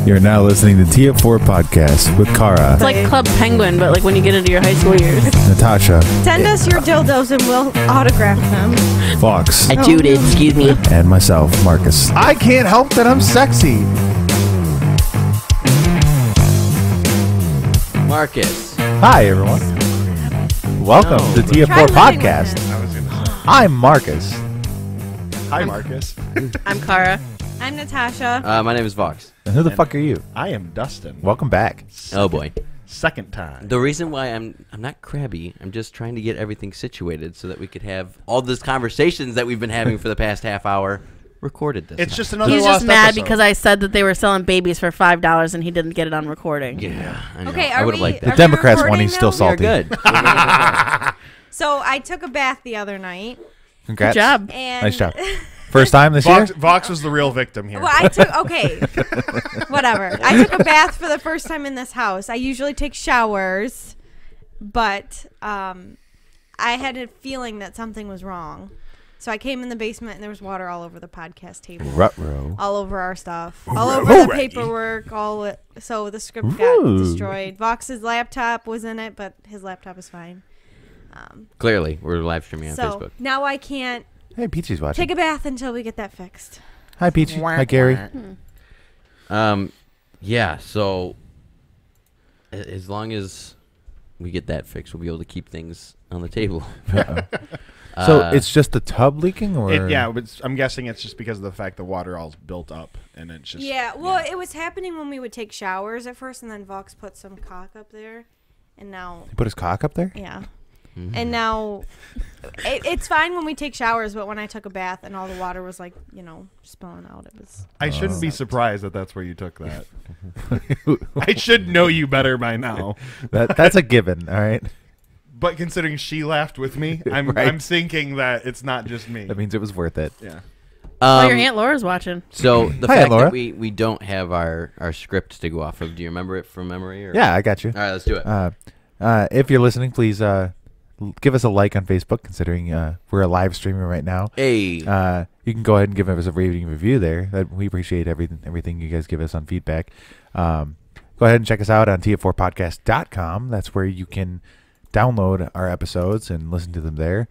You're now listening to TF4 Podcast with Kara, It's like Club Penguin, but like when you get into your high school years. Natasha, Send us your dildos and we'll autograph them. Fox, I tooted, excuse me. and myself, Marcus. I can't help that I'm sexy. Marcus. Hi, everyone. Welcome to TF4 Try living Podcast. with I was gonna say. I'm Marcus. Hi, Marcus. I'm Kara. I'm Natasha. My name is Vox. And who the fuck are you? I am Dustin. Welcome back. Oh boy. Second time. The reason why I'm not crabby, I'm just trying to get everything situated so that we could have all these conversations that we've been having for the past half hour recorded this It's time. just another He's lost just mad episode. because I said that they were selling babies for $5 and he didn't get it on recording. Yeah, I know. Okay, I are would have we- liked The Are that. we Democrats won. recording He's still now? We're salty. good. So I took a bath the other night. Congrats. Good job. And Nice job. First time this year? Vox was the real victim here. Well, I took whatever. I took a bath for the first time in this house. I usually take showers, but I had a feeling that something was wrong. So I came in the basement and there was water all over the podcast table, Ruh-roh. all over our stuff, all over the paperwork, so the script got Ooh. destroyed. Vox's laptop was in it, but his laptop is fine. Clearly, we're live streaming on So Facebook. now I can't Hey, Peachy's watching. take a bath until we get that fixed. Hi, Peachy. Hi, Gary. Yeah, so as long as we get that fixed, we'll be able to keep things on the table. So it's just the tub leaking, or I'm guessing it's just because of the fact the water all's built up, and it's just It was happening when we would take showers at first, and then Vox put some cock up there, and now, he put his cock up there? yeah. And now, it's fine when we take showers, but when I took a bath and all the water was like, spilling out, it was. I shouldn't be surprised that that's where you took that. I should know you better by now. That's a given, all right? But considering she laughed with me, I'm Right. thinking that it's not just me. That means it was worth it. Yeah. Oh, your Aunt Laura's watching. So the Hi, fact Laura. that we don't have our script to go off of, do you remember it from memory? Or? Yeah, I got you. All right, let's do it. If you're listening, please give us a like on Facebook, considering we're a live streaming right now. Hey. You can go ahead and give us a rating and review there. We appreciate everything you guys give us on feedback. Go ahead and check us out on TF4podcast.com. That's where you can download our episodes and listen to them there.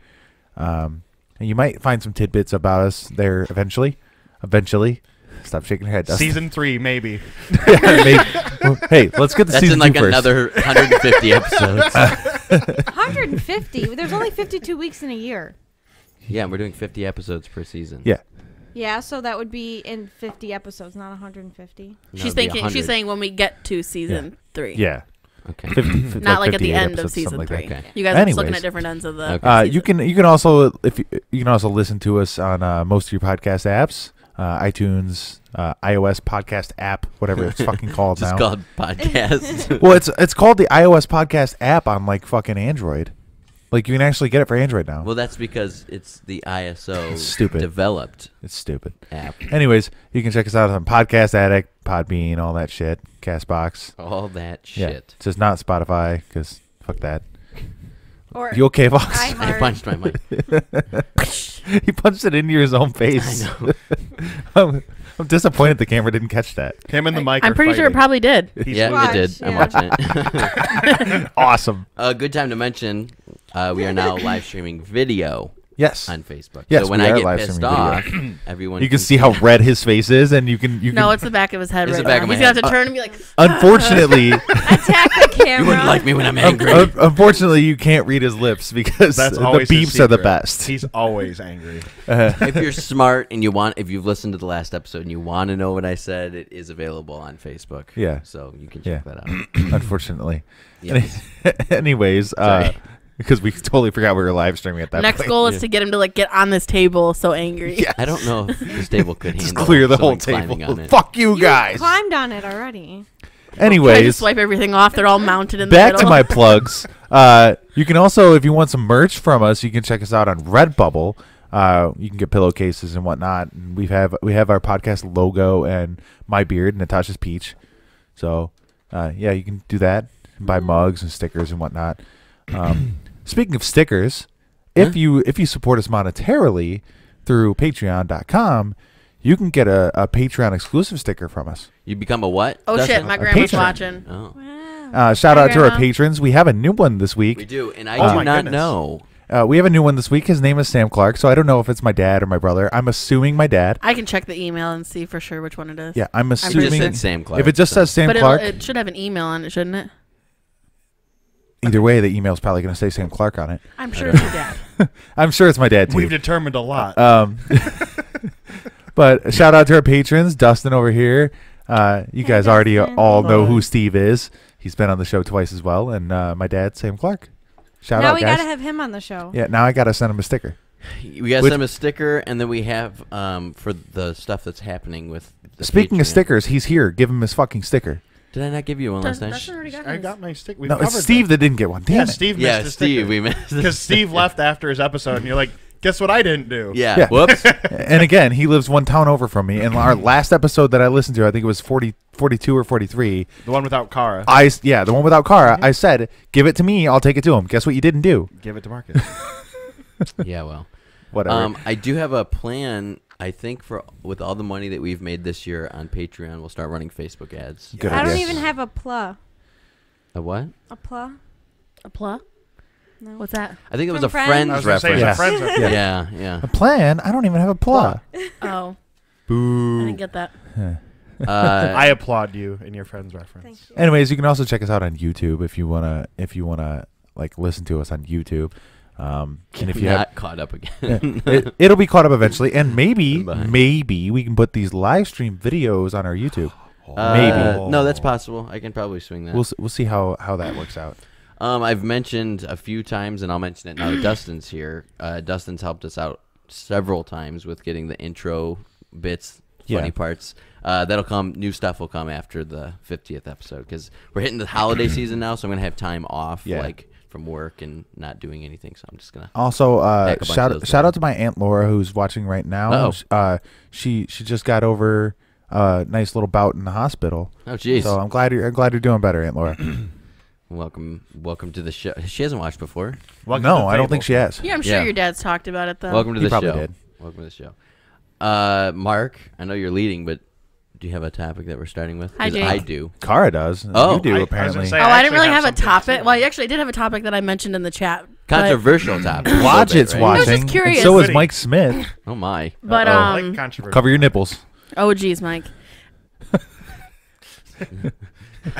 And you might find some tidbits about us there eventually. Stop shaking your head, Dustin. Season 3, maybe. Maybe. Well, hey, let's get the That's season in like 2 first. another 150 episodes. 150? There's only 52 weeks in a year. Yeah, we're doing 50 episodes per season. Yeah. Yeah, so that would be in 50 episodes, not 150. She's saying when we get to season 3. Yeah. Okay. 50, Not like at the 58 end of episodes, season something 3. like that. Okay. You guys are just looking Anyways. at different ends of the Okay. You can also listen to us on most of your podcast apps, iTunes, iOS podcast app, whatever it's fucking called Just now. called podcast. Well, it's called the iOS podcast app on like fucking Android. Like you can actually get it for Android now. Well, that's because it's the ISO Stupid. developed It's stupid. app. Anyways, you can check us out on Podcast Addict, Podbean, all that shit, Castbox. All that Yeah, shit. it's just not Spotify because fuck that. Or You okay, Fox? I punched my mic. He punched it into his own face. I know. I'm disappointed the camera didn't catch that. Him and the mic I'm are pretty sure it fighting. probably did. He's Yeah, Watch, it did. I'm yeah. watching it. Awesome. A good time to mention, we are now live streaming video Yes. on Facebook. Yes, so when we I are get live pissed streaming off, video. everyone You can see how red his face is, and you can. No, it's the back of his head It's right the back now. of my He's going to have head. to turn and be like, Unfortunately, attack the camera. You wouldn't like me when I'm angry. unfortunately, you can't read his lips because That's the always his beeps are the secret. best. He's always angry. If you're smart and if you've listened to the last episode and you want to know what I said, it is available on Facebook. Yeah. So you can Yeah. check that out. Unfortunately. Yes. Anyways, Sorry. because we totally forgot we were live streaming at that next point. goal is to get him to like get on this table so angry. Yeah. I don't know if this table could Just handle clear the whole someone climbing table. on it. Fuck you You guys. climbed on it already. Try to Anyways, swipe everything off. They're all mounted in the back middle. to my plugs. You can also, if you want some merch from us, you can check us out on Redbubble. You can get pillowcases and whatnot. And we have our podcast logo and my beard, Natasha's peach. So yeah, you can do that. Buy mugs and stickers and whatnot. Speaking of stickers, if you support us monetarily through Patreon.com, you can get a Patreon exclusive sticker from us. You become a what? Oh Dustin? shit, my grandma's patron. watching. Oh, Wow. Shout Hi, out to our Grandma. patrons. We have a new one this we week. do, and I Oh do my not goodness. know. We have a new one this week. His name is Sam Clark, so I don't know if it's my dad or my brother. I'm assuming my dad. I can check the email and see for sure which one it is. Yeah, I'm It just assuming. said Sam Clark. If it just so- says Sam But Clark, it should have an email on it, shouldn't it? either way, the email's probably going to say Sam Clark on it. I'm sure it's your dad. I'm sure it's my dad too. We've determined a lot. But shout out to our patrons, Dustin over here. You guys already Dustin. all know Hello. who Steve is. He's been on the show twice as well, and my dad, Sam Clark. Shout Now out, we guys. gotta have him on the show. Yeah, now I gotta send him a sticker. We got to Which- send him a sticker, and then we have for the stuff that's happening with. The Speaking of Patreon. stickers, he's here. Give him his fucking sticker. Did I not give you one last night? Dustin already got I his. got my stick. We've No, it's covered Steve that. that didn't get one. Damn Yeah, it. Steve missed Yeah, his Steve, we missed. because Steve left after his episode, and you're like, guess what I didn't do? Yeah. Yeah. Whoops. And again, he lives one town over from me. And our last episode that I listened to, I think it was 42 or 43. The one without Kara. The one without Kara. I said, give it to me. I'll take it to him. Guess what you didn't do? Give it to Marcus. Yeah. Well. Whatever. I do have a plan. I think with all the money that we've made this year on Patreon, we'll start running Facebook ads. Good I don't idea. even have a pla. A what? A pla? A plug? No. What's that? I think it was From a Friends? Friends I was gonna say reference. it's a Friends Yeah. reference. Yeah. Yeah. A plan? I don't even have a plug. Oh, I Boo. didn't get that. I applaud you in your Friends reference. Thank you. Anyways, you can also check us out on YouTube if you wanna like listen to us on YouTube. And if you not have, caught up again. it'll be caught up eventually, and maybe Bye. we can put these live stream videos on our YouTube. Maybe. No, that's possible. I can probably swing that. We'll see how that works out. I've mentioned a few times, and I'll mention it now that Dustin's here. Dustin's helped us out several times with getting the intro bits, funny Yeah. parts. That'll come. New stuff will come after the 50th episode because we're hitting the holiday season now, so I'm gonna have time off, Yeah. like from work and not doing anything. So I'm just gonna. Also, Heck, a bunch of those shout down. out to my Aunt Laura who's watching right now. She just got over a nice little bout in the hospital. Oh, jeez. So I'm glad you're doing better, Aunt Laura. Welcome to the show. She hasn't watched before. Welcome to No, the I don't table. think she has. Yeah, I'm sure Yeah. your dad's talked about it though. Welcome to He the probably show. did. Welcome to the show. Mark, I know you're leading, but do you have a topic that we're starting with? Hi, 'Cause Jake. I do. Kara does. Oh. You do I was apparently. gonna say, Oh, I didn't actually really have a something to topic. say. Well, you actually did have a topic that I mentioned in the chat. Controversial topic. a little Lodgit's bit, right? I was just watching. curious. And so is Goody. Mike Smith. Oh my. But Uh-oh. I like controversy. Cover your nipples. oh geez, Mike.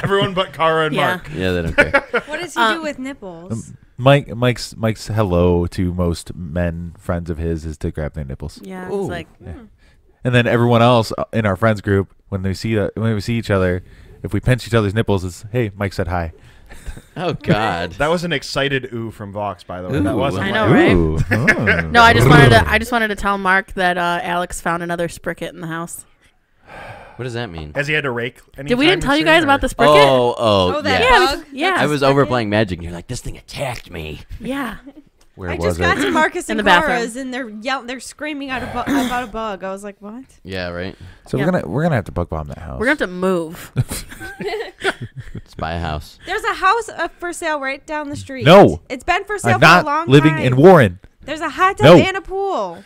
Everyone but Kara and Yeah. Mark. Yeah, they don't care. What does he do with nipples? Mike's hello to most men friends of his is to grab their nipples, Yeah, Ooh. it's like and then everyone else in our friends group when we see each other, if we pinch each other's nipples, it's hey, Mike said hi. Oh God. That was an excited ooh from Vox, by the way. Ooh. That wasn't I like- know, right? Ooh. Oh. no. I just wanted to tell Mark that Alex found another spricket in the house. What does that mean? Has he had to rake? Did we didn't tell you guys about the spricket? Oh, that yeah. Yeah, bug? yeah. I was Spricket? over playing Magic, and you're like, this thing attacked me. Yeah. Where I was just got it? to Marcus In and the bathroom. Kara's and they're screaming out about a bug. I was like, what? Yeah, right. So Yeah. we're gonna have to bug bomb that house. We're gonna have to move. Let's buy a house. There's a house for sale right down the street. No. It's been for sale I'm for a not long living time. in Warren. There's a hot tub No. and a pool.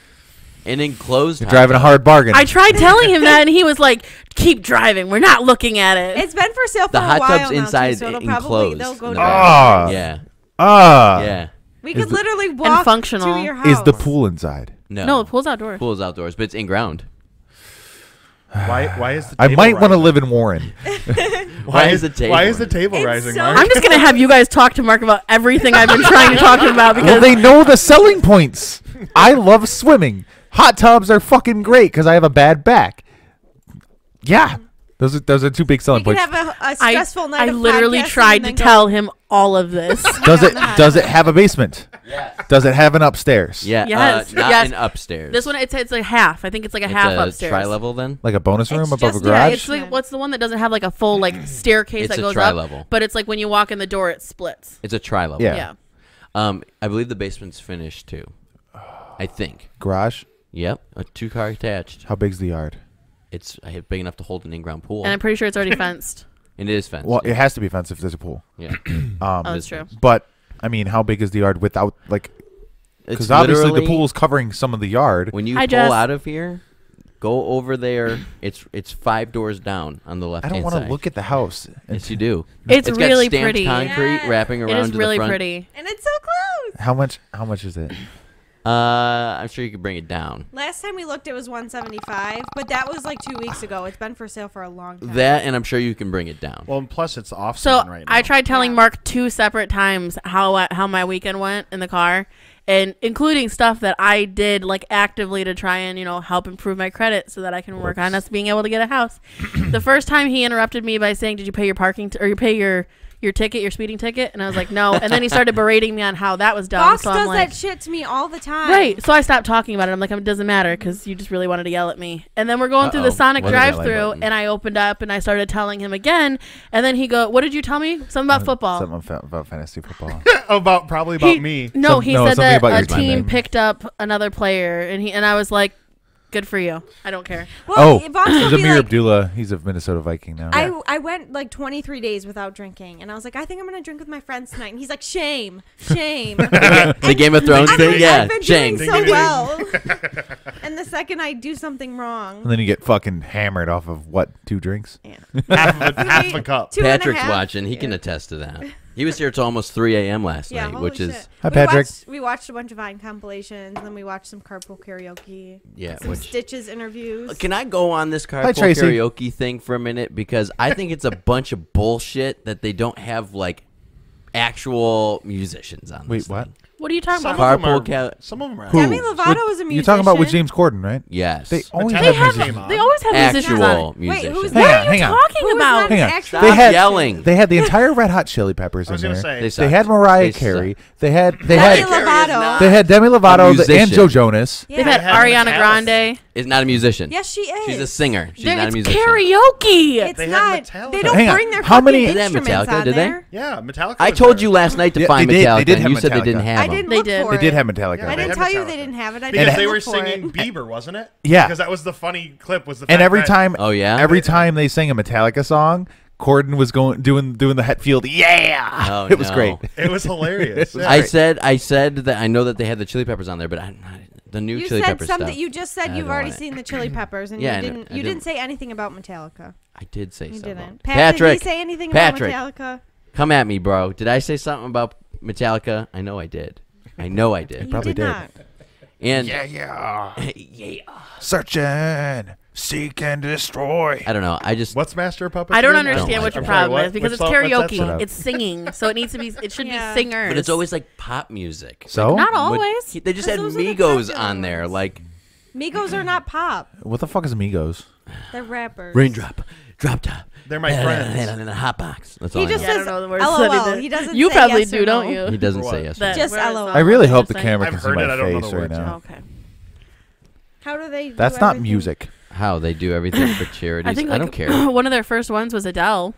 An enclosed. You're hot driving a tub. hard bargain. I tried telling him that, and he was like, "Keep driving. We're not looking at it." It's been for sale for The a hot while tub's now, inside too, so it'll enclosed. probably they'll go in the down. Ah. Yeah. Yeah. We Is could the- literally walk functional. to your house. Is the pool inside? No. No, the pool's outdoors. Pool's outdoors, but it's in ground. Why is the I table might want to rising? live in Warren. Why is the table Why is the rising? table It's rising, so- Mark? I'm just gonna have you guys talk to Mark about everything I've been trying to talk to him about because Well, they know the selling points. I love swimming. Hot tubs are fucking great because I have a bad back. Yeah, those are two big we selling could points. have a stressful night I of literally podcasting tried and to then go tell him all of this. Does it on the hot does it tub. have a basement? Yes. Does it have an upstairs? Yeah. Yes, Not yes. an upstairs. This one, it's like half. I think it's like a It's half a upstairs. tri-level then. Like a bonus room It's above a just- Yeah, garage? it's like what's the one that doesn't have like a full like staircase It's that a goes tri-level. up, but it's like when you walk in the door, it splits. It's a tri-level. Yeah. Yeah. I believe the basement's finished too. I think. Garage? Yep. A 2-car attached. How big's the yard? It's big enough to hold an in-ground pool. And I'm pretty sure it's already fenced. And it is fenced. Well, yeah. it has to be fenced if there's a pool. Yeah. Oh, that's true. But I mean, how big is the yard without like? It's Because obviously the literally- pool's covering some of the yard. When you Hi, pull Jess. out of here, Go over there. It's 5 doors down on the left I hand don't side. want to look at the house. Yes, you do. It's got really stamped pretty. concrete Yes. wrapping It around is to really the front. pretty. And it's so close. How much is it? I'm sure you could bring it down. Last time we looked, it was 175, but that was like 2 weeks ago. It's been for sale for a long time. That, and I'm sure you can bring it down. Well, and plus it's off So season right now. I tried telling Yeah. Mark 2 separate times how my weekend went in the car, and including stuff that I did like actively to try and help improve my credit so that I can work on us being able to get a house. The first time he interrupted me by saying, "Did you pay your parking or you pay your ticket, your speeding ticket?" And I was like, "No." And then he started berating me on how that was dumb. Fox so does I'm like, that shit to me all the time. right. So I stopped talking about it. I'm like, it doesn't matter because you just really wanted to yell at me. And then we're going through the Uh-oh. Sonic What is that like drive-through, button? and I opened up and I started telling him again. And then he go, "What did you tell me? Something about football." Something about fantasy football. Probably about He- me. No, he said something that about a your team team. picked up another player, and I was like, "Good for you. I don't care." Well, Oh, Fox will be Zamir like, Abdullah. He's a Minnesota Viking now. I went like 23 days without drinking, and I was like, I think I'm gonna drink with my friends tonight. And he's like, shame. The Game of Thrones I've thing? been, Yeah, I've been shame. doing so well. And the second I do something wrong, And then you get fucking hammered off of what? 2 drinks? yeah. half a cup. 2.5. Patrick's watching. He can attest to that. He was here till almost 3 a.m. last Yeah, night, holy which shit. is Hi, Patrick. We watched a bunch of Vine compilations, and then we watched some carpool karaoke. Some which Stitches interviews. Can I go on this Hi, carpool Tracy. karaoke thing for a minute? Because I think it's a bunch of bullshit that they don't have like actual musicians on. Wait, this what? thing. What are you talking Some about? of them Carpool are- ca- Some of them are. Who? Demi Lovato is a musician. You're talking about with James Corden, right? Yes. They always Metallica They have came musicians. on. They always have musicians on actual it. musicians. who's Hang that? on, hang on. Talking Who is about not Hang on. actual Stop They had- yelling. They had the entire Red Hot Chili Peppers I was in gonna there. say. They They had Mariah They Carey. suck. They had Demi Lovato. they had Demi Lovato and musician. Joe Jonas. Yeah. They've had They had Ariana Metallica. Grande. Is not a musician. Yes, she is. She's a singer. She's There- not a it's musician. karaoke. It's They had not. Metallica. They don't Hang on. bring their How many- fucking Did they have instruments Metallica? on Did they? there. Yeah, Metallica. I was told there. you last night to Yeah, find they did- Metallica, they did and have you said they didn't Metallica. have I them. didn't They look did. for They it. did have Metallica. Yeah, I they didn't had tell you Metallica. they didn't have it. I Because didn't they look were for singing it. Bieber, wasn't it? Yeah. Because that was the funny clip. Was the And fact every that- time, Oh, yeah? every time they sang a Metallica song, Corden was doing the Hetfield. Yeah, Oh, it was no. great. it was hilarious. Yeah. I said that I know that they had the Chili Peppers on there, but the new You Chili said Peppers something. stuff. You just said I you've don't already want it. seen the Chili Peppers, and Yeah, I you know. didn't. I You didn't didn't- say anything about Metallica. I did say You something. didn't. Patrick, Did he say anything Patrick. about Metallica? come at me, bro. Did I say something about Metallica? I know I did. I know I did. You probably did did. not. And Yeah, yeah. searching, seek and destroy. I don't know. I just What's Master of Puppets? I don't again? understand like what it. your I'm sorry, problem what? is because Which it's song- what's that karaoke. song? It's singing, so it should Yeah. be singers. but it's always like pop music. So not What- always. They just 'Cause had those are the Migos popular on there, ones. like Migos are not pop. what the fuck is Amigos? They're rappers. Raindrop, Drop Top. They're my friends. In a hot box. That's all He I just know. Yeah, I says don't know the words LOL. either. He doesn't. You say probably yes do, or don't no. you? He doesn't For say what? yes. That- Just where it's LOL. all I really what hope the they're camera I've can see heard it, my I don't know face the right words. now. saying. Okay. How do they? That's do not everything? music. How they do everything for charities. I think I like, don't care. one of their first ones was Adele.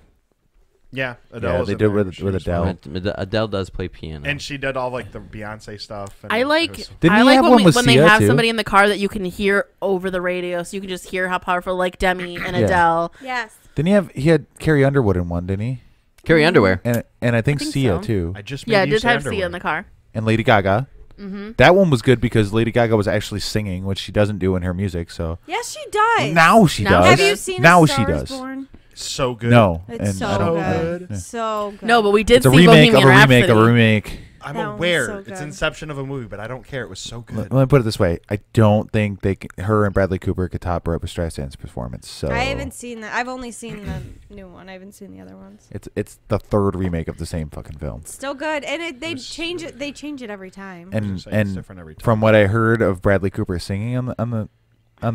Yeah, Adele Yeah, was they in did there. with She was Adele. fun. Adele does play piano. And she did all like the Beyonce stuff. And I it like was- Didn't I he like have when, one with when they Sia, have too? somebody in the car that you can hear over the radio, so you can just hear how powerful, like Demi and Yeah. Adele. Yes. Didn't he had Carrie Underwood in one, didn't he? Carry underwear. And I think think Sia so. too. I just Yeah, made I you did say have Sia underwear. in the car. And Lady Gaga. Mm-hmm. That one was good because Lady Gaga was actually singing, which she doesn't do in her music. So Yes, she does. now she Now does. Have you seen now A she Star Is does. Born? So good. No, It's and so I don't. good. Yeah. So good. No, but we did It's a see remake Bohemian of a remake Rhapsody. of a remake. I'm That one's aware so it's good. inception of a movie, but I don't care. It was so good. Let me put it this way: I don't think her and Bradley Cooper could top Barbra Streisand's performance. So I haven't seen that. I've only seen the new one. I haven't seen the other ones. It's the third remake of the same fucking film. Still good, and they was- change it. They change it every time. And It's and different every time. from what I heard of Bradley Cooper singing on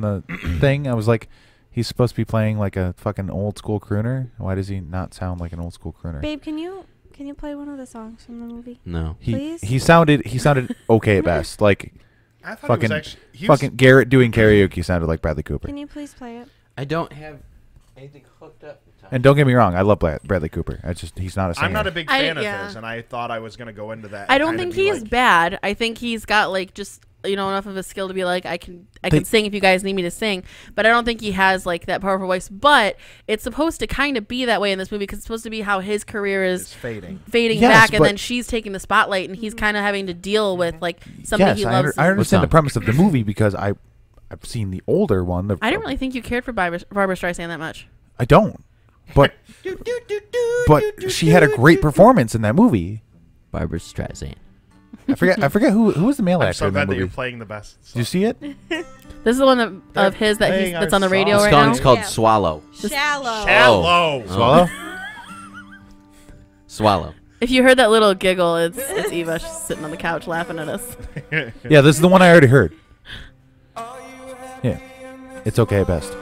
the thing, I was like, he's supposed to be playing like a fucking old school crooner. Why does he not sound like an old school crooner? Babe, can you play one of the songs from the movie? No. please? He sounded okay at best. Like I thought fucking it was actually he was- fucking Garrett doing karaoke sounded like Bradley Cooper. Can you please play it? I don't have anything hooked up. And don't get me wrong, I love Bradley Cooper. He's not a singer. I'm not a big I- fan yeah. of his, and I thought I was gonna go into that. I and don't kinda think be he's like, bad. I think he's got like just enough of a skill to be like I can sing if you guys need me to sing, but I don't think he has like that powerful voice. But it's supposed to kind of be that way in this movie because it's supposed to be how his career It's is fading. fading Yes, back, and but- then she's taking the spotlight, and he's kind of having to deal with like somebody Yes, he I, loves. I understand the song? premise of the movie because I I've seen the older one. I didn't really think you cared for Barbara Streisand that much. I don't. But she had a great performance in that movie. Barbara Streisand. I forget who was the male I'm actor so in that glad that movie. you're playing the best. Did you see it? This is the one of his that's on the radio This right song's now. called Yeah. Swallow. Shallow. Hello. Swallow? Swallow. If you heard that little giggle, it's Eva. She's sitting on the couch laughing at us. Yeah, this is the one I already heard. Yeah. It's okay at best.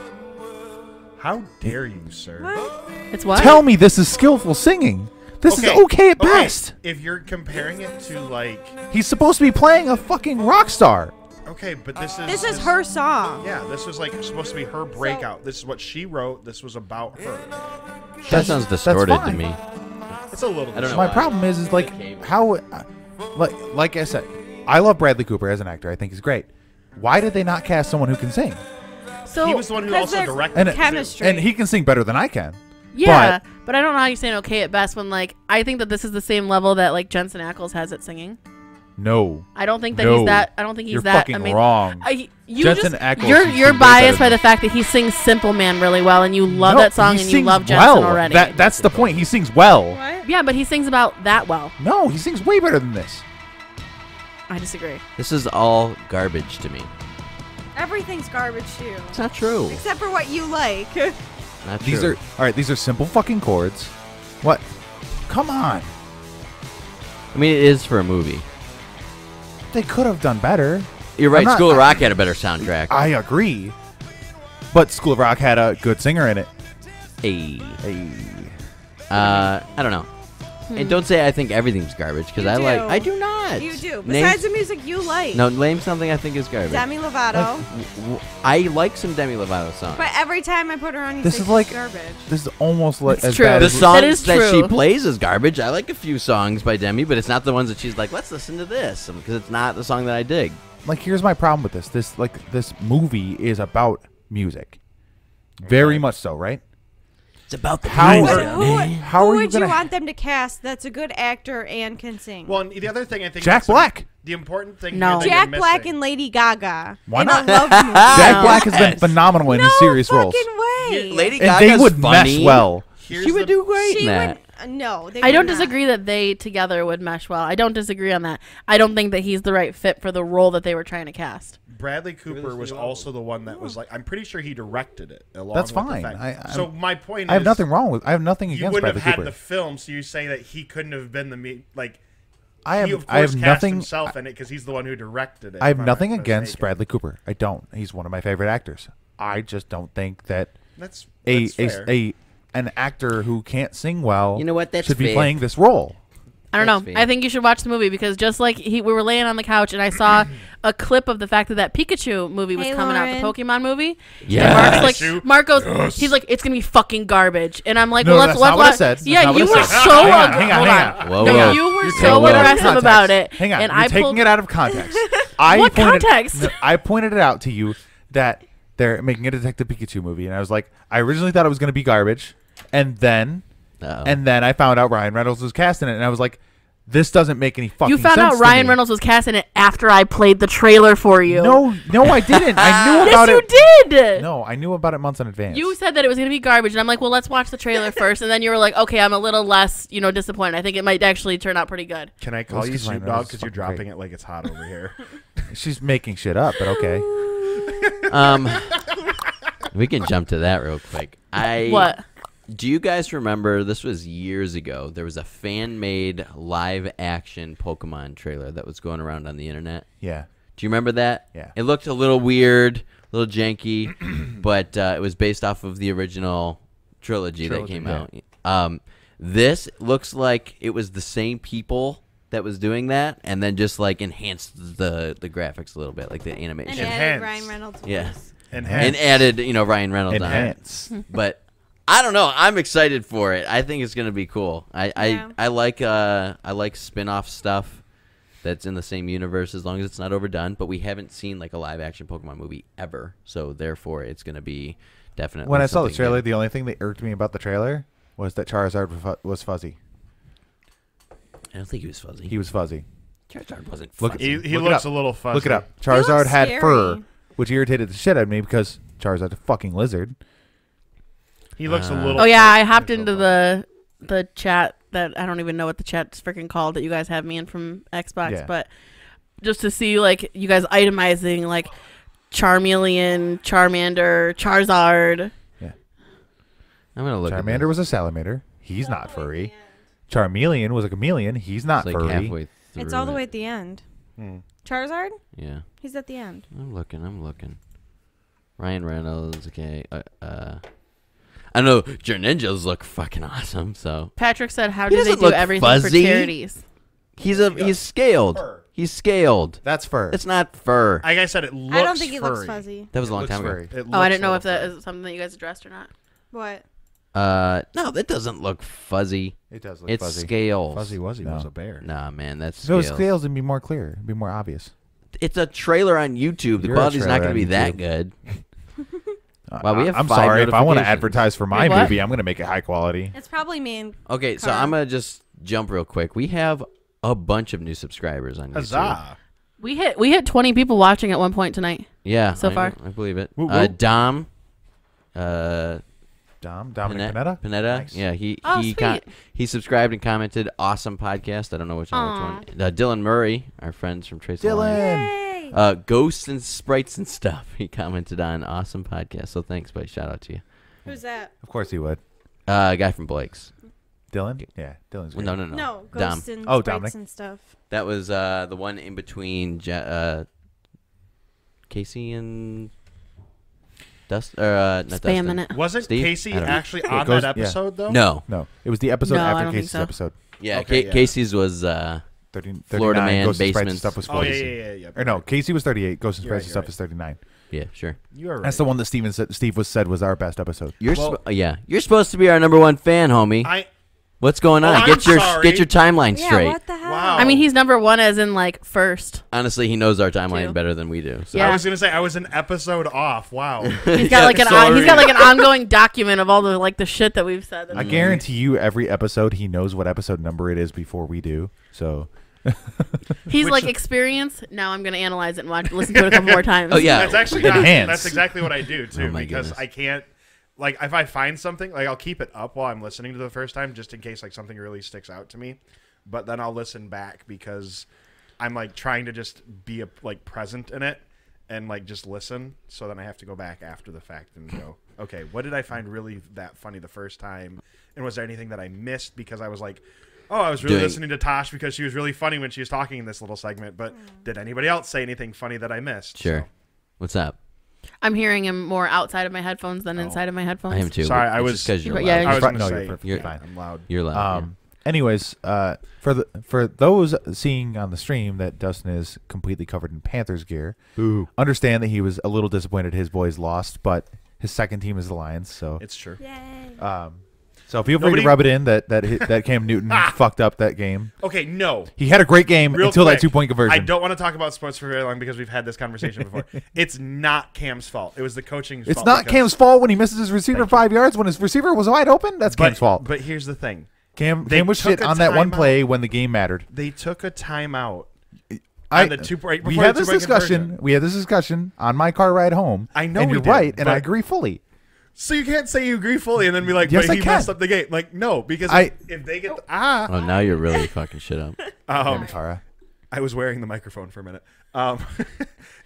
How dare you, sir? It's what? Tell me this is skillful singing. This is okay at best. If you're comparing it to like, He's supposed to be playing a fucking rock star. okay, but this This is her song. Yeah, this was like supposed to be her breakout. This is what she wrote. This was about her. That sounds distorted to fine. me. It's a little. I don't know. My why. problem is like how, like I said, I love Bradley Cooper as an actor. I think he's great. Why did they not cast someone who can sing? So He was the one who 'Cause also there's directed And it, too. chemistry. And he can sing better than I can. yeah, but I don't know how you're saying okay at best when like I think that this is the same level that like Jensen Ackles has at singing. No. I don't think that No. he's that. I don't think he's You're that. fucking I mean, wrong. You Jensen just Ackles you're can you're sing way biased better by the than- fact that he sings Simple Man really well, and you love No, that song he and you sings love Jensen well. already. That's the point. He sings well. What? Yeah, but he sings about that well. No, he sings way better than this. I disagree. This is all garbage to me. Everything's garbage too. It's not true. Except for what you like. Not true. These are all right. These are simple fucking chords. What? Come on. I mean, it is for a movie. They could have done better. You're right. I'm not- School of Rock had a better soundtrack. I agree. But School of Rock had a good singer in it. Hey. Hey. I don't know. And don't say I think everything's garbage because You I like. do. I do not. You do. Name- Besides the music you like. No, name something I think is garbage. Demi Lovato. I like some Demi Lovato songs. But every time I put her on, you This say is like- she's garbage. This is almost like It's as true. bad The as songs That is that she true. plays is garbage. I like a few songs by Demi, but it's not the ones that she's like, let's listen to this, because it's not the song that I dig. like. Here's my problem with this. This movie is about music, very much so, right? It's about the How music, are- man. How who are you would you gonna? want them to cast that's a good actor and can sing? Well, and the other thing I think Jack that's Black. The important thing. No. here that Jack you're Black missing- and Lady Gaga. Why in not? A love movie. Jack No. Black has been phenomenal in no his serious roles, fucking way. Lady and Gaga's they would funny. mesh well. Here's She would the- do great She in that. would. No, they I don't would not. disagree that they together would mesh well. I don't disagree on that. I don't think that he's the right fit for the role that they were trying to cast. Bradley Cooper was also the one that was like. I'm pretty sure he directed it. Along That's with the fine. fact- So my point I have is, nothing wrong with. I have nothing You against wouldn't Bradley have had Cooper. the film, so you say that he couldn't have been like. I have. He of course I have cast nothing. himself in it because he's the one who directed it. I have if I'm nothing not against mistaken. Bradley Cooper. I don't. He's one of my favorite actors. I just don't think that That's a fair. an actor who can't sing well You know what? That's should be fair. playing this role. I don't That's know. fair. I think you should watch the movie because just like we were laying on the couch and I saw a clip of the fact that Pikachu movie was Hey, coming out, the Lauren. Pokemon movie. Yes. And Mark's Pikachu. like, Mark goes, he's like, it's gonna be fucking garbage. And I'm like, No, well, that's let's not what I watch. said. That's Yeah, not what you I were said. so Hang on, ag- hang on, hold hang on. on. Whoa, No, whoa. you were You're so taking it out of aggressive context. about it. Hang on, and you're I taking pulled it out of context. What pointed, context? No, I pointed it out to you that they're making a Detective Pikachu movie, and I was like, I originally thought it was going to be garbage, and then Uh-oh. I found out Ryan Reynolds was casting it, and I was like, this doesn't make any fucking You sense. found out to Ryan me. Reynolds was casting it after I played the trailer for you. No, I didn't. I knew Yes, about you it. did. No, I knew about it months in advance. You said that it was going to be garbage, and I'm like, well, let's watch the trailer first. And then you were like, okay, I'm a little less, disappointed. I think it might actually turn out pretty good. Can I Well, call it's you 'cause Ryan Snoop Reynolds Dogg is because you're fucking dropping great. it like it's hot over here? She's making shit up, but okay. We can jump to that real quick. What? Do you guys remember, this was years ago, there was a fan-made live-action Pokemon trailer that was going around on the internet? Yeah. Do you remember that? Yeah. It looked a little weird, a little janky, but it was based off of the original trilogy that came out. This looks like it was the same people that was doing that, and then just like enhanced the graphics a little bit, like the And animation. added Enhance. Ryan Reynolds. Yeah. voice. And added, Ryan Reynolds Enhance. on it. But I don't know. I'm excited for it. I think it's gonna be cool. Yeah. I like spin-off stuff that's in the same universe as long as it's not overdone. But we haven't seen like a live-action Pokemon movie ever, so therefore it's gonna be definitely. When I saw the something trailer, new. the only thing that irked me about the trailer was that Charizard was fuzzy. I don't think he was fuzzy. He was fuzzy. Charizard wasn't Look- fuzzy. He Look it looks up. a little fuzzy. Look it up. He looks Charizard had scary. fur. which irritated the shit out of me because Charizard's a fucking lizard. He looks a little. Oh yeah, I hopped into the chat that I don't even know what the chat's freaking called that you guys have me in from Xbox, but just to see like you guys itemizing like Charmeleon, Charmander, Charizard. Yeah. I'm gonna look. Charmander was a salamander. He's not furry. Charmeleon was a chameleon. He's not It's like furry. halfway through. It's all the way at the end. Charizard? Yeah. He's at the end. I'm looking. Ryan Reynolds. Okay. I know Greninjas look fucking awesome. So Patrick said, "How He do they doesn't do look everything fuzzy. for charities?" he's scaled. Fur. He's scaled. That's fur. It's not fur. Like I said, it looks. I don't think he looks furry. fuzzy. That was a It long looks time ago. furry. It Oh, I looks didn't know a if that little is something that you guys addressed or not. What? No, that doesn't look fuzzy. It does look It's fuzzy. scales. Fuzzy Wuzzy No. was a bear. Nah, man, that's If it was scales. scales, it'd be more clear. It'd be more obvious. It's a trailer on YouTube. The You're a quality's not trailer going to on be that YouTube. good. Wow, we have I'm 5 sorry. If I want to notifications. advertise for my Wait, what? movie, I'm going to make it high quality. It's probably me and Okay, so Car. I'm going to just jump real quick. We have a bunch of new subscribers on YouTube. Huzzah! We hit 20 people watching at one point tonight. Yeah, So I far. I believe it. Woo, woo. Dom. Dominic Panetta? Panetta. Nice. Yeah, he Oh, he he subscribed and commented. Awesome podcast. I don't know which one. Dylan Murray, our friends from Trace Alliance. Dylan. Yay! Ghosts and sprites and stuff. He commented on awesome podcast. So thanks, buddy. Shout out to you. Who's that? Of course he would. Guy from Blake's. Dylan? Yeah, Dylan's great. No. No, Dom. ghosts and Oh, sprites Dominic. and stuff. That was the one in between Casey and Dustin. Not Dustin. Spamming it. Wasn't Steve? Casey I don't know. actually It on goes- that episode though? No. No, it was the episode No, I after don't think Casey's so. episode. Yeah, Okay, yeah. Casey's was 13, Florida 39, Man Ghosts and Sprites and basements. stuff was Oh 40. yeah. Or no, Casey was 38. Ghosts and You're Sprites right, and stuff you're is 39. yeah, sure. You are right. That's the one that Steve said was our best episode. You're Well- you're supposed to be our number one fan, homie. What's going on? I'm Get your sorry. timeline Yeah, straight. what the hell? Wow. I mean, he's number one as in like first. Honestly, he knows our timeline Two. better than we do. So. Yeah. I was gonna say I was an episode off. Wow. He's got like sorry. an ongoing document of all the like the shit that we've said. I guarantee you, every episode he knows what episode number it is before we do. So He's Which- like experience. Now I'm gonna analyze it and listen to it a couple more times. Oh, yeah. That's actually Enhance. that's exactly what I do too. Oh, my because goodness. I can't like if I find something like I'll keep it up while I'm listening to the first time just in case like something really sticks out to me, but then I'll listen back because I'm like trying to just be like present in it and like just listen. So then I have to go back after the fact and go, okay, what did I find really that funny the first time, and was there anything that I missed because I was like, oh, I was really Doing- listening to Tosh because she was really funny when she was talking in this little segment, but did anybody else say anything funny that I missed? Sure. So- What's up? I'm hearing him more outside of my headphones than inside of my headphones. I am too. Sorry, but I it's was- just 'cause you're Yeah, loud. I was Fine. gonna No, say, you're you're fine. I'm loud. You're loud. Anyways, for those seeing on the stream that Dustin is completely covered in Panthers gear, understand that he was a little disappointed his boys lost, but his second team is the Lions. So It's true. Yay. so feel free Nobody- to rub it in that Cam Newton fucked up that game. Okay, no. He had a great game Real until quick, that 2-point conversion. I don't want to talk about sports for very long because we've had this conversation before. It's not Cam's fault. It was the coaching's It's fault. not because- Cam's fault when he misses his receiver Thank you. 5 yards when his receiver was wide open. That's Cam's fault. But here's the thing. Cam they was took shit a on that one timeout. play when the game mattered. They took a timeout. On the two-point- we before had the this two-point discussion. conversion. We had this discussion on my car ride home. I know and we you're did, right, and I but- agree fully. So you can't say you agree fully and then be like, Yes, but I he can. messed up the game. Like, no, because if they get Oh, now you're really fucking shit up. Damn it, Tara. I was wearing the microphone for a minute.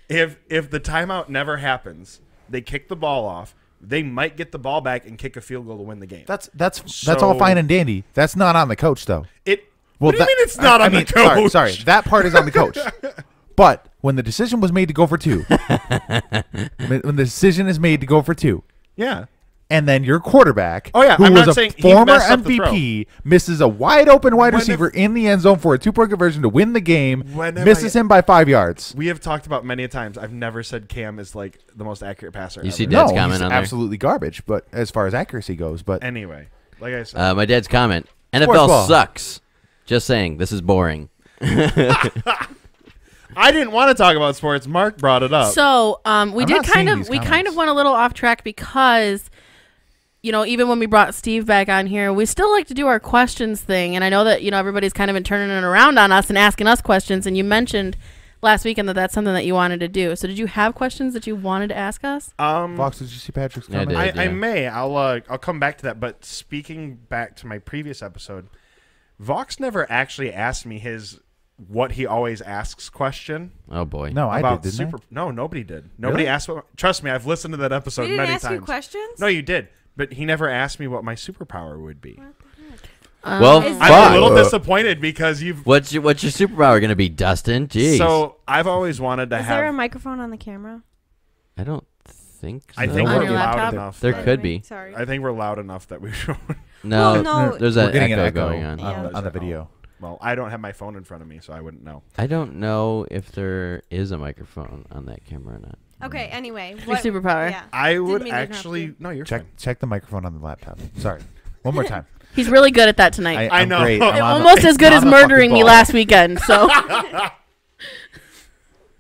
If the timeout never happens, they kick the ball off. They might get the ball back and kick a field goal to win the game. That's all So- fine and dandy. That's not on the coach though. What do you mean it's not on the coach? Sorry, that part is on the coach. But when the decision was made to go for 2, when the decision is made to go for 2, Yeah. and then your quarterback, Oh, yeah, who I'm was not a saying he former messed up the MVP, misses a wide open wide When receiver in the end zone for a 2-point conversion to win the game, When have misses I- him by 5 yards. We have talked about many a times. I've never said Cam is like the most accurate passer. You ever. see No, Dad's comment he's on there? absolutely garbage. But as far as accuracy goes, but Anyway, like I said, My dad's comment. Sports NFL ball. sucks. Just saying. This is boring. I didn't want to talk about sports. Mark brought it up. So we I'm did not kind seeing of these we kind comments. of went a little off track because even when we brought Steve back on here, we still like to do our questions thing, and I know that everybody's kind of been turning it around on us and asking us questions, and you mentioned last weekend that that's something that you wanted to do. So did you have questions that you wanted to ask us? Fox, did you see Patrick's Yeah, I comment? did. I may. I'll come back to that. But speaking back to my previous episode, Vox never actually asked me his what he always asks question. Oh boy. No, I about did, didn't super. No, nobody did. Nobody Really? asked. Trust me, I've listened to that episode We didn't many ask times. you questions? No, you did. But he never asked me what my superpower would be. Well, Is- I'm fuck. a little disappointed because you've. What's your superpower gonna be, Dustin? Jeez. So I've always wanted to Is there a have. microphone on the camera? I don't think. So. I think On we're your loud laptop? enough. There that- could be. Sorry. I think we're loud enough that we should. No, Well, no. there's We're an getting echo, an echo going on. Yeah. on the video. Well, I don't have my phone in front of me, so I wouldn't know. I don't know if there is a microphone on that camera or not. Okay, anyway. Your What, superpower. Yeah. I would mean to interrupt actually. you. No, you're Check fine. check the microphone on the laptop. Sorry. One more time. He's really good at that tonight. I I'm know. Great. I'm on the- Almost as good on as the fucking murdering me ball. last weekend. So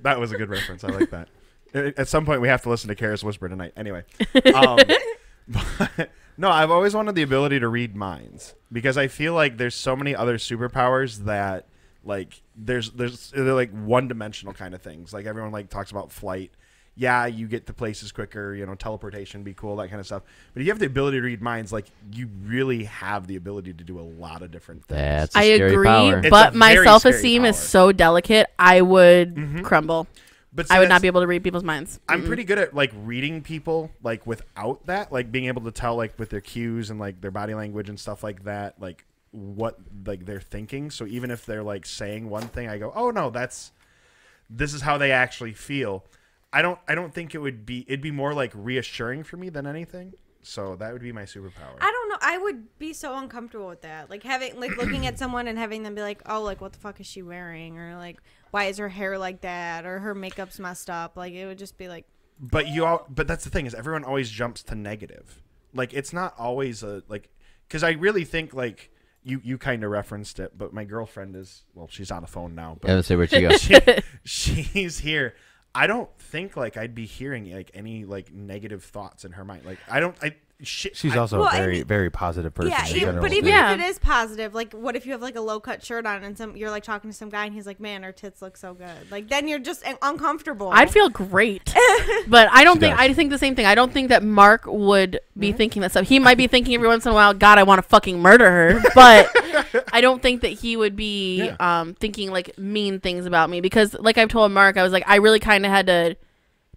That was a good reference. I like that. At some point, we have to listen to Kara's Whisper tonight. Anyway. But, no, I've always wanted the ability to read minds because I feel like there's so many other superpowers that, like, they're like one-dimensional kind of things. Like, everyone, like, talks about flight. Yeah, you get to places quicker, teleportation be cool, that kind of stuff. But if you have the ability to read minds, like, you really have the ability to do a lot of different things. That's a I scary agree, power. It's but a my very self-esteem scary is power. so delicate. I would crumble. But see, I would not that's- be able to read people's minds. I'm pretty good at like reading people like without that, like being able to tell like with their cues and like their body language and stuff like that, like what like they're thinking. So even if they're like saying one thing, I go, "Oh no, this is how they actually feel." I don't think it'd be more like reassuring for me than anything. So that would be my superpower. I don't know. I would be so uncomfortable with that. Like looking at someone and having them be like, "Oh, like what the fuck is she wearing?" Or like, "Why is her hair like that?" Or her makeup's messed up. Like it would just be like, But that's the thing is everyone always jumps to negative. Like it's not always because I really think like you kind of referenced it, but my girlfriend is she's on a phone now. But Yeah, let's say where she goes. she's here. I don't think like I'd be hearing like any like negative thoughts in her mind. Like I don't. She's also Well, a I very, mean- very positive person. yeah. in Even, general, but even too. Yeah. if it is positive, like what if you have like a low cut shirt on and you're like talking to some guy and he's like, "Man, her tits look so good." Like then you're just uncomfortable. I'd feel great, but I don't She think. does. I think the same thing. I don't think that Mark would be thinking that stuff. He might be thinking every once in a while, "God, I want to fucking murder her," but I don't think that he would be thinking like mean things about me because, like I've told Mark, I was like, I really kind of had to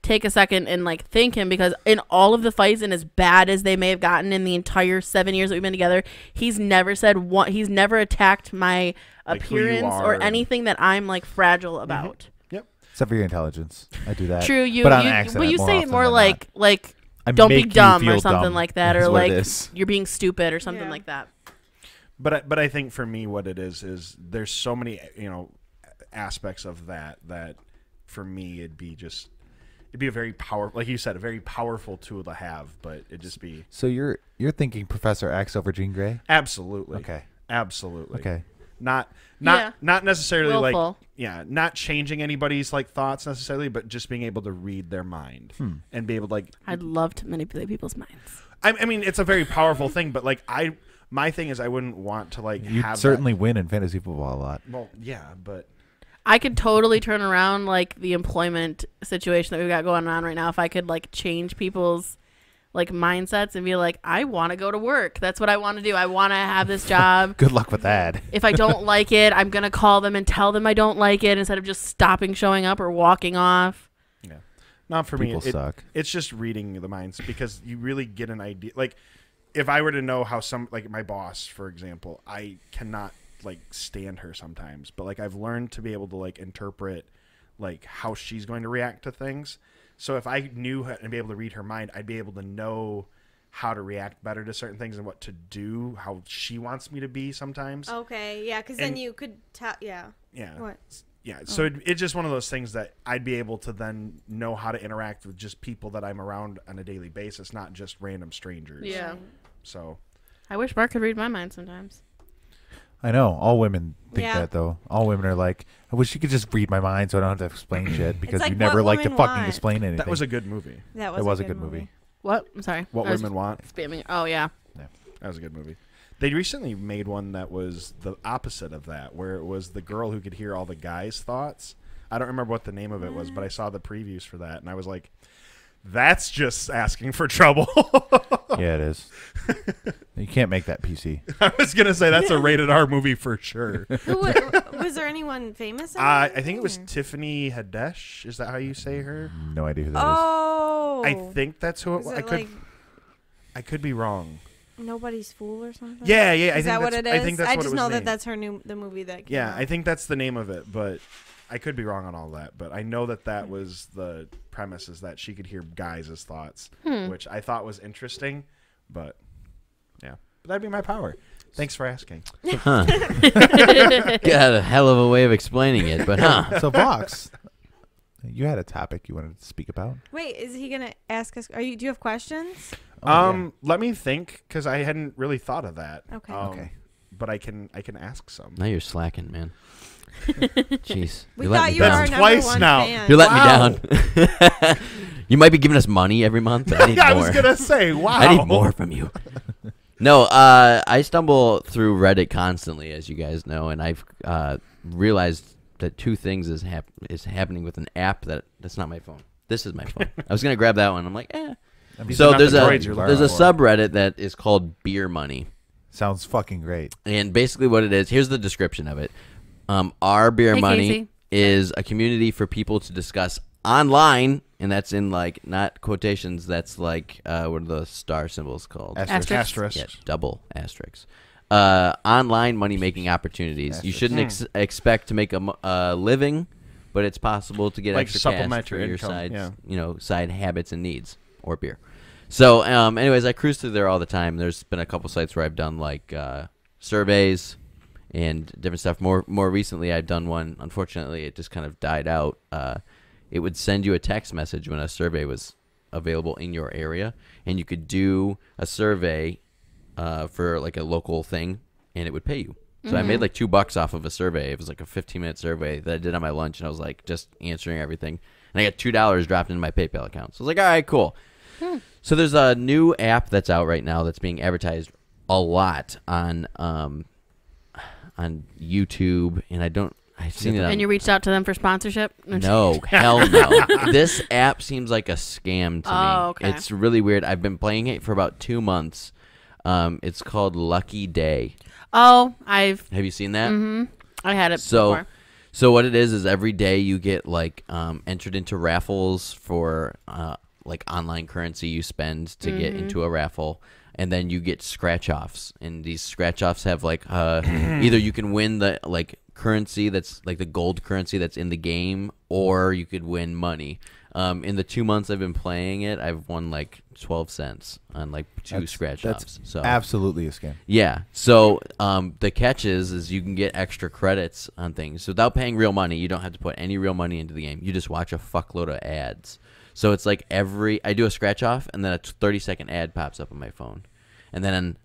take a second and like thank him because in all of the fights and as bad as they may have gotten in the entire 7 years that we've been together, he's never said one. He's never attacked my Like who you appearance are or and- anything that I'm like fragile about. Yep. Except for your intelligence. I do that. True, you but on you, accident but you more say it often more than like I don't be make you dumb or feel something dumb. like that, That's or what it like is. you're being stupid or something Yeah. like that. But I think for me, what it is there's so many aspects of that for me it'd be a very powerful, like you said, a very powerful tool to have. But it'd just be So you're thinking Professor X over Jean Grey? absolutely Okay. absolutely Okay. not Yeah. not necessarily Willful. not changing anybody's like thoughts necessarily, but just being able to read their mind and be able to like I'd love to manipulate people's minds. I mean it's a very powerful thing, but like my thing is I wouldn't want to like You have certainly win in fantasy football a lot. that. Well, yeah, but I could totally turn around like the employment situation that we've got going on right now if I could like change people's like mindsets and be like, I want to go to work. That's what I want to do. I want to have this job. Good luck with that. If I don't like it, I'm going to call them and tell them I don't like it instead of just stopping showing up or walking off. yeah, not for me. People suck. It's just reading the minds because you really get an idea. Like if I were to know how like my boss, for example, I cannot like stand her sometimes, but like I've learned to be able to like interpret like how she's going to react to things. So if I knew her and be able to read her mind, I'd be able to know how to react better to certain things and what to do, how she wants me to be sometimes. okay, yeah, because then And- you could tell. Yeah. Yeah. What? Yeah. So it's just one of those things that I'd be able to then know how to interact with just people that I'm around on a daily basis, not just random strangers. Yeah. So I wish Mark could read my mind sometimes. I know. All women think Yeah. that, though. All women are like, I wish you could just read my mind so I don't have to explain shit because like you never what like to women fucking want. explain anything. that was a good movie. That It was a good movie. What? I'm sorry. What I was Women Want. spamming. Oh, yeah. That was a good movie. They recently made one that was the opposite of that, where it was the girl who could hear all the guys' thoughts. I don't remember what the name of it was, but I saw the previews for that, and I was like, that's just asking for trouble. Yeah, it is. You can't make that PC. I was going to say that's a rated R movie for sure. Was there anyone famous? I think it was Tiffany Haddish. Is that how you say her? No idea who that Oh. I think that's who it was. I could be wrong. Nobody's Fool or something? Yeah. Is that what it is? I think that's I what just it was know named. that's the movie that came Yeah, out. I think that's the name of it, but I could be wrong on all that. But I know that was the premise, is that she could hear guys' thoughts, which I thought was interesting. But yeah, but that'd be my power. Thanks for asking. Huh. Got a hell of a way of explaining it, but So Vox, you had a topic you wanted to speak about. Wait, is he gonna ask us? Do you have questions? Oh, Let me think, because I hadn't really thought of that. Okay. Okay. But I can ask some. now you're slacking, man. Jeez. We You're letting thought me you were down. our That's number twice one now. fan. You're letting Wow. me down. You might be giving us money every month, but I need I more. was gonna say, wow. I need more from you. No, I stumble through Reddit constantly, as you guys know, and I've realized that two things is happening with an app that's not my phone. This is my phone. I was gonna grab that one. I'm like, eh. These So are not there's the a droids you're looking there's a for. subreddit that is called Beer Money. Sounds fucking great. And basically what it is, here's the description of it. Our Beer Hey, Money Casey. is a community for people to discuss online, and that's in like not quotations, that's like what are the star symbols called? Asterisk. Asterisk. Yeah, double asterisks. Online money-making opportunities. You shouldn't expect to make a living, but it's possible to get Like extra supplement cash for your your income, side, yeah. side habits and needs, or beer. So, anyways, I cruise through there all the time. There's been a couple sites where I've done like surveys and different stuff. More recently, I've done one. Unfortunately, it just kind of died out. It would send you a text message when a survey was available in your area, and you could do a survey for like a local thing, and it would pay you. So I made like $2 off of a survey. It was like a 15-minute survey that I did on my lunch, and I was like just answering everything, and I got $2 dropped into my PayPal account. So I was like, all right, cool. So there's a new app that's out right now that's being advertised a lot on YouTube, and I've seen it on. And you reached out to them for sponsorship? No, hell no. This app seems like a scam to me. Oh, okay. It's really weird. I've been playing it for about 2 months. It's called Lucky Day. Oh, Have you seen that? I had it So, before. so what it is every day you get like entered into raffles for like online currency you spend to get into a raffle, and then you get scratch offs, and these scratch offs have like either you can win the like currency that's like the gold currency that's in the game, or you could win money. In the 2 months I've been playing it, I've won like 12 cents on like two scratch offs. So Absolutely a scam. yeah. So the catch is you can get extra credits on things. So without paying real money, you don't have to put any real money into the game. You just watch a fuckload of ads. So it's like I do a scratch off, and then a 30-second ad pops up on my phone, and then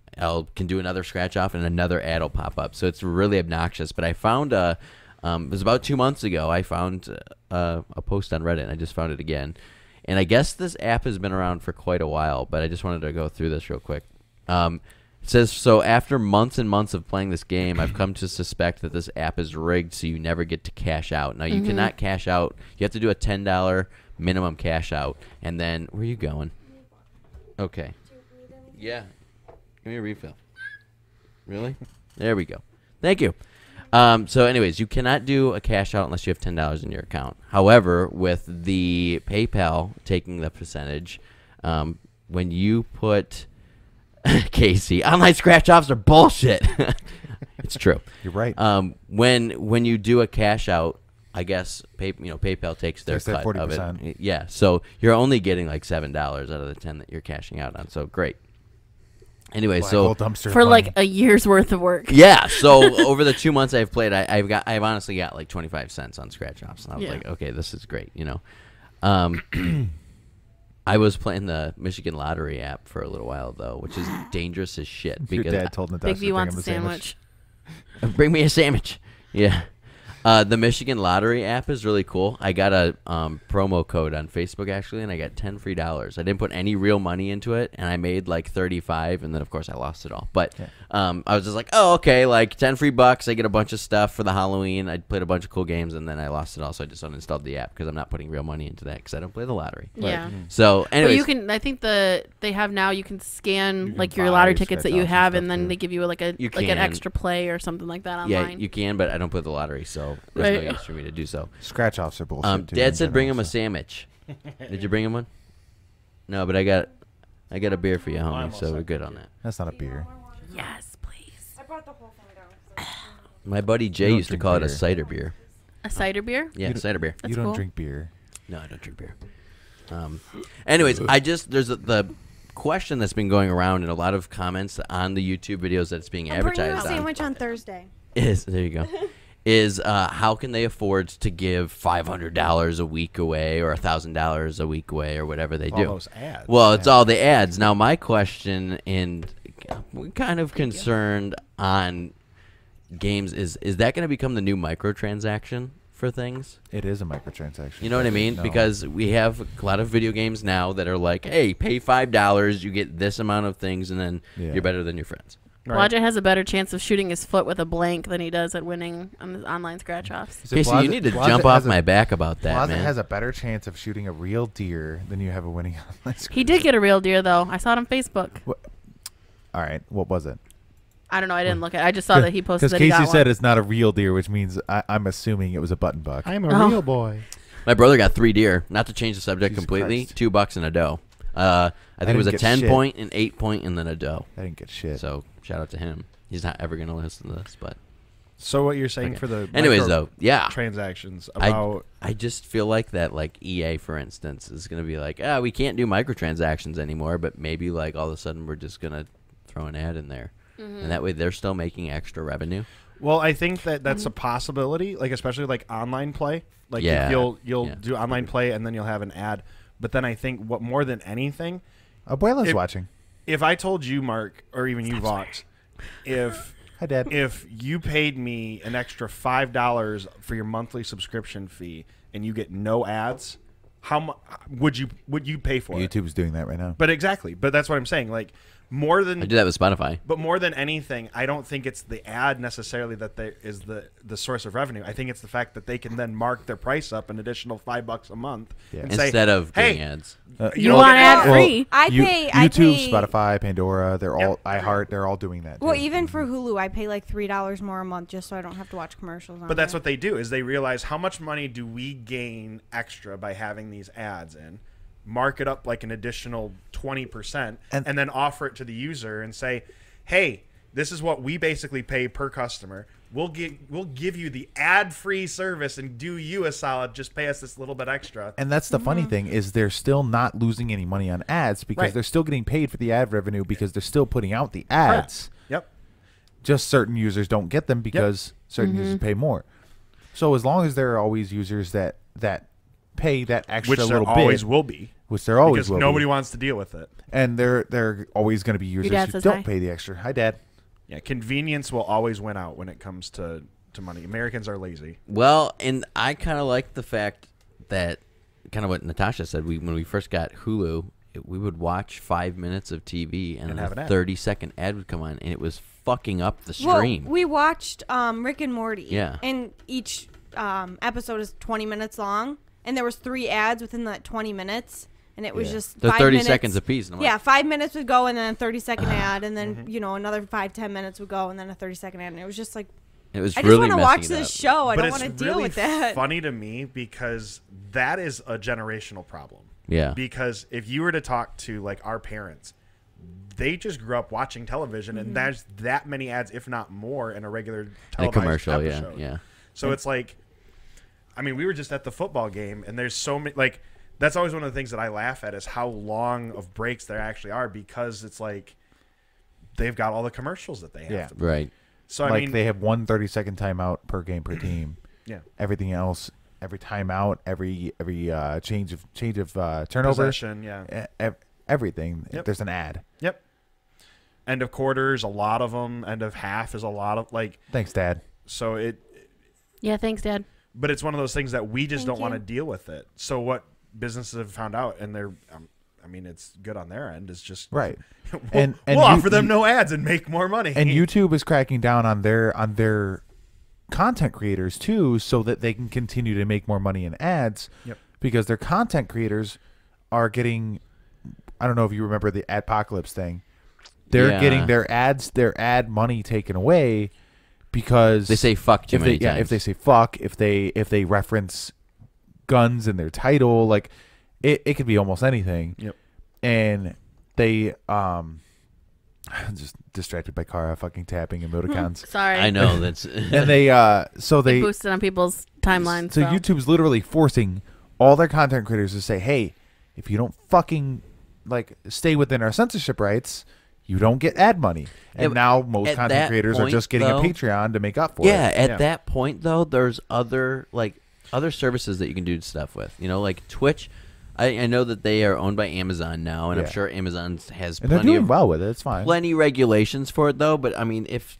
can do another scratch off, and another ad will pop up. So it's really obnoxious. But I found it was about 2 months ago. I found a post on Reddit, and I just found it again. And I guess this app has been around for quite a while, but I just wanted to go through this real quick. It says, so after months and months of playing this game, I've come to suspect that this app is rigged so you never get to cash out. Now, you cannot cash out. You have to do a $10 minimum cash out. And then, where are you going? Okay. Yeah. Give me a refill. Really? There we go. Thank you. So anyways, you cannot do a cash out unless you have $10 in your account. However, with the PayPal taking the percentage, when you put Casey, online scratch offs are bullshit. It's true. You're right. When you do a cash out, I guess PayPal takes their Takes their cut of 40%. it. Yeah, so you're only getting like $7 out of the 10 that you're cashing out on. So great. Anyway, Black so hole dumpster For money. like a year's worth of work. yeah, so over the 2 months I've played, I've honestly got like 25 cents on scratch offs, and I was Yeah. like, okay, this is great, I was playing the Michigan Lottery app for a little while though, which is dangerous as shit Your because dad told Natasha Big to V bring wants him a sandwich. bring me a sandwich. Yeah. The Michigan Lottery app is really cool. I got a promo code on Facebook actually, and I got $10 free. I didn't put any real money into it, and I made like 35, and then of course I lost it all. But I was just like, oh, okay, like 10 free bucks. I get a bunch of stuff for the Halloween. I played a bunch of cool games, and then I lost it all, so I just uninstalled the app because I'm not putting real money into that because I don't play the lottery. Yeah. So, anyways, but you can. I think they have now. You can scan can like your buy lottery tickets that you scratch-offs and have, stuff, and then too. they give you like an extra play or something like that yeah, online. you can, but I don't play the lottery, so there's no Right. use for me to do so. Scratch-offs are bullshit, too, in Dad said bring general, him a so. sandwich. Did you bring him one? No, but I got a beer for you, homie, almost so we're said good on that. That's not a beer. Yes, please. I brought the whole thing down. My buddy Jay You don't used to drink call it a beer. cider beer. A cider beer. Yeah, cider beer. That's You don't cool. drink beer. No, I don't drink beer. Anyways, there's the question that's been going around in a lot of comments on the YouTube videos that's being I'm bringing you a advertised on. sandwich on Thursday. There you go. Is how can they afford to give $500 a week away or $1,000 a week away or whatever they All do? those ads. Well, it's all the ads. Now, my question, and we're kind of concerned on games, is that going to become the new microtransaction for things? It is a microtransaction. You know what I mean? No. Because we have a lot of video games now that are like, hey, pay $5, you get this amount of things, and then Yeah. you're better than your friends. Right. Blodgett has a better chance of shooting his foot with a blank than he does at winning on the online scratch-offs. Is it Casey, you Blodgett- need to Blodgett jump off has a- my back about that, Blodgett man. has a better chance of shooting a real deer than you have a winning online He did get a real deer, though. I saw it on Facebook. All right, what was it? I don't know. I didn't look at it. I just saw that he posted Because that he Casey got said one. it's not a real deer, which means I'm assuming it was a button buck. I'm a Oh. real boy. My brother got 3 deer. Not to change the subject Jesus completely, Christ. $2 and a doe. I think it was a didn't get 10 shit. point, an 8 point, and then a doe. I didn't get shit. So shout out to him. He's not ever going to listen to this, but So what you're saying Okay. for the anyways, though, yeah. transactions about I just feel like that, like EA, for instance, is going to be like, we can't do microtransactions anymore, but maybe like all of a sudden we're just going to throw an ad in there, and that way they're still making extra revenue. Well, I think that's a possibility, like especially like online play. Like Yeah. if you'll Yeah. do online play and then you'll have an ad. But then I think what more than anything, Abuela's If- watching. if I told you, Mark, or even you, Vox, Hi, Dad. if you paid me an extra $5 for your monthly subscription fee and you get no ads, how much would you pay for it? YouTube's doing that right now. But exactly. But that's what I'm saying. Like more than I do that with Spotify. But more than anything, I don't think it's the ad necessarily that is the source of revenue. I think it's the fact that they can then mark their price up an additional $5 a month Yeah. and say, Instead of hey, getting ads. You don't want get ad ads. free? I YouTube, pay Spotify, Pandora, they're all Yep. iHeart, they're all doing that. Well, too. even for Hulu, I pay like $3 more a month just so I don't have to watch commercials. On But that's there. what they do is they realize how much money do we gain extra by having these ads in, mark it up like an additional 20%, and then offer it to the user and say, hey, this is what we basically pay per customer. We'll give you the ad-free service and do you a solid. Just pay us this little bit extra. And that's the Mm-hmm. funny thing is they're still not losing any money on ads because Right. they're still getting paid for the ad revenue because they're still putting out the ads. Yep. Just certain users don't get them because certain users pay more. So as long as there are always users that pay that extra Which there little always bit, will be. which there always Because will nobody be, wants to deal with it. and there are always going to be users dad who says don't hi. pay the extra. Hi, Dad. Yeah, convenience will always win out when it comes to money. Americans are lazy. Well, and I kind of like the fact that, kind of what Natasha said, when we first got Hulu, we would watch 5 minutes of TV and, And then have an a ad. 30-second ad would come on, and it was fucking up the Well, stream. we watched Rick and Morty. Yeah. And each episode is 20 minutes long, and there was 3 ads within that 20 minutes, and it was Yeah. just They're 5 30 minutes. seconds apiece. And I'm Yeah, like, 5 minutes would go, and then a 30-second ad, and then Mm-hmm. another 5-10 minutes would go, and then a 30-second ad, and it was just like, it was I just really want to messing watch it this up. show. I But don't it's want to deal really with that. funny to me because that is a generational problem. Yeah. Because if you were to talk to like our parents, they just grew up watching television, Mm-hmm. and there's that many ads, if not more, in a regular televised commercial, episode. yeah. So it's like, I mean, we were just at the football game, and there's so many. Like, that's always one of the things that I laugh at is how long of breaks there actually are because it's like they've got all the commercials that they have. Yeah. To Right. So I Like mean, they have 1 30-second timeout per game per team. yeah, Everything else, every timeout, every change of turnover, possession, yeah. everything. Yep. There's an ad. Yep. End of quarters, a lot of them. End of half is a lot of like. Thanks, Dad. So Yeah, thanks, Dad. But it's one of those things that we just Thank don't want to you. deal with it. So what businesses have found out, and they're, I mean, it's good on their end. Is just Right. we'll, And we'll offer them no ads and make more money. And YouTube is cracking down on their content creators too, so that they can continue to make more money in ads. Yep. Because their content creators are getting, I don't know if you remember the adpocalypse thing. They're Yeah. getting their ad money taken away because They say fuck too if many they, yeah, times. if they say fuck, if they reference guns in their title, like it could be almost anything. Yep. And they I'm just distracted by Kara fucking tapping emoticons. Sorry. I know that's. And they so They they boosted on people's timelines. so YouTube's literally forcing all their content creators to say, hey, if you don't fucking like stay within our censorship rights, you don't get ad money. And but now most at content that creators are point, just getting though- a Patreon to make up for Yeah, it. at that point though, there's other services that you can do stuff with. You know, like Twitch. I know that they are owned by Amazon now, and I'm Yeah. sure Amazon has And they're plenty doing of well with it. It's fine. plenty regulations for it though. But I mean, if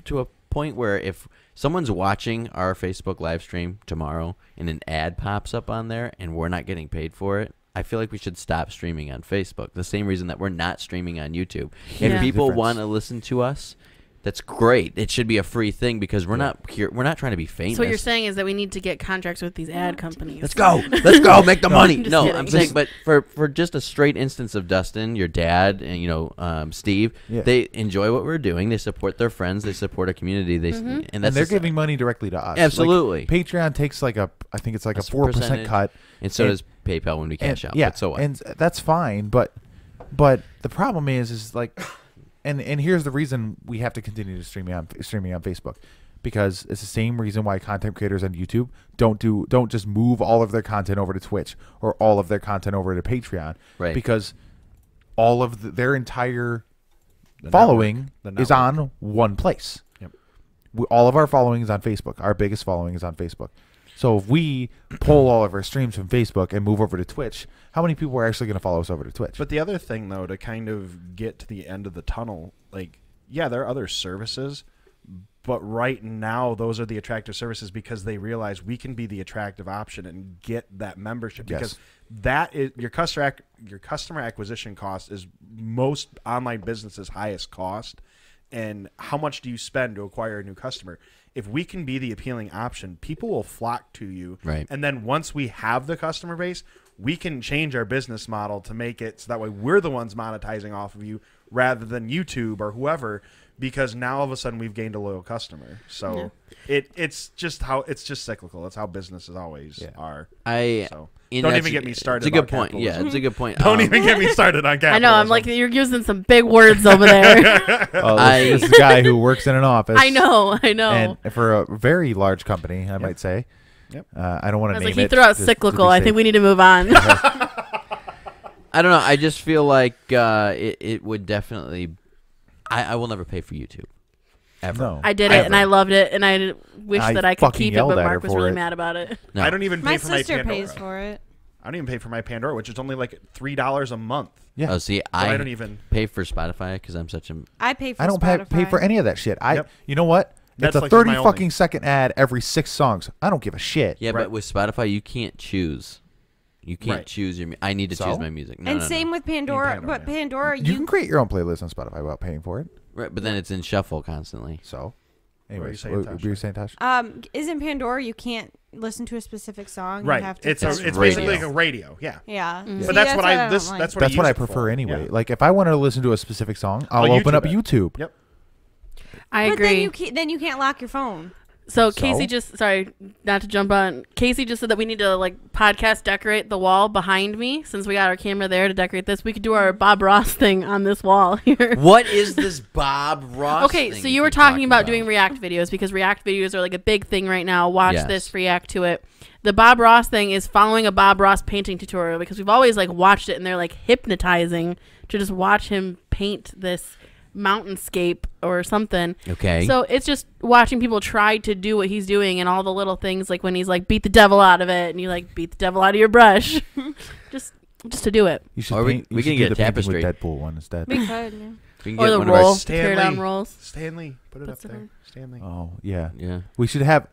to a point where if someone's watching our Facebook live stream tomorrow and an ad pops up on there and we're not getting paid for it, I feel like we should stop streaming on Facebook. The same reason that we're not streaming on YouTube. Yeah. If people Difference. want to listen to us, that's great. It should be a free thing because we're not here. We're not trying to be famous. So what you're saying is that we need to get contracts with these ad companies. Let's go. Let's go. Make the money. I'm just No, kidding. I'm saying, but for just a straight instance of Dustin, your dad, and Steve, Yeah. they enjoy what we're doing. They support their friends. They support a community. They Mm-hmm. and and they're just- giving money directly to us. Absolutely. Like, Patreon takes like I think it's like a A 4% percentage. cut. and so and- does PayPal when we cash out. Yeah, But so what? and that's fine. But the problem is like, and here's the reason we have to continue to streaming on Facebook, because it's the same reason why content creators on YouTube don't just move all of their content over to Twitch or all of their content over to Patreon, Right. Because all of their entire The following network. is on one place. Yep. All of our following is on Facebook. Our biggest following is on Facebook. So if we pull all of our streams from Facebook and move over to Twitch, how many people are actually going to follow us over to Twitch? But the other thing, though, to kind of get to the end of the tunnel, like, yeah, there are other services, but right now those are the attractive services because they realize we can be the attractive option and get that membership. Yes. Because that is your customer acquisition cost is most online businesses' highest cost. And how much do you spend to acquire a new customer? If we can be the appealing option, people will flock to you. Right. And then once we have the customer base, we can change our business model to make it so that way we're the ones monetizing off of you rather than YouTube or whoever, because now all of a sudden we've gained a loyal customer. So it's just cyclical. That's how businesses always are. So don't even get me started. It's a good about point. Yeah, capitalism. it's a good point. Don't even get me started on capitalism. I know. I'm like, you're using some big words over there. Oh, this is a guy who works in an office. I know. And for a very large company, I might say. Yep. I don't want I to was name like, he it. threw out just to cyclical. be I safe. think we need to move on. I don't know. I just feel like it would definitely. I will never pay for YouTube. Ever. No. I did it, and I loved it, and I wish I that I could fucking keep it, yelled but at her Mark was for really it. mad about it. No. I don't even pay My for my sister Pandora. pays for it. I don't even pay for my Pandora, which is only like $3 a month. Yeah. Oh, see, But I don't even. pay for Spotify because I'm such a. I pay for I don't pay Spotify. for any of that shit. Yep. You know what? It's Netflix a is 30 my only. fucking second ad every 6 songs. I don't give a shit. Yeah, Right. but with Spotify, you can't choose. You can't Right. choose your. I need to So? choose my music. No, And no, same no. with Pandora, Pandora, but yeah. Pandora, You you can create your own playlist on Spotify without paying for it. Right, but then it's in shuffle constantly. So, What were you anyways, saying, what Tosh? were you saying, Tosh? isn't Pandora you can't listen to a specific song. Right. You have to It's It's basically radio. like a radio. Yeah. yeah. Mm. See, But that's what I don't this like. that's what That's I what use I it prefer for. anyway. Yeah. Like if I want to listen to a specific song, I'll open YouTube up it. YouTube. Yep. I But agree. then you can't lock your phone. So So? Casey just sorry, not to jump on. Casey just said that we need to like podcast decorate the wall behind me since we got our camera there to decorate this. We could do our Bob Ross thing on this wall here. What is this Bob Ross? Okay, thing so you were keep talking about doing React videos because React videos are like a big thing right now. Watch Yes. this, react to it. The Bob Ross thing is following a Bob Ross painting tutorial because we've always like watched it and they're like hypnotizing to just watch him paint this mountainscape or something. Okay. So it's just watching people try to do what he's doing and all the little things like when he's like beat the devil out of it and you like beat the devil out of your brush. Just just to do it. You should Or we paint, you can should get do a the painting tapestry. with Deadpool one instead. We could. Yeah. We can Or get the one roll, of the tear down rolls. Stanley, put it Puts up it there. on. Stanley. Oh yeah. Yeah. We should have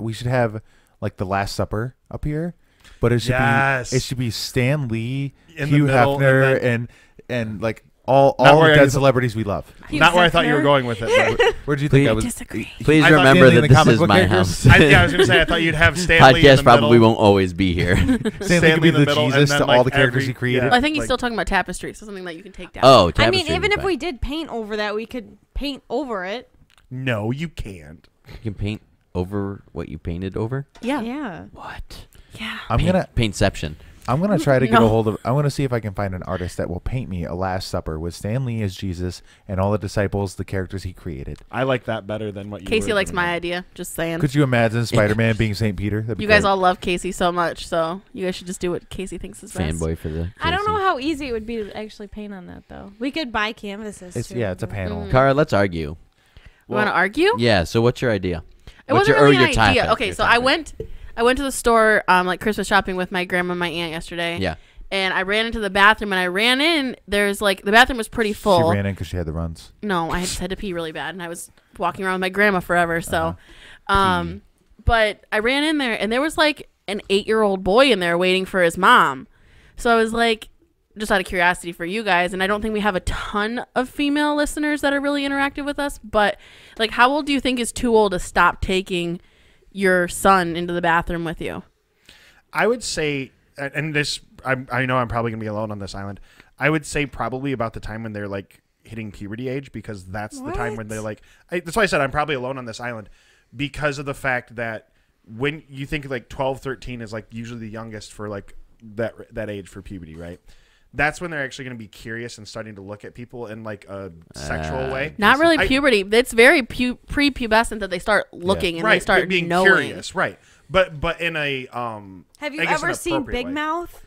like the Last Supper up here, but it should Yes. be Stan Lee, In the Hugh middle, Hefner, and like all Not where the I- dead celebrities we love. Not where I thought you were going with it. but- Where did you Please- think I was? Disagree. Please I thought remember Stanley in that the comic this is book my characters? house. I was going to say, I thought you'd have Stanley in Podcast the probably middle. won't always be here. Stanley could Stanley be in the the middle, and Jesus then, to like, all the characters every- he created. yeah. Well, I think he's Like- still talking about tapestry, so something that you can take down. Oh, I mean, tapestry even would be if fine. we did paint over that, we could paint over it. No, you can't. You can paint over what you painted over. Yeah. Yeah. What? Yeah. I'm gonna Paintception. try to get a No. hold of. I'm gonna see if I can find an artist that will paint me a Last Supper with Stan Lee as Jesus and all the disciples, the characters he created. I like that better than what you Casey were likes doing. my idea. Just saying. Could you imagine Spider-Man being Saint Peter? That'd be You guys great. all love Casey so much, so you guys should just do what Casey thinks is best. Fanboy for the. I don't know Casey. how easy it would be to actually paint on that, though. We could buy canvases. It's too. it's a panel. Mm. Cara, let's argue. You want to argue? Yeah. So what's your idea? It What's wasn't your, or really your an topic? idea. Okay, Your so I topic. went to the store like Christmas shopping with my grandma and my aunt yesterday. Yeah. And I ran into the bathroom and I ran in. There's like the bathroom was pretty She full. ran in because she had the runs. No, I just had to pee really bad, and I was walking around with my grandma forever. So, Uh-huh. but I ran in there, and there was like an 8-year-old boy in there waiting for his mom. So I was like, just out of curiosity for you guys, and I don't think we have a ton of female listeners that are really interactive with us. But like, how old do you think is too old to stop taking your son into the bathroom with you? I would say, and this, I know I'm probably going to be alone on this island. I would say probably about the time when they're like hitting puberty age, because that's the time when What? they're like, that's why I said I'm probably alone on this island, because of the fact that when you think like 12, 13 is like usually the youngest for like that age for puberty, right? That's when they're actually going to be curious and starting to look at people in like a sexual way. Not really I- puberty. It's very prepubescent that they start looking and right, they start being knowing. curious, right? But in a Have you I guess ever an seen appropriate Big way. Mouth?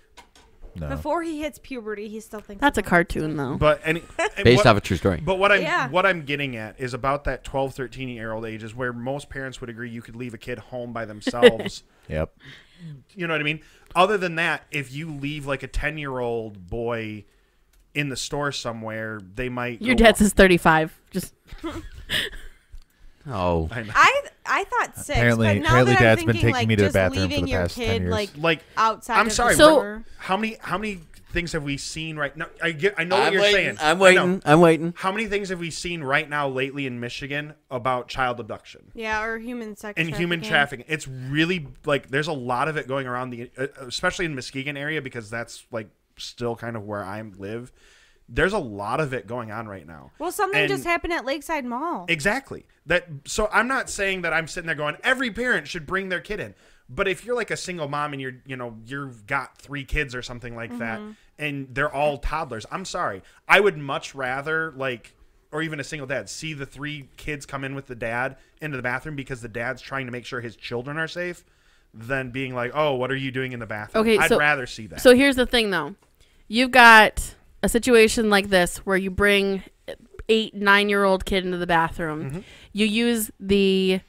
No. Before he hits puberty, he still thinks That's a about cartoon, though. But and Based what- off a true story. But what Yeah. I'm getting at is about that 12, 13-year-old age is where most parents would agree you could leave a kid home by themselves. Yep. You know what I mean? Other than that, if you leave like a 10-year-old boy in the store somewhere, they might. Your go- dad says 35. Just Oh. I know. I thought 6. Apparently- but now apparently that I'm Dad's been thinking, taking me to the just bathroom for leaving the your past 10 kid years. like Like, outside. I'm of sorry. The So- door. How many things have we seen right now? I know what you're waiting. saying. I'm I know. waiting. I'm waiting. How many things have we seen right now lately in Michigan about child abduction? Yeah, or human sex And human trafficking. It's really like there's a lot of it going around especially in Muskegon area, because that's like still kind of where I live. There's a lot of it going on right now. Well, something And- just happened at Lakeside Mall. Exactly. So I'm not saying that I'm sitting there going every parent should bring their kid in. But if you're like a single mom and you've got 3 kids or something like that, and they're all toddlers, I'm sorry. I would much rather or even a single dad, see the 3 kids come in with the dad into the bathroom because the dad's trying to make sure his children are safe, than being like, oh, what are you doing in the bathroom? Okay, I'd so- rather see that. So here's the thing, though. You've got a situation like this where you bring 8, 9-year-old kid into the bathroom. You use the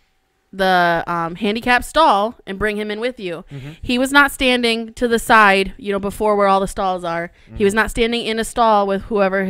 handicap stall and bring him in with you. He was not standing to the side, before where all the stalls are. He was not standing in a stall with whoever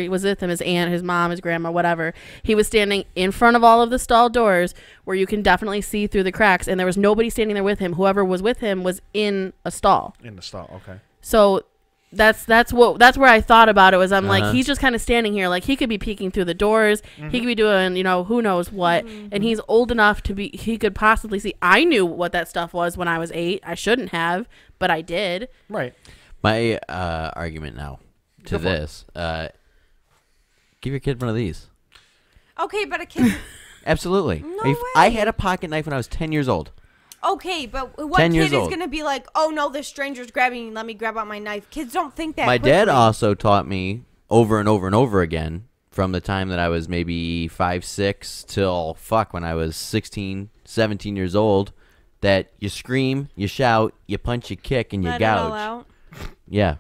was with him, his aunt, his mom, his grandma, whatever. He was standing in front of all of the stall doors where you can definitely see through the cracks, and there was nobody standing there with him. Whoever was with him was in a stall. in the stall, okay. So that's where I thought about it. Was I'm Uh-huh. like, he's just kind of standing here, like he could be peeking through the doors, he could be doing who knows what, and he's old enough to be, he could possibly see. I knew what that stuff was when I was 8. I shouldn't have, but I did. Right. My argument now to Go for it. this: give your kid one of these. Okay, but a kid. Absolutely. No If I way. had a pocket knife when I was 10 years old. Okay, but what 10 kid years is old. going to be like, oh no, this stranger's grabbing me, let me grab out my knife? Kids don't think that. My dad quickly. also taught me over and over and over again from the time that I was maybe 5, 6 till when I was 16, 17 years old, that you scream, you shout, you punch, you kick, and you Let it all gouge. out. Yeah.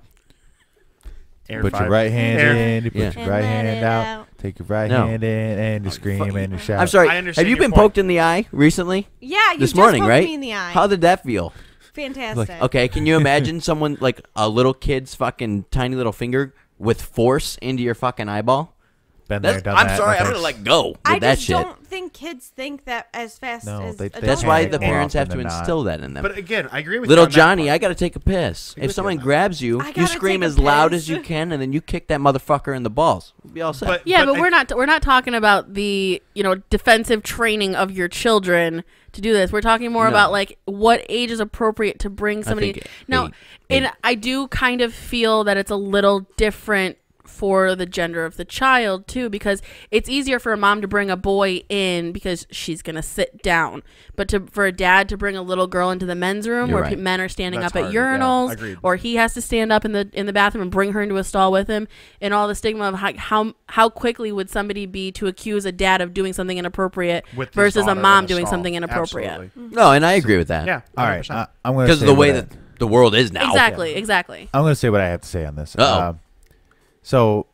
Air Put your 5. right hand Air- in, you put Yeah. your And right let hand it out, out. take your right No. hand in, and you scream and you shout. I'm sorry. I understand Have you your been point. poked in the eye recently? Yeah, you This just morning, poked right? me in the eye. How did that feel? Fantastic. Okay, can you imagine someone like a little kid's fucking tiny little finger with force into your fucking eyeball? Been there, done I'm that. sorry, My I'm gonna parents- let go with I that just shit. don't think kids think that as fast No, as they- adults That's why do. the More parents have often to than not. instill that in them. But again, I agree with Little you on that Johnny, part. I gotta take a piss. Agree If with someone you on that. grabs you, I you gotta scream take a as loud piss. as you can, and then you kick that motherfucker in the balls. We'll be all set. Yeah, but I- we're not talking about the defensive training of your children to do this. We're talking more No. about like what age is appropriate to bring somebody. think Now, eight. and I do kind of feel that it's a little different for the gender of the child too, because it's easier for a mom to bring a boy in because she's gonna sit down, but for a dad to bring a little girl into the men's room You're where right. men are standing That's up at harder, yeah, urinals, agreed. or he has to stand up in the bathroom and bring her into a stall with him, and all the stigma of how quickly would somebody be to accuse a dad of doing something inappropriate With his versus a daughter mom in doing stall. something inappropriate. Absolutely. No, and I agree with that. Yeah. All right, 100%. I'm going to Because of the way that the world is now. Exactly. I'm going to say what I have to say on this. Uh-oh. So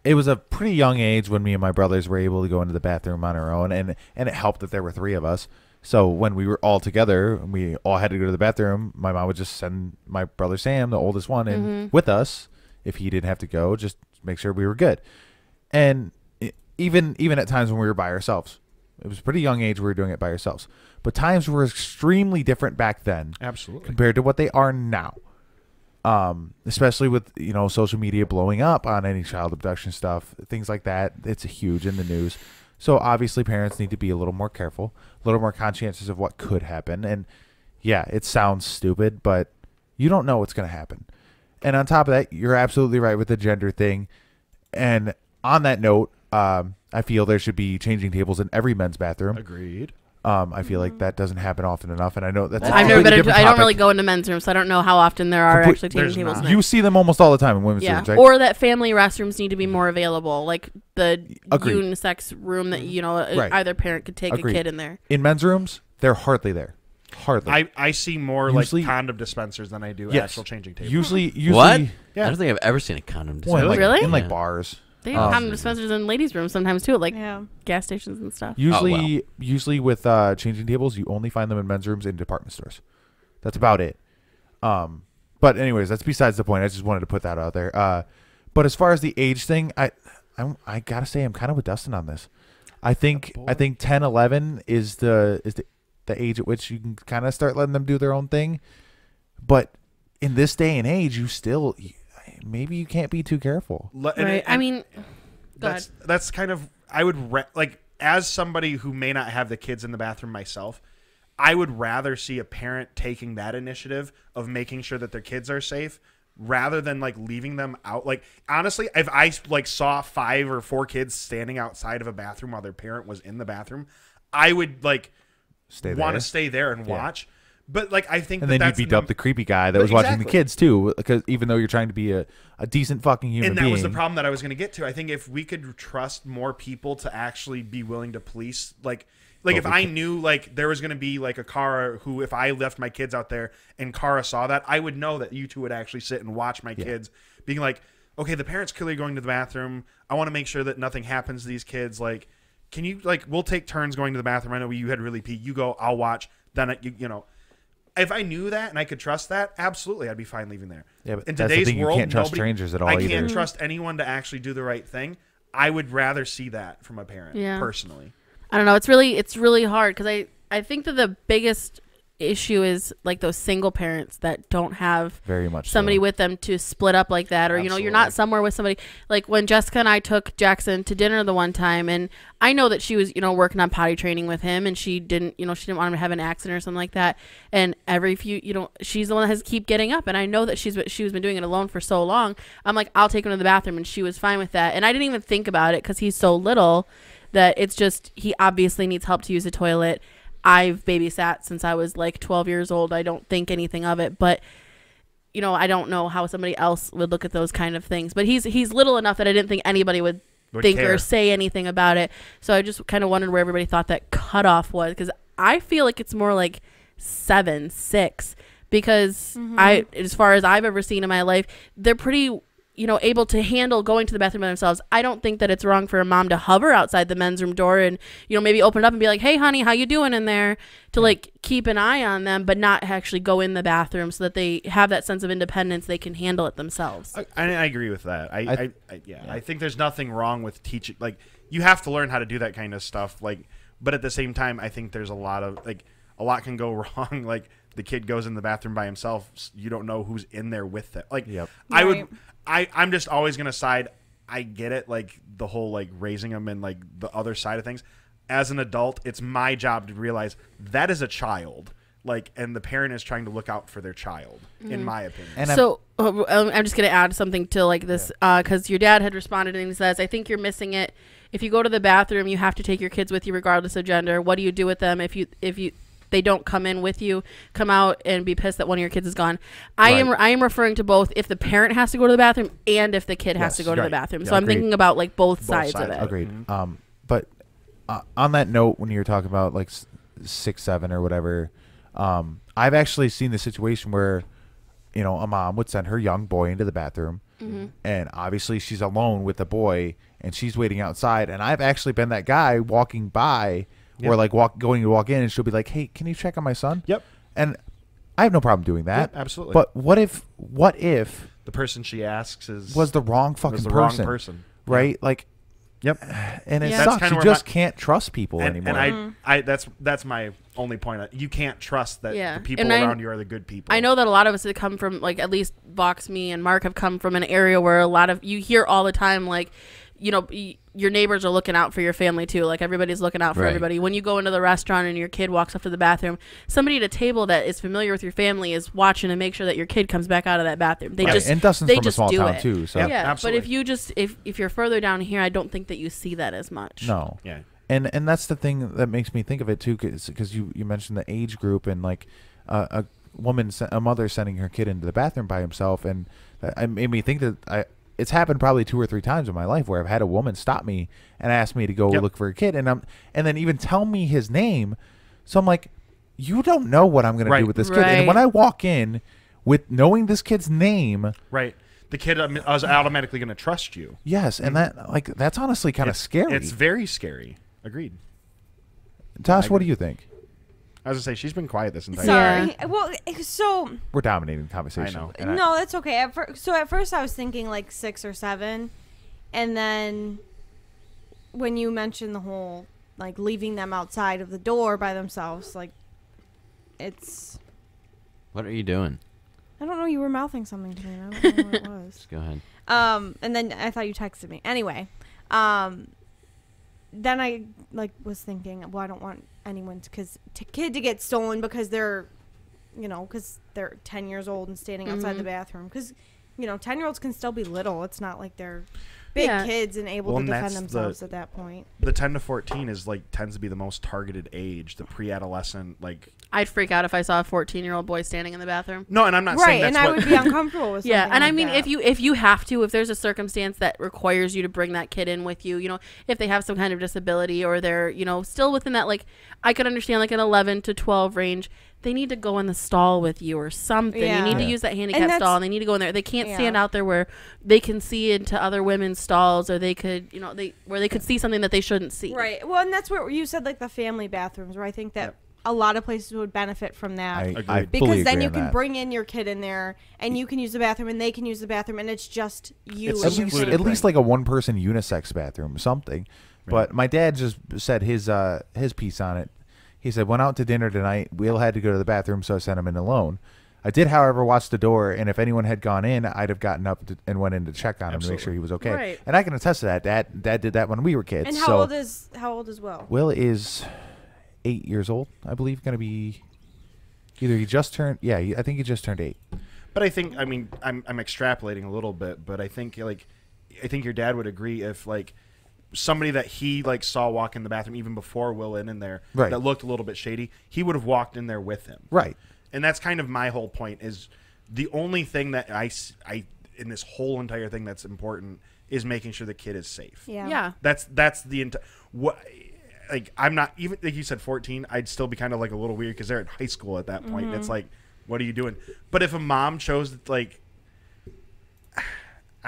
it was a pretty young age when me and my brothers were able to go into the bathroom on our own, and it helped that there were three of us. So when we were all together and we all had to go to the bathroom, my mom would just send my brother Sam, the oldest one, in with us if he didn't have to go, just to make sure we were good. And even at times when we were by ourselves, it was a pretty young age we were doing it by ourselves. But times were extremely different back then Absolutely. compared to what they are now. Especially with social media blowing up on any child abduction stuff, things like that. It's huge in the news. So obviously parents need to be a little more careful, a little more conscientious of what could happen. And yeah, it sounds stupid, but you don't know what's going to happen. And on top of that, you're absolutely right with the gender thing. And on that note, I feel there should be changing tables in every men's bathroom. Agreed. I feel like that doesn't happen often enough, and I know that's a I've never completely been. different I don't topic. really go into men's rooms, so I don't know how often there are actually changing there's tables. not. in there. You see them almost all the time in women's Yeah, rooms, right? or that family restrooms need to be more available, like the Agreed. unisex room that Right. either parent could take Agreed. a kid in there. In men's rooms, they're hardly there. Hardly. I see more Usually- like condom dispensers than I do Yes. actual changing tables. usually, What? Yeah. I don't think I've ever seen a condom well, in dispenser. like, Really? in like Yeah. bars. They have condom dispensers in ladies' rooms sometimes too, at like Yeah. gas stations and stuff. Usually with changing tables, you only find them in men's rooms in department stores. That's about it. But anyways, that's besides the point. I just wanted to put that out there. But as far as the age thing, I gotta say I'm kind of with Dustin on this. I think 10, 11 is the age at which you can kind of start letting them do their own thing. But in this day and age, maybe you can't be too careful. Right. I mean, go ahead. That's kind of I would like as somebody who may not have the kids in the bathroom myself, I would rather see a parent taking that initiative of making sure that their kids are safe rather than like leaving them out. Like honestly, if I like saw 5 or 4 kids standing outside of a bathroom while their parent was in the bathroom, I would like want to stay there and watch. But like I think And then that's you beat up the creepy guy that was watching the Exactly. kids too, because even though you're trying to be a decent fucking human and that being, was the problem that I was going to get to. I think if we could trust more people to actually be willing to police, like if I knew like there was going to be like a Kara who, if I left my kids out there and Kara saw that, I would know that you two would actually sit and watch my kids, being like, okay, the parent's clearly going to the bathroom. I want to make sure that nothing happens to these kids. Like, can you we'll take turns going to the bathroom. I know you had really pee. You go, I'll watch. Then if I knew that and I could trust that, absolutely, I'd be fine leaving there. Yeah, but in that's the today's thing, you world, can't trust strangers at all I either. can't trust anyone to actually do the right thing. I would rather see that from a parent, personally. I don't know. It's really hard because I think that the biggest issue is like those single parents that don't have very much somebody so. with them to split up like that, or you're not somewhere with somebody. Like when Jessica and I took Jackson to dinner the one time, and I know that she was working on potty training with him, and she didn't want him to have an accident or something like that. And every few she's the one that has to keep getting up, and I know that she's been doing it alone for so long. I'm like, I'll take him to the bathroom, and she was fine with that. And I didn't even think about it because he's so little that it's just he obviously needs help to use the toilet. I've babysat since I was like 12 years old. I don't think anything of it, but I don't know how somebody else would look at those kind of things. But he's little enough that I didn't think anybody would think care or say anything about it. So I just kind of wondered where everybody thought that cutoff was, because I feel like it's more like 7, 6, because as far as I've ever seen in my life, they're pretty able to handle going to the bathroom by themselves, I don't think that it's wrong for a mom to hover outside the men's room door and, maybe open it up and be like, hey, honey, how you doing in there? To like keep an eye on them, but not actually go in the bathroom so that they have that sense of independence. They can handle it themselves. I agree with that. I think there's nothing wrong with teaching. Like, you have to learn how to do that kind of stuff. Like, but at the same time, I think there's a lot can go wrong. Like, the kid goes in the bathroom by himself. You don't know who's in there with it. Like, I'm just always going to side. I get it. Like, the whole, like, raising them and, like, the other side of things. As an adult, it's my job to realize that is a child. Like, and the parent is trying to look out for their child, in my opinion. And so I'm just going to add something to like this, because your dad had responded and he says, I think you're missing it. If you go to the bathroom, you have to take your kids with you regardless of gender. What do you do with them if they don't come in with you, come out and be pissed that one of your kids is gone? I am referring to both if the parent has to go to the bathroom and if the kid has to go to the bathroom. So I'm thinking about like both sides of it. Agreed. But on that note, when you're talking about like 6, 7 or whatever, I've actually seen the situation where, a mom would send her young boy into the bathroom, and obviously she's alone with the boy, and she's waiting outside. And I've actually been that guy walking by, or like going to walk in, and she'll be like, "Hey, can you check on my son?" Yep. And I have no problem doing that. Yep, absolutely. But what if the person she asks was the wrong fucking person? Right? Yeah. Like. Yep. And it sucks. You just can't trust people anymore. And that's my only point. You can't trust that the people around you are the good people. I know that a lot of us have come from, like, at least Vox, me, and Mark have come from an area where a lot of, you hear all the time, like, your neighbors are looking out for your family too. Like, everybody's looking out for everybody. When you go into the restaurant and your kid walks up to the bathroom, somebody at a table that is familiar with your family is watching to make sure that your kid comes back out of that bathroom. And Dustin's from a small town too. So but if you if you're further down here, I don't think that you see that as much. No. Yeah. And that's the thing that makes me think of it too, because you mentioned the age group and like a mother sending her kid into the bathroom by himself, and it made me think that it's happened probably 2 or 3 times in my life where I've had a woman stop me and ask me to go look for a kid, and then even tell me his name. So I'm like, you don't know what I'm going to do with this kid. And when I walk in with knowing this kid's name, the kid is automatically going to trust you. Yes, and that's honestly kind of scary. It's very scary. Agreed. Tosh, what do you think? I was going to say, she's been quiet this entire time. Yeah. Well, so... We're dominating the conversation. I know. No, that's okay. At first I was thinking like 6 or 7. And then when you mentioned the whole, like, leaving them outside of the door by themselves, like, it's... What are you doing? I don't know. You were mouthing something to me. And I don't know what it was. Just go ahead. And then I thought you texted me. Anyway, then I was thinking, well, I don't want anyone's kid to get stolen because they're 10 years old and standing outside the bathroom. Because 10-year-olds can still be little. It's not like they're big kids and able to defend themselves at that point. The 10 to 14 tends to be the most targeted age, the pre-adolescent. Like, I'd freak out if I saw a 14-year-old boy standing in the bathroom. No, and I'm not saying that's and I would be uncomfortable with something and like I mean, that. if you have to, if there's a circumstance that requires you to bring that kid in with you, if they have some kind of disability or they're, still within that, like, I could understand like an 11 to 12 range. They need to go in the stall with you or something. You need to use that handicap stall, and they need to go in there. They can't stand out there where they can see into other women's stalls, or they could, where they could see something that they shouldn't see. Right. Well, and that's where you said, like, the family bathrooms, where I think that a lot of places would benefit from that. I because then you can bring in your kid in there, and you can use the bathroom, and they can use the bathroom, and it's just you. It's at least like a one-person unisex bathroom or something. Right. But my dad just said his piece on it. He said, went out to dinner tonight. Will had to go to the bathroom, so I sent him in alone. I did, however, watch the door, and if anyone had gone in, I'd have gotten up and went in to check on him to make sure he was okay. Right. And I can attest to that. Dad did that when we were kids. And how old is Will? Will is 8 years old, I believe. Going to be either he just turned. Yeah, I think he just turned 8. But I think, I mean, I'm extrapolating a little bit, but I think your dad would agree if somebody that he saw walk in the bathroom even before Will in there that looked a little bit shady, he would have walked in there with him. Right. And that's kind of my whole point, is the only thing that I in this whole entire thing that's important is making sure the kid is safe. Yeah. That's the entire I'm not, even like you said 14, I'd still be kind of like a little weird because they're in high school at that point. And it's like, what are you doing? But if a mom chose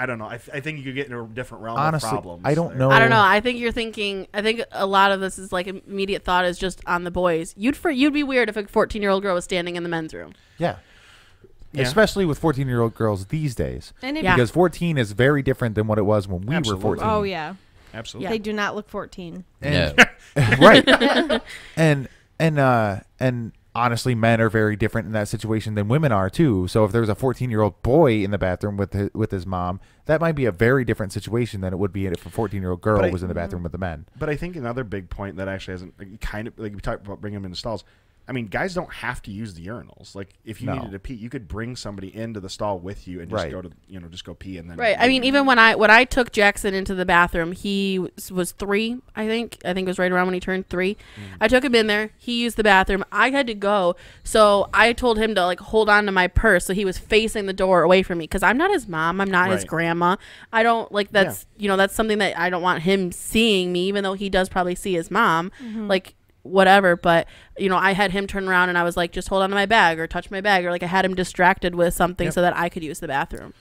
I don't know. I think you could get in a different realm Honestly, of problems. I don't there. know. I don't know. I think you're thinking. I think a lot of this is like immediate thought is just on the boys. You'd be weird if a 14-year-old girl was standing in the men's room. Yeah. Yeah. Especially with 14-year-old girls these days. And if Yeah. Because 14 is very different than what it was when we Absolutely. were 14. Oh yeah, Absolutely. they do not look 14. And, No. right. And honestly, men are very different in that situation than women are too. So if there's a 14-year-old boy in the bathroom with his mom, that might be a very different situation than it would be if a 14-year-old girl But was in the bathroom with the men. But I think another big point that actually hasn't kind of like we talked about bringing them into stalls. I mean, guys don't have to use the urinals. Like, if you No. needed to pee, you could bring somebody into the stall with you and just Right. go to, just go pee and then. Right. I mean, even when I took Jackson into the bathroom, he was 3. I think it was right around when he turned 3. I took him in there. He used the bathroom. I had to go, so I told him to like hold on to my purse, so he was facing the door away from me because I'm not his mom. I'm not his Right. grandma. I don't like that's that's something that I don't want him seeing me, even though he does probably see his mom. Like. Whatever, but I had him turn around and I was like, just hold on to my bag or touch my bag, or like I had him distracted with something so that I could use the bathroom.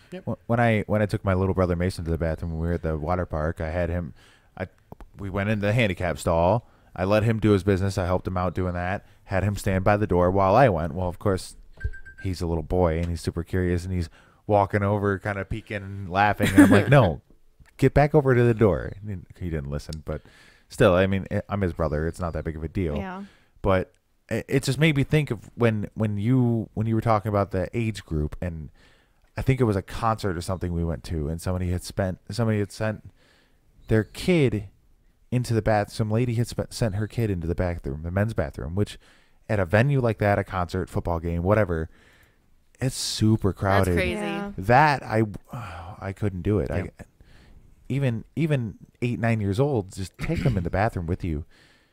When I took my little brother Mason to the bathroom when we were at the water park, I had him. We went into the handicap stall. I let him do his business. I helped him out doing that. Had him stand by the door while I went. Well, of course, he's a little boy and he's super curious and he's walking over, kind of peeking and laughing. And I'm like, no, get back over to the door. He didn't listen, but. Still, I mean, I'm his brother. It's not that big of a deal. Yeah. But it just made me think of when you were talking about the age group, and I think it was a concert or something we went to, and somebody had sent their kid into the bath. Some lady had sent her kid into the bathroom, the men's bathroom, which at a venue like that, a concert, football game, whatever, it's super crowded. That's crazy. Yeah. That I couldn't do it. Yep. Even 8-9 years old, just take them in the bathroom with you.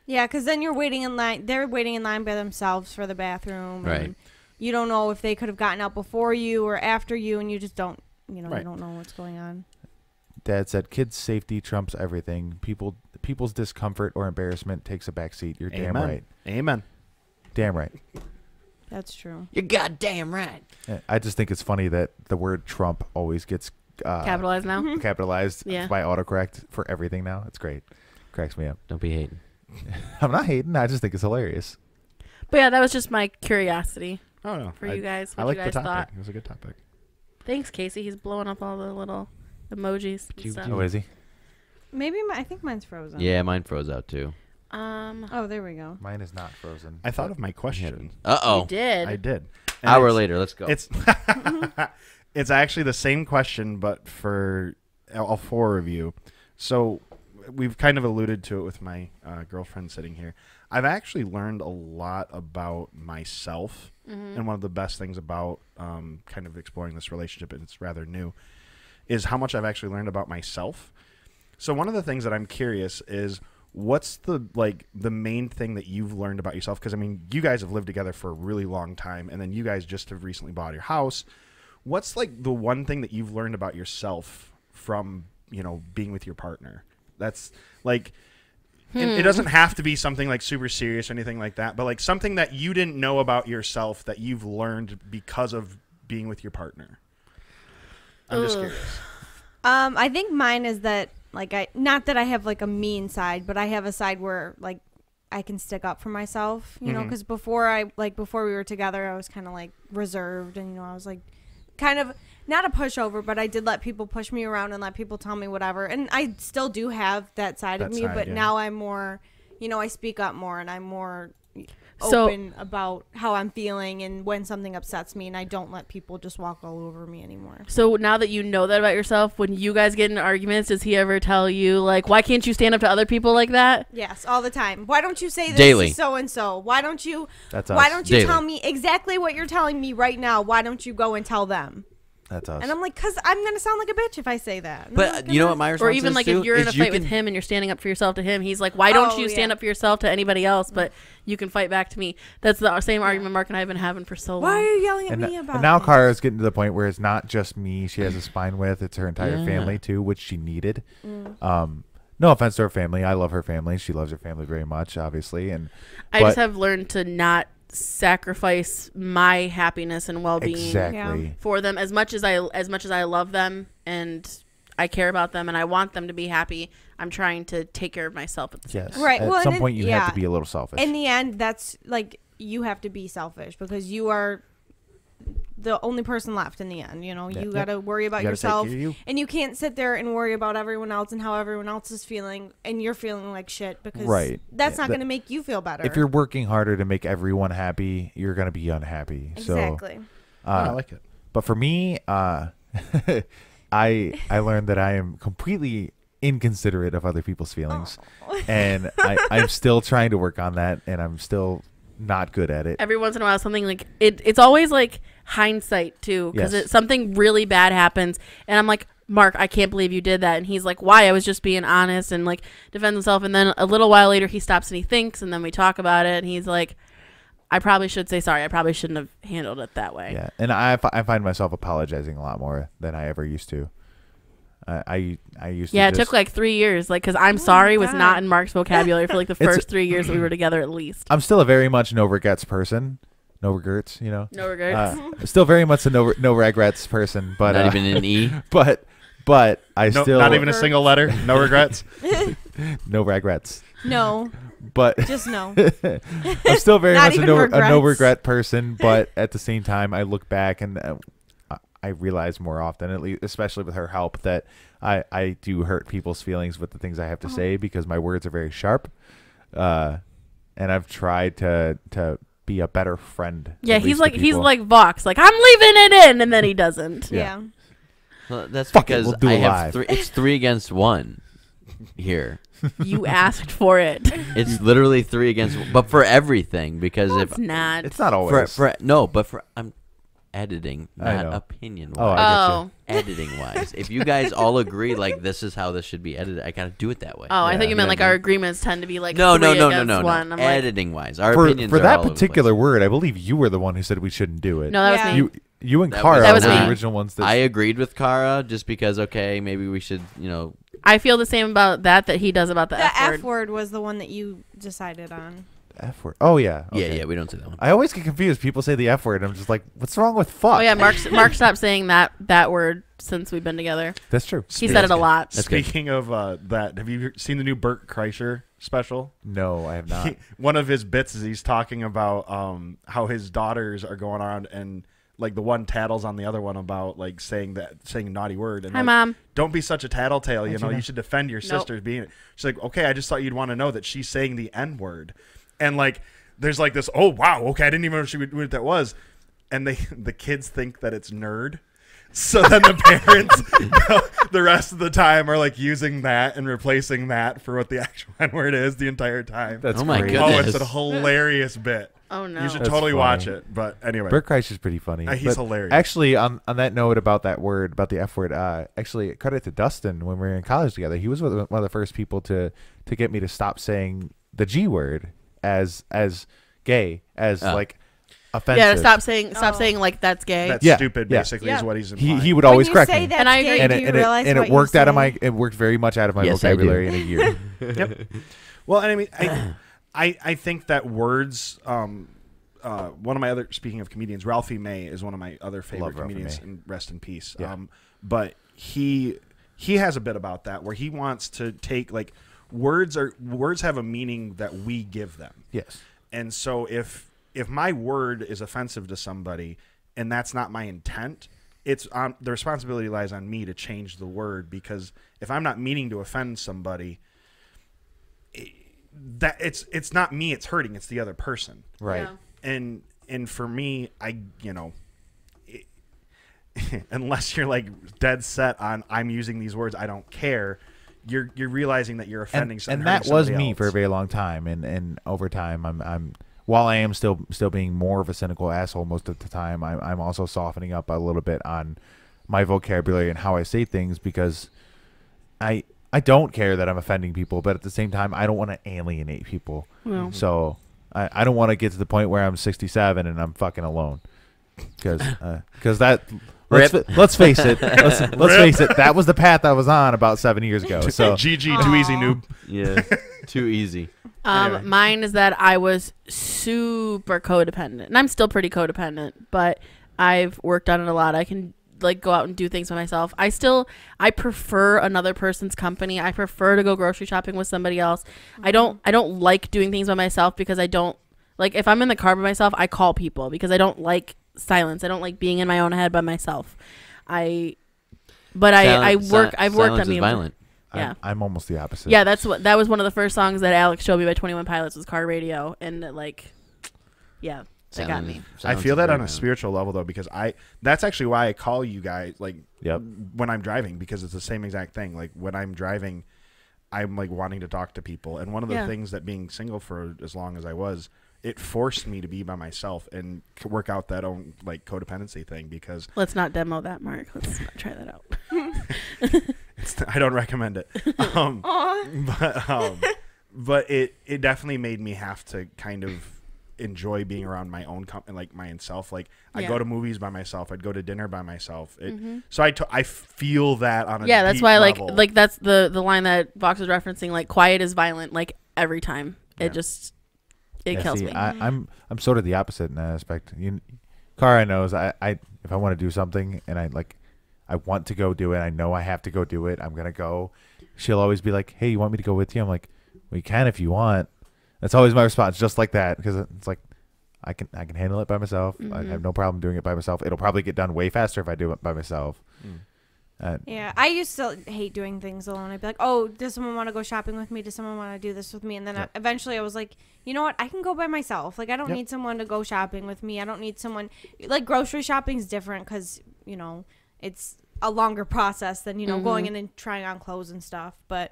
Yeah, because then you're waiting in line. They're waiting in line by themselves for the bathroom. Right. And you don't know if they could have gotten out before you or after you, and you just don't. You Right. don't know what's going on. Dad said, "Kids' safety trumps everything. People's discomfort or embarrassment takes a backseat." You're damn Amen. right. Amen. Damn right. That's true. You're goddamn right. I just think it's funny that the word Trump always gets Capitalized now. capitalized Yeah. by autocorrect for everything now. It's great. Cracks me up. Don't be hating. I'm not hating. I just think it's hilarious. But yeah, that was just my curiosity Oh no. for you guys. I What like you the guys topic. thought? It was a good topic. Thanks, Casey. He's blowing up all the little emojis and stuff. Oh, is he? Maybe I think mine's frozen. Yeah, mine froze out too. Oh, there we go. Mine is not frozen. I thought of my question. Uh You oh. did. I did. And Hour it's- later, let's go. It's it's actually the same question, but for all 4 of you. So we've kind of alluded to it with my girlfriend sitting here. I've actually learned a lot about myself, and one of the best things about kind of exploring this relationship, and it's rather new, is how much I've actually learned about myself. So one of the things that I'm curious is, what's the main thing that you've learned about yourself? Because I mean, you guys have lived together for a really long time, and then you guys just have recently bought your house. What's like the one thing that you've learned about yourself from being with your partner? That's like, it doesn't have to be something like super serious or anything like that, but like something that you didn't know about yourself that you've learned because of being with your partner. I'm just curious. I think mine is that not that I have like a mean side, but I have a side where like I can stick up for myself, you know, because before we were together, I was kind of like reserved, and I was like kind of not a pushover, but I did let people push me around and let people tell me whatever, and I still do have that side of me, but now I'm more, I speak up more, and I'm more open about how I'm feeling and when something upsets me, and I don't let people just walk all over me anymore. So now that you know that about yourself, when you guys get into arguments, does he ever tell you, like, why can't you stand up to other people like that? Yes, all the time. Why don't you say this Daily. to so-and-so? Why don't you That's Why us. don't you Daily. tell me exactly what you're telling me right now? Why don't you go and tell them? That's us. And I'm like, because I'm going to sound like a bitch if I say that. And I'm But not you know gonna- what my response Or even is like too, if you're in a is you fight with can- him and you're standing up for yourself to him, he's like, why don't Oh, you stand yeah. up for yourself to anybody else, but you can fight back to me? That's the same argument Mark and I have been having for so long. Why are you yelling at and, me about and now this? Kara's getting to the point where it's not just me she has a spine with, it's her entire Yeah. family too, which she needed. No offense to her family. I love her family. She loves her family very much, obviously. And I just have learned to not sacrifice my happiness and well-being Exactly. for them as much as I love them and I care about them and I want them to be happy. I'm trying to take care of myself at the same Yes. time. Right. At Well, some and point, it- you have yeah. to be a little selfish. In the end, that's like you have to be selfish because you are the only person left in the end. You know, Yeah. you got to worry about You gotta take yourself, care of you. and you can't sit there and worry about everyone else and how everyone else is feeling, and you're feeling like shit because Right. that's Yeah. not going to make you feel better. if you're working harder to make everyone happy, you're going to be unhappy. exactly. So, I like it. but for me, I learned that I am completely inconsiderate of other people's feelings, and I'm still trying to work on that, and I'm still not good at it. Every once in a while, something like it's always like hindsight too, because Yes. something really bad happens, and I'm like, Mark, I can't believe you did that, and he's like, why? I was just being honest and like defends himself, and then a little while later he stops and he thinks, and then we talk about it, and he's like, I probably should say sorry. I probably shouldn't have handled it that way. Yeah, and I find myself apologizing a lot more than I ever used to. I used to. Yeah, it just, took like 3 years. Like, because I'm sorry was God. not in Mark's vocabulary for like the It's- first 3 years that we were together at least. I'm still a very much no regrets person. No regrets, you know. No regrets. Still very much a no regrets person, but Not even an E. but I No, still not even a single letter. No regrets. no regrets. No, But just no. I'm still very Not much a even no regrets. regret person. But at the same time, I look back and I realize more often, at least, especially with her help, that I do hurt people's feelings with the things I have to say because my words are very sharp. And I've tried to be a better friend. Yeah, at he's least to like people. Vox, like I'm leaving it in, and then he doesn't. Yeah. Well, that's Fuck it, because we'll do I it have live. three. It's 3 against 1 here. You asked for it. It's literally 3 against, but for everything because No, if it's not. It's not always. but I'm editing, I not know. opinion Oh, wise. I get you. Oh, Editing wise, if you guys all agree like this is how this should be edited, I gotta do it that way. oh, I Yeah. think you meant like what I our mean? agreements tend to be like No, three no. against one. I'm like, Editing wise, our For opinions are that all over the particular place. word, I believe you were the one who said we shouldn't do it. no, that Yeah. was me. You and That Cara was- were That was the me. original ones that I agreed with Kara just because okay, maybe we should, I feel the same about that he does about the, The F word. F word was the one that you decided on. F word. Oh yeah. Okay. yeah, we don't say that one. I always get confused. People say the F word. I'm just like, what's wrong with fuck? Oh yeah, Mark stopped saying that word since we've been together. That's true. He said it a lot. That's good. Speaking of that, have you seen the new Bert Kreischer special? No, I have not. One of his bits is he's talking about how his daughters are going around and like the one tattles on the other one about like saying a naughty word. And Hi, like, Mom. don't be such a tattletale. You know, Gina. you should defend your Nope. sisters being. She's like, okay, I just thought you'd want to know that she's saying the N word, and like there's like this. Oh wow, okay, I didn't even know she would what that was, and the kids think that it's nerd. So then the parents, the rest of the time, are like using that and replacing that for what the actual N word is the entire time. That's Oh my great. goodness. Oh, it's a hilarious bit. Oh no. You should That's totally funny. watch it. But anyway, Bert Kreischer is pretty funny. He's But hilarious. Actually, on that note about that word, about the F word, actually, credit to Dustin when we were in college together. He was one of the first people to get me to stop saying the G word as gay, as like offensive. Yeah, stop saying Oh. like that's gay. that's Yeah, stupid. yeah. Basically, Yeah. is what he's implying. He would always when you correct say me. that's And I gay, agree. and do it, you and it, realize and what it worked you out of say? my it worked very much out of my Yes, I do. vocabulary in a year. Yep. Well, and I mean, I think that words. One of my other, speaking of comedians, Ralphie May is one of my other favorite Love Ralphie comedians. May. And rest in peace. Yeah. But he has a bit about that where he wants to take like words have a meaning that we give them. Yes. And so if my word is offensive to somebody and that's not my intent, it's on the responsibility lies on me to change the word, because if I'm not meaning to offend somebody, that it's not me, it's hurting, it's the other person. Right. Yeah. And for me, unless you're like dead set on I'm using these words, I don't care. You're realizing that you're offending And hurting that was somebody me else. for a very long time, and over time, I'm while I am still being more of a cynical asshole most of the time, I'm also softening up a little bit on my vocabulary and how I say things, because I don't care that I'm offending people, but at the same time, I don't want to alienate people. Well. So I don't want to get to the point where I'm 67 and I'm fucking alone, because that. Let's face it. Let's face it. That was the path I was on about 7 years ago. So GG, too easy, noob. Yeah, too easy. Anyway. Mine is that I was super codependent, and I'm still pretty codependent, but I've worked on it a lot. I can like go out and do things by myself. I prefer another person's company. I prefer to go grocery shopping with somebody else. I don't like doing things by myself because I don't like, if I'm in the car by myself, I call people because I don't like silence. I don't like being in my own head by myself. I've worked on being violent. Yeah. I'm almost the opposite. Yeah, that was one of the first songs that Alex showed me by 21 Pilots was Car Radio, and that got me. I feel that on a spiritual level though, because that's actually why I call you guys like when I'm driving, because it's the same exact thing. Like when I'm driving, I'm like wanting to talk to people, and one of the things that being single for as long as I was, it forced me to be by myself and work out that own like codependency thing. Because let's not demo that, Mark. Let's not try that out. I don't recommend it. But it definitely made me have to kind of enjoy being around my own company, like myself. Like I go to movies by myself. I'd go to dinner by myself. So I feel that on a that's deep why level. like that's the line that Vox was referencing. Like quiet is violent. Like every time it kills me. I'm sort of the opposite in that aspect. Cara knows I if I want to do something and I want to go do it, I know I have to go do it, I'm gonna go. She'll always be like, "Hey, you want me to go with you?" I'm like, "We can if you want." That's always my response, just like that, because it's like I can handle it by myself. I have no problem doing it by myself. It'll probably get done way faster if I do it by myself. Yeah, I used to hate doing things alone. I'd be like, "Oh, does someone want to go shopping with me? Does someone want to do this with me?" And then eventually I was like, "You know what? I can go by myself. Like I don't need someone to go shopping with me. I don't need someone like grocery shopping's different because it's a longer process than going in and trying on clothes and stuff." But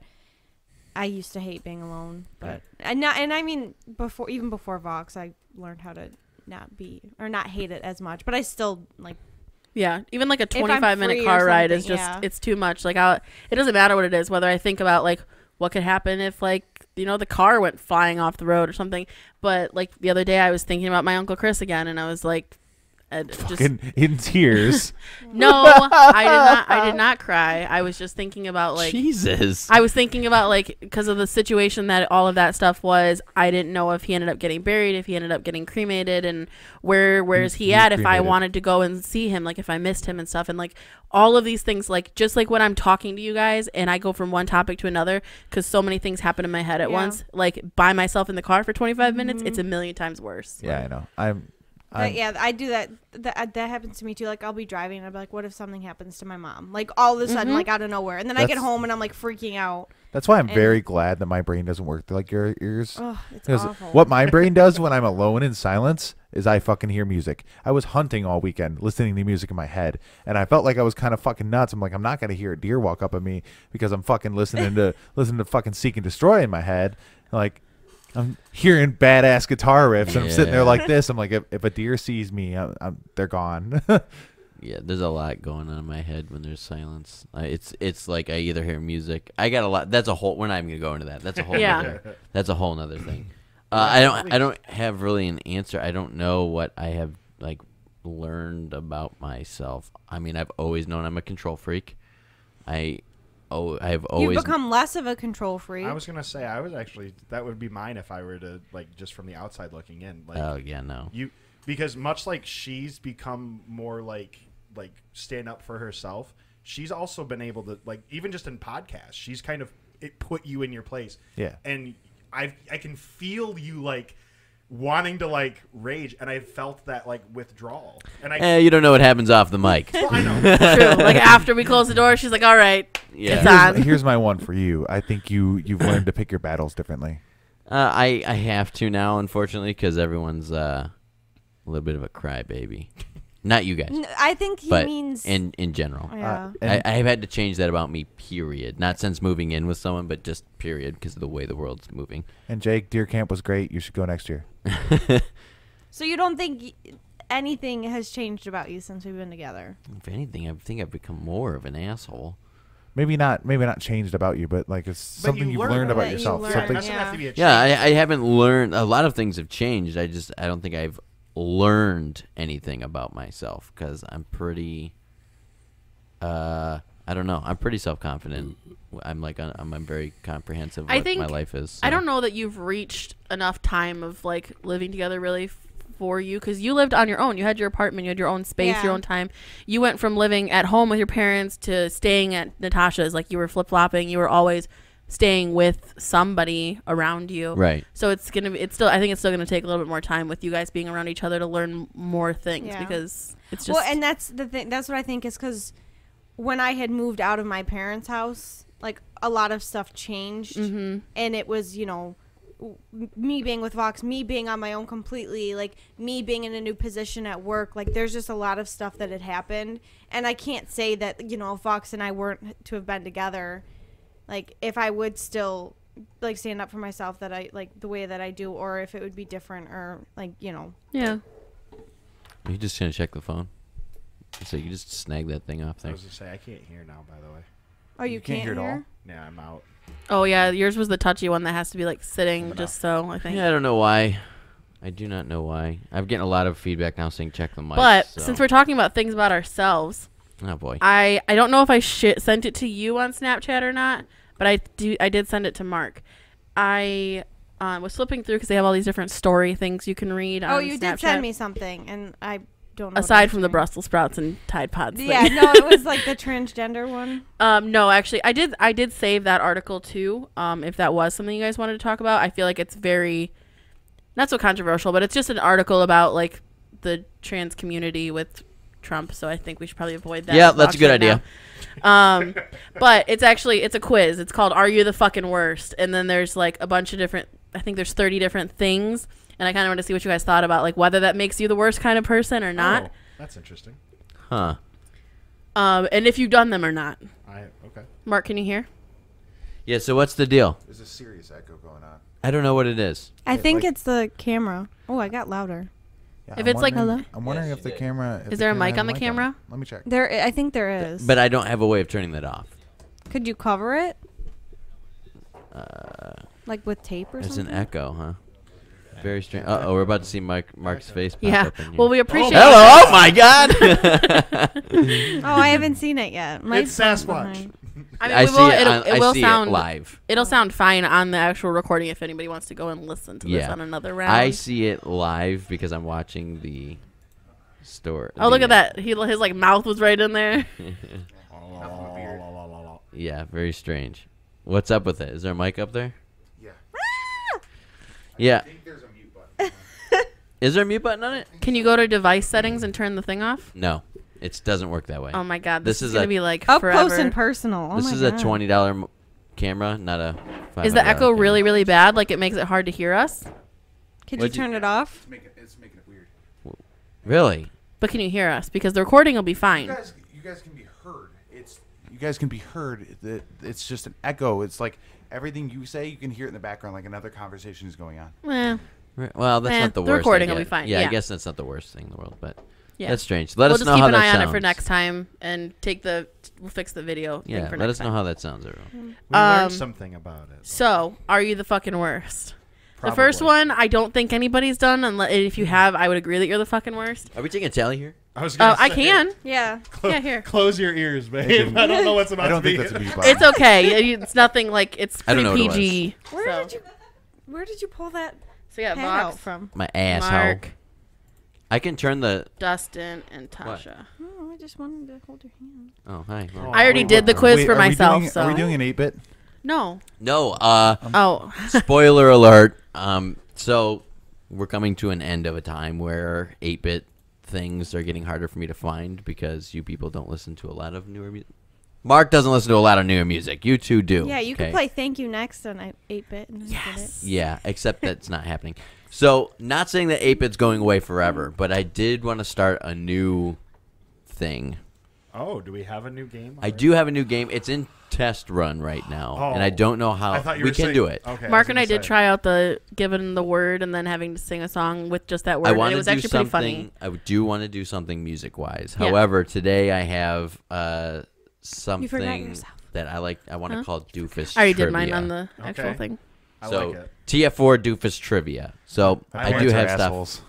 I used to hate being alone. But and I mean before Vox, I learned how to not hate it as much. But I still like. Yeah, even like a 25-minute car ride is just it's too much. Like it doesn't matter what it is, whether I think about like what could happen if like the car went flying off the road or something. But like the other day I was thinking about my Uncle Chris again, and I was like just in tears. No, I did not cry. I was just thinking about like Jesus. I was thinking about like because of the situation that all of that stuff was. I didn't know if he ended up getting buried, if he ended up getting cremated, and where's he at? If I wanted to go and see him, like if I missed him and stuff, and like all of these things, like just like when I'm talking to you guys and I go from one topic to another because so many things happen in my head at once. Like by myself in the car for 25 minutes, it's a million times worse. Yeah, I know. I do that. That happens to me too. Like I'll be driving and I'll be like, "What if something happens to my mom?" Like all of a sudden, like out of nowhere, and then I get home and I'm like freaking out. That's why I'm very glad that my brain doesn't work like yours. Oh, it's because awful. what my brain does when I'm alone in silence is I fucking hear music. I was hunting all weekend, listening to music in my head, and I felt like I was kind of fucking nuts. I'm like, I'm not gonna hear a deer walk up at me because I'm fucking listening to fucking Seek and Destroy in my head, like. I'm hearing badass guitar riffs, and I'm sitting there like this. I'm like, if a deer sees me, they're gone. Yeah, there's a lot going on in my head when there's silence. It's like I either hear music. I got a lot. That's a whole. We're not even gonna go into that. That's a whole. That's a whole nother thing. I don't have really an answer. I don't know what I have like learned about myself. I mean, I've always known I'm a control freak. I've always You've become less of a control freak. I was gonna say that would be mine if I were to like just from the outside looking in. Like, oh yeah, no. Because much like she's become more like stand up for herself. She's also been able to like even just in podcasts. She's kind of put you in your place. Yeah, and I can feel you like wanting to like rage, and I felt that like withdrawal. And you don't know what happens off the mic. Well, I know. True. Like after we close the door, she's like, "All right, it's on." Here's my one for you. I think you've learned to pick your battles differently. I have to now, unfortunately, because everyone's a little bit of a crybaby. Not you guys. I think he means in general. Yeah. I have had to change that about me. Period. Not since moving in with someone, but just period because of the way the world's moving. And Jake, Deer Camp was great. You should go next year. So you don't think anything has changed about you since we've been together? If anything, I think I've become more of an asshole. Maybe not changed about you, but like it's something you've learned about yourself. Something. I haven't learned. A lot of things have changed. I don't think I've learned anything about myself because I'm pretty. I don't know. I'm pretty self-confident. I'm very comprehensive. I what think my life is. I so. don't know that you've reached enough time of like living together really for you, because you lived on your own. You had your apartment, you had your own space, Yeah. your own time. You went from living at home with your parents to staying at Natasha's. Like you were flip flopping. You were always staying with somebody around you. Right. So I think it's still gonna take a little bit more time with you guys being around each other to learn more things, Yeah. because it's just Well, and that's the thing. That's what I think is because when I had moved out of my parents' house, like a lot of stuff changed, Mm-hmm. and it was me being with Vox, me being on my own completely, like me being in a new position at work. Like there's just a lot of stuff that had happened, and I can't say that if Vox and I weren't to have been together, like if I would still like stand up for myself that I like the way that I do, or if it would be different, or Yeah. Are you just gonna check the phone? So you just snag that thing off I there. was gonna say I can't hear now. By the way. Oh, you can't hear it all? her? Yeah, I'm out. Oh yeah, yours was the touchy one that has to be like sitting just so, I think. Yeah, I don't know why. I do not know why. I'm getting a lot of feedback now saying check the mic. But so. since we're talking about things about ourselves, Oh boy. I don't know if I sent it to you on Snapchat or not, but I did send it to Mark. I was flipping through because they have all these different story things you can read on Oh, you Snapchat. did send me something, and I don't know. what Aside it from was the doing. Brussels sprouts and Tide Pods. thing. Yeah, no, it was like the transgender one. No, actually, I did save that article too. If that was something you guys wanted to talk about, I feel like it's very not so controversial, but it's just an article about like the trans community with Trump. So I think we should probably avoid that. Yeah, that's a good idea. But it's a quiz. It's called "Are You the Fucking Worst?" And then there's like a bunch of different. I think there's 30 different things, and I kind of want to see what you guys thought about like whether that makes you the worst kind of person or not. Oh, that's interesting. Huh. And if you've done them or not. Okay. Mark, can you hear? Yeah, so what's the deal? There's a serious echo going on. I don't know what it is. I think like- it's the camera. Oh, I got louder. Yeah, If I'm it's like- wondering- Hello? I'm wondering Yes, if you the did. camera. if Is there a mic has on the it. camera? Let me check. I think there is. But I don't have a way of turning that off. Could you cover it? Like with tape or There's something? an echo, huh? Very strange. Uh-oh, we're about to see Mark's face pop Yeah. up in here. Well, we appreciate. Hello! Oh, my God! Oh, I haven't seen it yet. My It's phone's Sasquatch. behind. I mean, I we see will, it. it will I see sound it live. It'll sound fine on the actual recording if anybody wants to go and listen to this Yeah. on another round. I see it live because I'm watching the store. Oh, look at that! His like mouth was right in there. Yeah, very strange. What's up with it? Is there a mic up there? Yeah. Yeah. think there's a mute button. Is there a mute button on it? Can you go to device settings and turn the thing off? No, it doesn't work that way. Oh my God! This This, is is gonna a- be like Up forever. close and personal. Oh This my is God. a $20 camera, not a $500 Is the echo camera. really, really bad? Like it makes it hard to hear us? Could you What'd you- turn it off? It's making it weird. Really? But can you hear us? Because the recording will be fine. You guys can be heard. You guys can be heard. It's just an echo. It's like everything you say, you can hear it in the background, like another conversation is going on. Well, Well, that's not the worst. recording I will be guess. fine, Yeah, I yeah. guess that's not the worst thing in the world, but yeah. that's strange. Let we'll us just know keep how an that eye sounds. on it for next time and we'll fix the video. thing Yeah, for let next us know time. how that sounds, everyone. We learned Um, something about it. So, are you the fucking worst? The first one, I don't think anybody's done. Unless if you have, I would agree that you're the fucking worst. Are we taking a tally here? I was gonna I say, can. Yeah. Yeah, here. Close your ears, babe. can- I don't know what's about I don't to think be. that's a mute button. It's okay. It's nothing like it's I don't pretty know what it PG. Where did you pull that So yeah, pad out Vox, from? My asshole. Mark, I can turn the. Dustin, and Tasha. Oh, I just wanted to hold your hand. Oh, hi. Well, I already Wait, did the quiz Wait, for are we myself. doing- So Are we doing an 8-bit? no. No. Oh, Spoiler alert. So we're coming to an end of a time where 8-bit things are getting harder for me to find because you people don't listen to a lot of newer music. Mark doesn't listen to a lot of newer music. You two do. Yeah, you okay? could play Thank You Next on 8-bit. And Yes. Yeah, except that's not happening. So, not saying that 8-bit's going away forever, but I did want to start a new thing. Oh, do we have a new game? I do have a new game. It's in test run right now, and I don't know I how thought you we were can saying- do it. Okay, Mark and I was did gonna say. try out the giving the word and then having to sing a song with just that word. I And want it to was do actually pretty something. funny. I do want to do something music-wise. Yeah. However, today I have something yourself. that I like. I want to call Doofus. I already Trivia. did mine on the actual Okay. thing. I So like it. TF4 Doofus Trivia. So I do Parents are have stuff. assholes.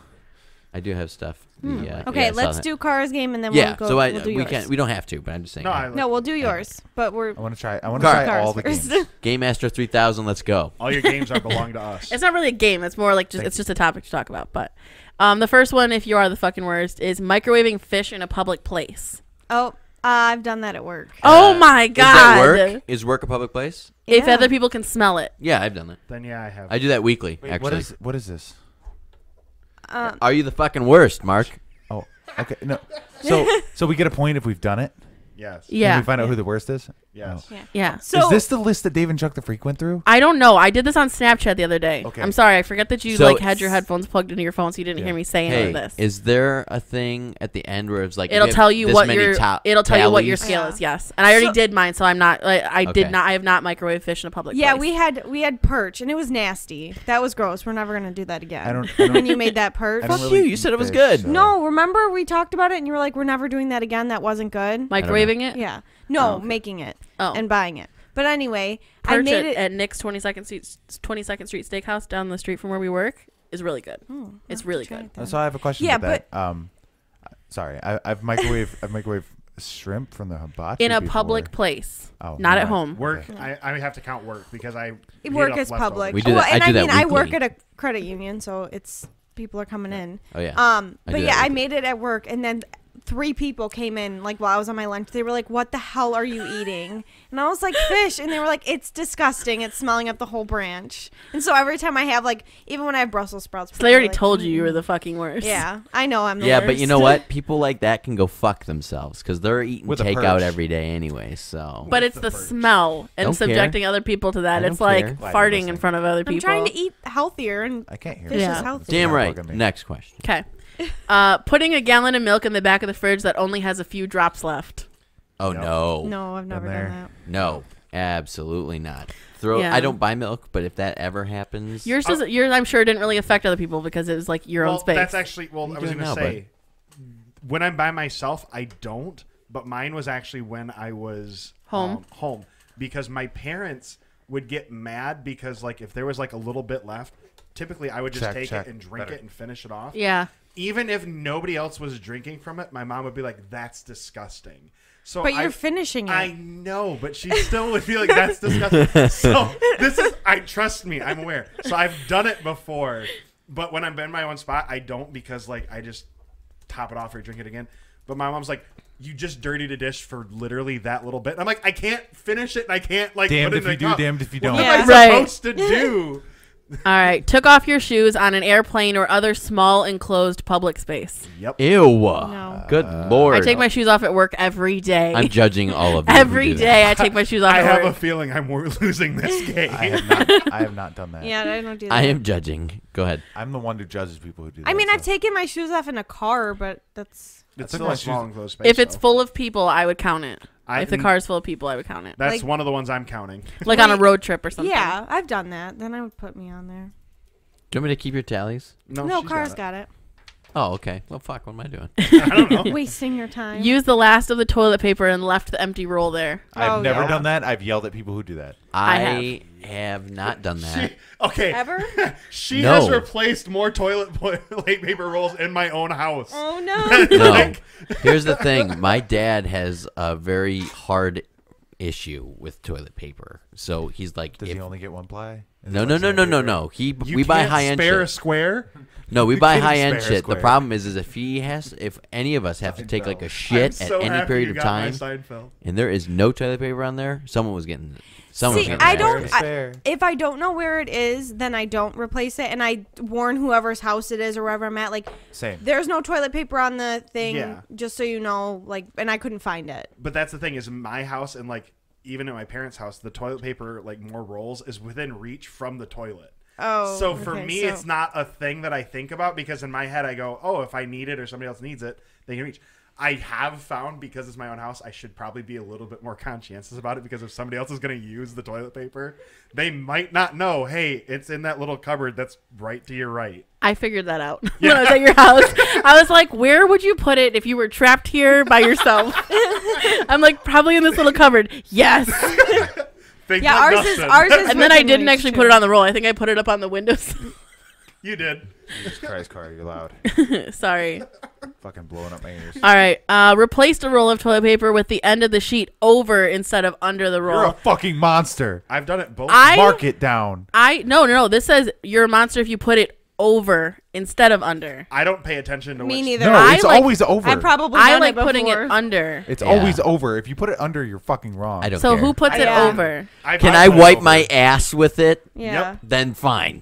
I do have stuff. Okay, I saw let's that. do cars game and then Yeah, we'll go. so we'll do we yours. can't. We don't have to, but I'm just saying. No, we'll do yours. But we're I want to try. I want Car- to try all the cars games. Game Master 3000. Let's go. All your games are belong to us. It's not really a game. It's more like it's just a topic to talk about. But the first one, if you are the fucking worst, is microwaving fish in a public place. Oh, I've done that at work. Oh my Is that god! work? Is work a public place? If Yeah. other people can smell it, Yeah, I've done that. Then yeah, I have. I do that weekly. Wait, actually, what is this? are you the fucking worst, Mark? Oh, okay. No. So we get a point if we've done it. Yes. Can yeah, we find out who the worst is? Yes. Oh. yeah. So Is this the list that Dave and Chuck the Freak went through? I don't know. I did this on Snapchat the other day. Okay. I'm sorry. I forget that you So- had your headphones plugged into your phone, so you didn't Yeah. hear me say any Hey, of this. is there a thing at the end where it's like It'll have tell you this what many your ta- it'll tell you what your tallies? scale Yeah. is. Yes, and I already So- did mine, so I'm not. I Okay. did not. I have not microwave fish in a public yeah, place. we had perch and it was nasty. That was gross. We're never gonna do that again. I don't when you made that perch. I don't Fuck really you, you eat said it was fish, good. so- No, remember we talked about it and you were like, "We're never doing that again." That wasn't good. Microwaving it. Yeah. No, Oh, okay. making it Oh. and buying it. But anyway, I Perch made at, it. at Nick's 22nd Street Steakhouse down the street from where we work is really good. Oh, It's I'll really try good. it then. So I have a question. Yeah, about that. Sorry, I've microwave shrimp from the hibachi In a before. public place, Oh, not at no. home. Work. Okay. I have to count work because I heat Work up is leftovers. public. We do well, that- I and do I that mean, I work weekly. at a credit union, so it's people are coming in. Oh yeah. I But do yeah, that I weekly. made it at work, and then 3 people came in like while I was on my lunch. They were like, "What the hell are you eating?" And I was like, "Fish," and they were like, "It's disgusting. It's smelling up the whole branch." And so every time I have like, even when I have Brussels sprouts, So they already people are told like, you were the fucking worst. Yeah, I know I'm the Yeah, worst. but you know what? People like that can go fuck themselves because they're eating With a takeout perch. every day anyway. So. But With it's the the perch. smell and Don't subjecting other people to that. I It's don't like care. Glad you're farting in listening. front of other people. I'm trying to eat healthier, and I can't hear. fish you. Yeah. is healthy. Damn Not right. bugging me. Next question. Okay. Putting a gallon of milk in the back of the fridge that only has a few drops left. Oh No. no. No, I've never there. done that. No, absolutely not. Yeah. I don't buy milk, but if that ever happens, Yours I'm sure didn't really affect other people because it was like your own space. That's actually I was You going to don't know, say when I'm by myself, I don't. But mine was actually when I was Home. home because my parents would get mad because like if there was like a little bit left, typically I would just take check. it and drink Better. it and finish it off. yeah. Even if nobody else was drinking from it, my mom would be like, "That's disgusting." So But you're finishing it. I know, but she still would be like, "That's disgusting." So this is, trust me, I'm aware. So I've done it before, but when I'm in my own spot, I don't because like I just top it off or drink it again. But my mom's like, "You just dirtied a dish for literally that little bit." And I'm like, "I can't finish it, and I can't like Damned put it if in you a do, cup. damned if you What don't. am I Right. supposed to do?" All right. Took off your shoes on an airplane or other small enclosed public space. Yep. ew. No. Good lord. I take my shoes off at work every day. I'm judging all of you. who Every do that. day I take my shoes off I at have a work. feeling I'm losing this game. I have not done that. Yeah, I don't do that. I am judging. Go ahead. I'm the one who judges people who do that. I mean, I've so. taken my shoes off in a car, but that's It's took still my a small shoes- enclosed space. If it's though. full of people, I would count it. I- If the car's full of people, I would count it. That's like- one of the ones I'm counting. Like on a Wait. road trip or something. yeah, I've done that. Then I would put me on there. Do you want me to keep your tallies? No, she's car's got got it. Oh, okay. Well, fuck. What am I doing? it. I don't know. Wasting your time. Use the last of the toilet paper and left the empty roll there. I've Oh, never yeah. done that. I've yelled at people who do that. I have not done that. Okay. Ever? She No. has replaced more toilet paper rolls in my own house. Oh no. No. Like- Here's the thing. My dad has a very hard issue with toilet paper. So he's like, Does if- he only get one ply? Is no, it no, like no, no, no, sandpaper? no. You We buy can't high end spare a shit. square. No, we You buy can't high end spare a shit. The square. problem is if any of us have to take like a shit I'm at so any happy period you of got my time, Seinfeld. and there is no toilet paper on there, someone was getting. See, getting I mad. don't. Spare. If I don't know where it is, then I don't replace it, and I warn whoever's house it is or wherever I'm at. Like, Same. there's no toilet paper on the thing, Yeah. just so you know. Like, and I couldn't find it. But that's the thing is my house and like even at my parents' house, the toilet paper like more rolls is within reach from the toilet. Oh, So for okay, me, so- it's not a thing that I think about because in my head I go, oh, if I need it or somebody else needs it, they can reach. I have found because it's my own house, I should probably be a little bit more conscientious about it because if somebody else is going to use the toilet paper, they might not know, hey, it's in that little cupboard that's right to your right. I figured that out when I was at your house. I was like, where would you put it if you were trapped here by yourself? I'm like, probably in this little cupboard. Yes. Think Yeah, like ours is Dustin. ours is. And then I within didn't reach, actually too. put it on the roll. I think I put it up on the windows. You did. Jesus Christ, Carl, you're loud. Sorry. Fucking blowing up my ears. All right. Replaced a roll of toilet paper with the end of the sheet over instead of under the roll. You're a fucking monster. I've done it both. Mark it down. No. This says you're a monster if you put it over instead of under. I don't pay attention to Me which. neither. No, it's always over. I probably I done like it putting it before. under. It's Yeah. always over. If you put it under, you're fucking wrong. I don't So care. who puts it Yeah. over? Can I wipe my ass with it? Yeah. Yep. Then fine.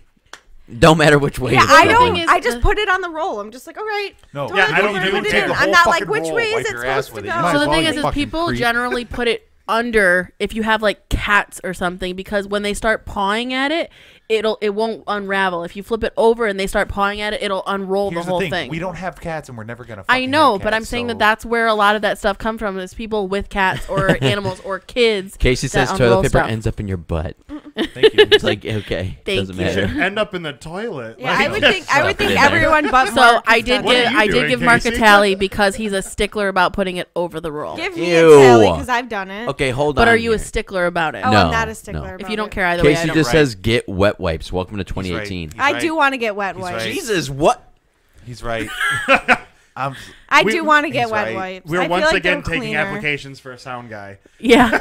Don't matter which way. Yeah, it's I going. don't. thing is I just the- put it on the roll. I'm just like, all right. No, toilet I don't paper, do put it take in. the I'm whole not like, fucking which roll, way is wipe it your ass supposed to with go? it. You might So as the well, thing you is fucking people creep. generally put it under if you have like cats or something, because when they start pawing at it, it won't unravel. If you flip it over and they start pawing at it, it'll unroll Here's the whole thing. thing. We don't have cats, and we're never gonna. I fucking know, have but I'm cats, saying so- that that's where a lot of that stuff come from, is people with cats or animals or kids. Casey that says unroll toilet paper stuff. ends up in your butt. Thank you. It's like okay, Thank doesn't you. matter. End up in the toilet. Yeah, Like, I would think. I would Stuff it think in there. everyone but So Mark I has did done What it. are give you I did doing, give Mark a Casey? tally because he's a stickler about putting it over the roll. Give me Ew. a tally because I've done it. Okay, hold on. But are you a here. stickler about it? Oh, No, I'm not a no. stickler. If about you don't it. care either way, I Casey don't. just Right. says get wet wipes. Welcome to He's right. 2018. He's I right. do want to get wet He's wipes. right. Jesus, what? He's right. I'm. I We- do want to get he's wet right. wipes. We're I feel once like again they're taking cleaner. applications for a sound guy. Yeah.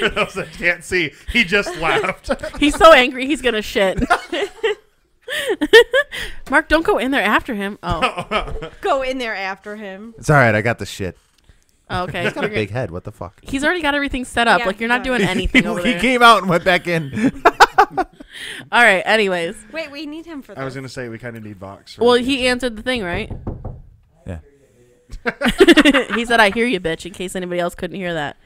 For those that can't see, he just laughed. He's so angry he's gonna shit. Mark, don't go in there after him. Oh, Go in there after him. It's all right. I got the shit. okay. He's got a big head. What the fuck? He's already got everything set up. Yeah, Like you're he not doing does. anything over He there. came out and went back in. All right. Anyways, Wait, we need him for this. I was gonna say we kind of need Vox. for well, this. he answered the thing, right? Yeah. He said, "I hear you, bitch." In case anybody else couldn't hear that.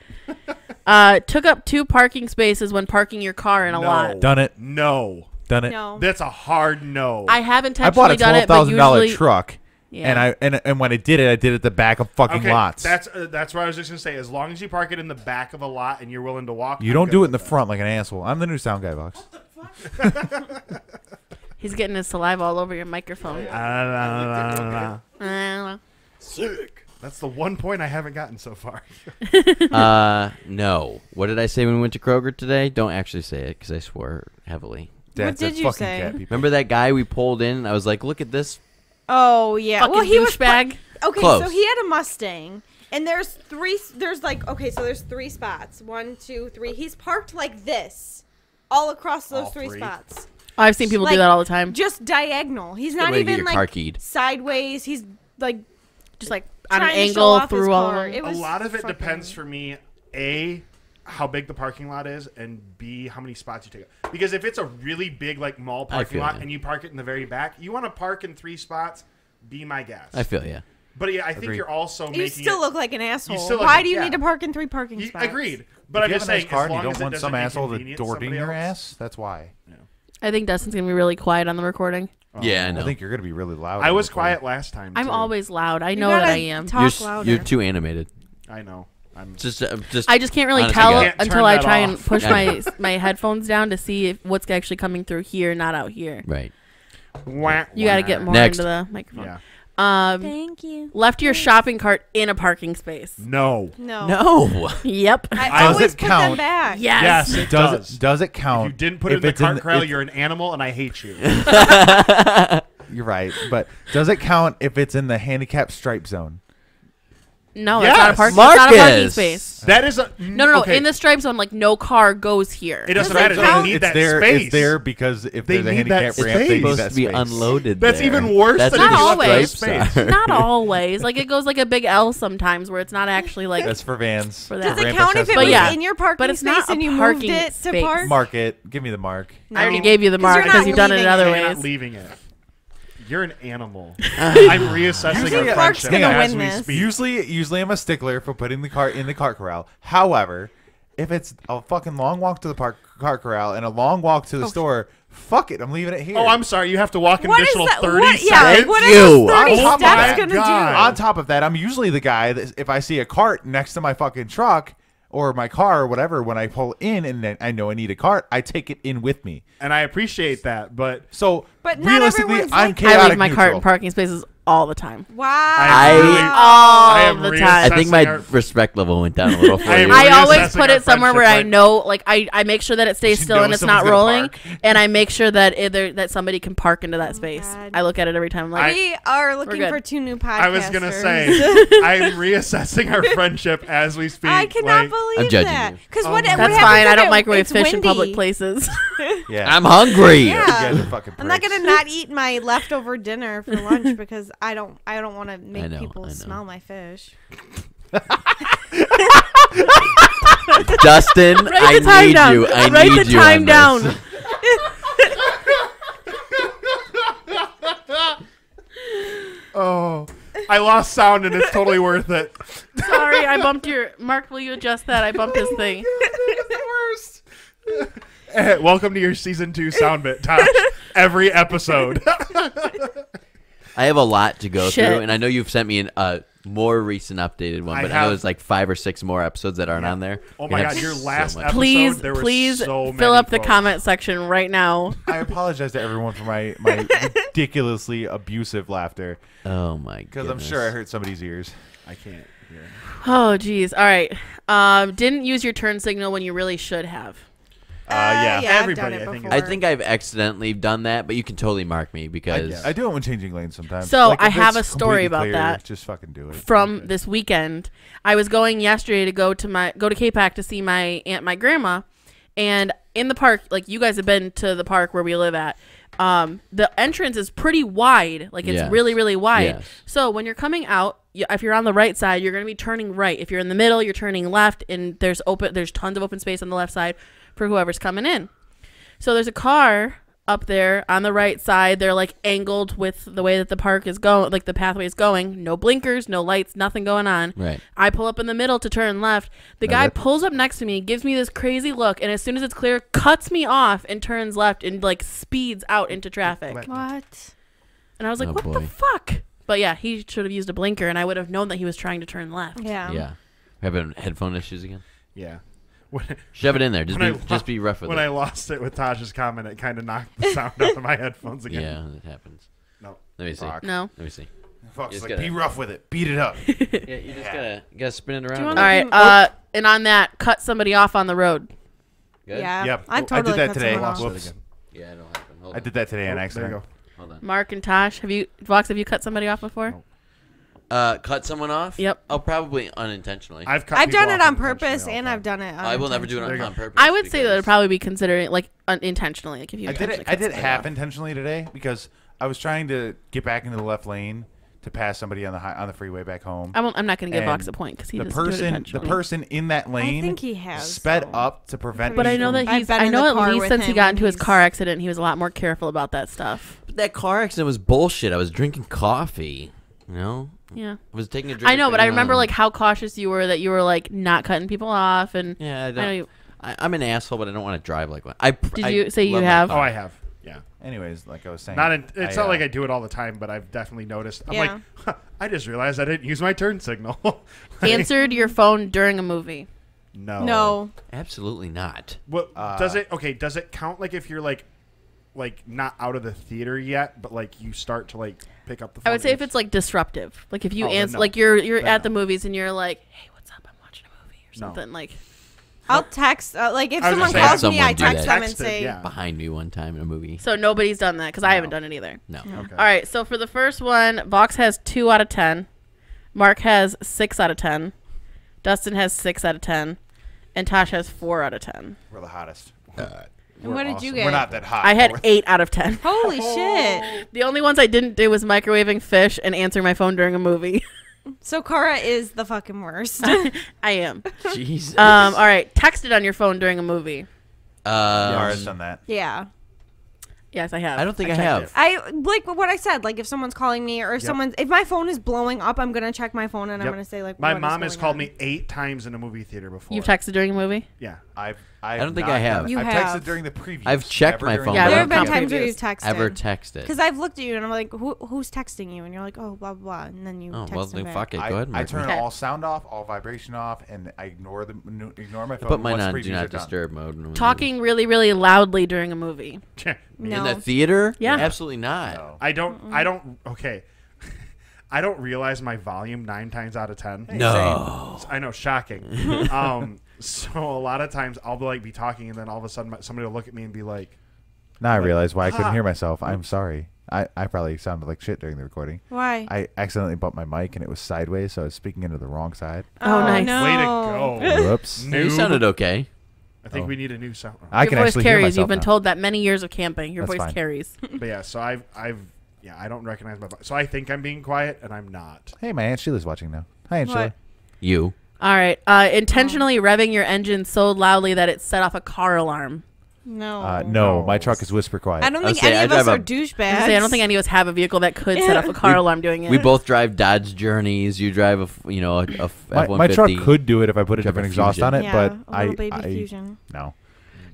Took up 2 parking spaces when parking your car in a No. lot. Done it. No, Done it. No. that's a hard no. I have I intentionally bought a done it, but $12,000 usually truck, Yeah. and when I did it the back of fucking okay, lots. that's what I was just gonna say. As long as you park it in the back of a lot and you're willing to walk, You I'm don't good do it with in the that. front like an asshole. I'm the new sound guy, Box. He's getting his saliva all over your microphone. Sick. That's the one point I haven't gotten so far. No. What did I say when we went to Kroger today? Don't actually say it because I swore heavily. That's did a you fucking say? cat people. Remember that guy we pulled in? I was like, look at this. Oh yeah. Fucking Well, he was douchebag. okay. Close. So he had a Mustang, and there's 3. There's like okay. So there's 3 spots. 1, 2, 3. He's parked like this, all across those All 3 three? spots. Oh, I've seen people do Like, that all the time. Just diagonal. He's Good not way to get even your car like keyed. sideways. He's like Just like on an trying to show angle off his through all car. of It them. A was lot of it fucking- depends for me. A, how big the parking lot is, and B, how many spots you take up. Because if it's a really big like mall parking feel lot ya. and you park it in the very back, you want to park in 3 spots. Be my guest. I feel you. But yeah, I think Agreed. you're also You making still it. look like an asshole. still look Why like- do you yeah. need to park in 3 parking spots? Agreed. But If I'm you just have a nice saying, car as and you long don't as it want doesn't some asshole to inconvenience door ding somebody your else. ass, that's why. I think Dustin's gonna be really quiet on the recording. Yeah, I know. I think you're gonna be really loud. I on was the quiet recording. last time. I'm too. always loud. I You know that gotta I am. Talk louder. You're too animated. I know. I'm Just I just can't really honestly, tell guys. Can't until turn I that try and off. push Yeah. my headphones down to see if what's actually coming through here, not out here. Right. You got to get more Next. into the microphone. Yeah. Thank you. Left your shopping cart in a parking space. No. No. No. Yep. I Does always it put count? them back. Yes. Yes, it does. Does it If count? you didn't put it in if the it's cart corral, if- you're an animal, and I hate you. You're right, but does it count if it's in the handicap stripe zone? No, that's not a Yes. parking. It's not a parking Marcus. space. That is a No. Okay. In the stripe zone, like no car goes here. It doesn't Does it matter. count? They need It's that there. space. It's there because if They there's a need that handicap space. ramp, they It's need supposed that to be space. unloaded. That's there. even worse That's than Not what the always. stripes are. Not always. Like it goes like a big L sometimes, where it's not actually like. That's for vans. For that. Does it Ramp count if it accessible. was yeah. in your parking But it's space not a and you moved parking it to space. park? Mark it. Give me the mark. I already gave you the 'Cause mark you're because not you've done it in leaving other it. You're not ways. leaving it. You're an animal. I'm reassessing Usually our Mark's friendship gonna as win we this. speak. Usually I'm a stickler for putting the cart in the cart corral. However, if it's a fucking long walk to the cart corral and a long walk to the store, fuck it. I'm leaving it here. Oh, I'm sorry. You have to walk an What is additional that? 30 What, yeah, seconds. what are you. those 30 Oh my steps going to God. do? On top of that, I'm usually the guy that if I see a cart next to my fucking truck or my car or whatever, when I pull in and then I know I need a cart, I take it in with me. And I appreciate that, but So But not realistically, everyone's I'm like that. chaotic I leave my cart neutral. in parking spaces all the time. Wow. I am All the reassessing time. I think my our- respect level went down a little for I am you. I always reassessing put our it somewhere where friendship, I know, like I make sure that it stays She still and knows it's not someone's gonna rolling, park. and I make sure that that somebody can park into that space. God. I look at it every time. I'm like, We are looking good. for 2 new podcasters. I was gonna say I'm reassessing our friendship as we speak. I cannot like, believe I'm judging that. you. Because Oh what, my what God. that's happens fine. if I don't microwave it's fish in public windy? places. Yeah. I'm hungry. Yeah. You guys are fucking I'm not pricks. gonna not eat my leftover dinner for lunch because I don't want to make know, people I know. smell my fish. Dustin, Write the I time need down. you. I Write need the you time on down. this. oh, I lost sound and it's totally worth it. Sorry, I bumped your Mark. Will you adjust that? I bumped his thing. It's the worst. Welcome to your season 2 sound bit, Tosh. Every episode. I have a lot to go Shit. through, and I know you've sent me a more recent updated one, I but I know have- there's like 5 or 6 more episodes that aren't Yeah. on there. Oh We my have God, your so last much. episode. Please, there were please so fill many up the folks. comment section right now. I apologize to everyone for my ridiculously abusive laughter Oh my god! because I'm sure I hurt somebody's ears. I can't hear. Oh, geez. All right. Didn't use your turn signal when you really should have. Yeah. yeah, I've Everybody, done it I think, before. I think I've accidentally done that, but you can totally mark me because I do it when changing lanes sometimes. So, Like, I if have it's a story completely about clear, that. Just fucking do it. From this weekend, I was going yesterday to go to K-Pac to see my aunt, my grandma, and in the park, like you guys have been to the park where we live at. The entrance is pretty wide, like it's Yes. really, really wide. Yes. So when you're coming out, if you're on the right side, you're going to be turning right. If you're in the middle, you're turning left, and there's tons of open space on the left side for whoever's coming in. So there's a car up there on the right side. They're like angled with the way that the park is going, like the pathway is going. No blinkers, no lights, nothing going on. right. I pull up in the middle to turn left. The guy pulls up next to me, gives me this crazy look, and as soon as it's clear, cuts me off and turns left and like speeds out into traffic. What? And I was like, Oh, what boy. the fuck? But yeah, he should have used a blinker, and I would have known that he was trying to turn left. Yeah. Yeah. Having headphone issues again? Yeah. When, Shove it in there. Just when be I lo- just be rough with when it. I lost it with Taj's comment, it kind of knocked the sound out of my headphones again. Yeah, it happens. No. Let me see. Fuck. No. Let me see. Fox Just like, gotta- be rough with it. Beat it up. Yeah, you just gotta spin it around. you All wanna- right. And on that, cut somebody off on the road. Good? Yeah. Yep. I I totally did that cut today. someone off. Lost it Whoops. again. Yeah, it'll happen. Hold I on. did that today on Oh, accident. there you go. Hold on. Mark and Tosh, Vox, have you cut somebody off before? No. Cut someone off? Yep. Oh, probably unintentionally. I've cut I've people done it off on unintentionally purpose, all the and time. I've done it. I will never do There it you on go. purpose. I would say that because- would probably be considering like unintentionally, like if you. I did it. intentionally I cut did somebody half off. intentionally today because I was trying to get back into the left lane to pass somebody on the freeway back home. I'm not going to give And Vox a point because he the doesn't do it person intentionally. in that lane think he has, sped though. up to prevent But me I know from- that I've he's. been I in know the at car least with since he him got when into his he's- car accident, he was a lot more careful about that stuff. But that car accident was bullshit. I was drinking coffee. You know? Yeah. I was taking a drink. I know, but I remember like. like how cautious you were that you were like not cutting people off and. Yeah, I I know don't. you, I'm an asshole, but I don't want to drive like one. Did you say you love my have? Oh, car. I have. Yeah. Anyways, like I was saying, It's not like I do it all the time, but I've definitely noticed. I'm Yeah. like, huh, I just realized I didn't use my turn signal. answered your phone during a movie. No. No. Absolutely not. What does it? Okay, does it count like if you're like not out of the theater yet, but like you start to like pick up the phone? I would say if it's like disruptive, like if you Oh, then answer, no. like you're Then at no. the movies and you're like, hey, what's up? I'm watching a movie or No. something like. I'll text. Like if I was someone gonna say, calls me, someone I do text that. them and Texted, say, yeah. Behind me one time in a movie. So nobody's done that because I haven't done it either. No. Okay. All right, so for the first one, Vox has 2 out of 10. Mark has 6 out of 10. Dustin has 6 out of 10. And Tosh has 4 out of 10. we're the hottest. And what did you get? We're not that hot. I had but 8 out of 10. Holy shit! The only ones I didn't do was microwaving fish and answering my phone during a movie. So Cara is the fucking worst. I am. Jesus. All right, texted on your phone during a movie. Mara's done that. Yeah. Yes, I have. I don't think I checked have. it. I like what I said. Like if someone's calling me or if my phone is blowing up, I'm gonna check my phone and I'm Yep. gonna say like. My what is mom has going called on? me 8 times in a movie theater before. You've texted during a movie? Yeah. I don't think not I have. done it. You I've have. texted during the preview. I've checked my phone, Yeah, but There I have don't been think times where previous. you've texted. Ever texted. Because I've looked at you and I'm like, who's texting you? And you're like, oh, blah, blah, blah. And then you Oh, text well, them then back. fuck it. Go I ahead and mark turn me. Okay. all sound off, all vibration off, and I ignore my I phone. put mine once on previews do are not done. disturb mode. in a movie. Talking really, really loudly during a movie. No. in the theater? Yeah. Absolutely not. No. I don't. Okay. I don't realize my volume 9 times out of 10. No. I know, shocking. So a lot of times I'll be talking, and then all of a sudden somebody will look at me and be like, Now I realize why I couldn't hear myself. I'm sorry. I probably sounded like shit during the recording. Why? I accidentally bumped my mic and it was sideways, so I was speaking into the wrong side. Oh, nice. No. way to go. Whoops. No, you sounded okay. I think we need a new sound. I Your can voice actually hear carries. myself You've been now. told that many years of camping. Your That's voice fine. carries. But yeah, so I don't recognize my voice. So I think I'm being quiet, and I'm not. Hey, my Aunt Sheila's watching now. Hi, Aunt What? Sheila. You. All right. Intentionally revving your engine so loudly that it set off a car alarm. No. No, my truck is whisper quiet. I don't I think would say any I of us drive are a- douchebags. I don't think any of us have a vehicle that could set off a car alarm doing it. We both drive Dodge Journeys. You drive a F-150. my truck could do it if I put a Drive a different exhaust on it, Yeah, but a little baby Fusion. no.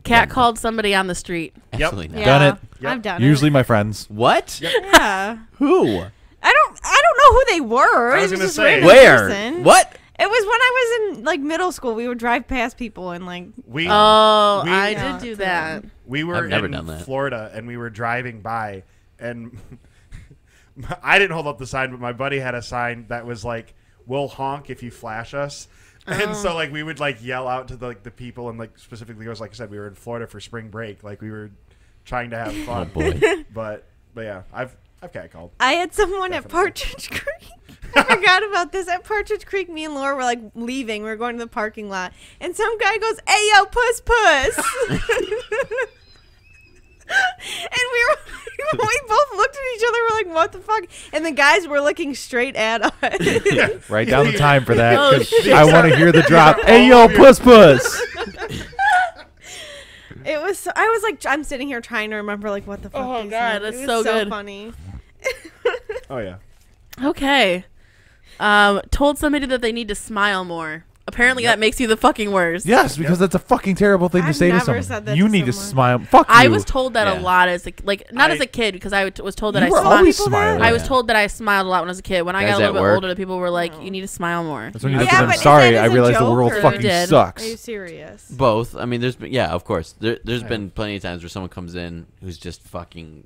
Cat called somebody on the street. Absolutely not. Yeah, Done it. Yep. I've done Usually it. my friends. What? Yeah. Who? I don't know who they were. I was It gonna just say. random Where? person. What? It was when I was in like middle school. We would drive past people and like. We Oh, We- I Yeah, did do it's that. we were I've never in done that. Florida, and we were driving by, and I didn't hold up the sign, but my buddy had a sign that was like, "We'll honk if you flash us." And so like we would like yell out to the people, and like specifically, it was like I said, we were in Florida for spring break, like we were trying to have fun. Oh boy. But yeah, I've catcalled. I had someone at Definitely. Partridge Creek. I forgot about this. At Partridge Creek, me and Laura were like leaving. We were going to the parking lot, and some guy goes, "Hey, yo, puss, puss." And we both looked at each other. We're like, "What the fuck?" And the guys were looking straight at us. Write down the time for that. Oh, 'cause shit. I want to hear the drop. Yeah, Hey, all yo, of you. puss, puss. It was. So, I was like, I'm sitting here trying to remember like what the fuck. Oh, they God, said. that's It was so good. funny. Oh yeah. Okay. Told somebody that they need to smile more. Apparently that makes you the fucking worst. Yes, because that's a fucking terrible thing to I've say to never someone. said that You to need to someone. smile. Fuck you. I was told that Yeah. a lot as not I- as a kid because was told that You I were smiled. always People that- smiling. I was told that I smiled a lot when I was a kid. When I Guys got a little at bit work? older, the people were like, "You need to smile more." That's when you Yeah, look at them, but is sorry, that I as a realize the joke, world or- fucking You did. sucks. Are you serious? Both. I mean, of course. There's been plenty of times where someone comes in who's just fucking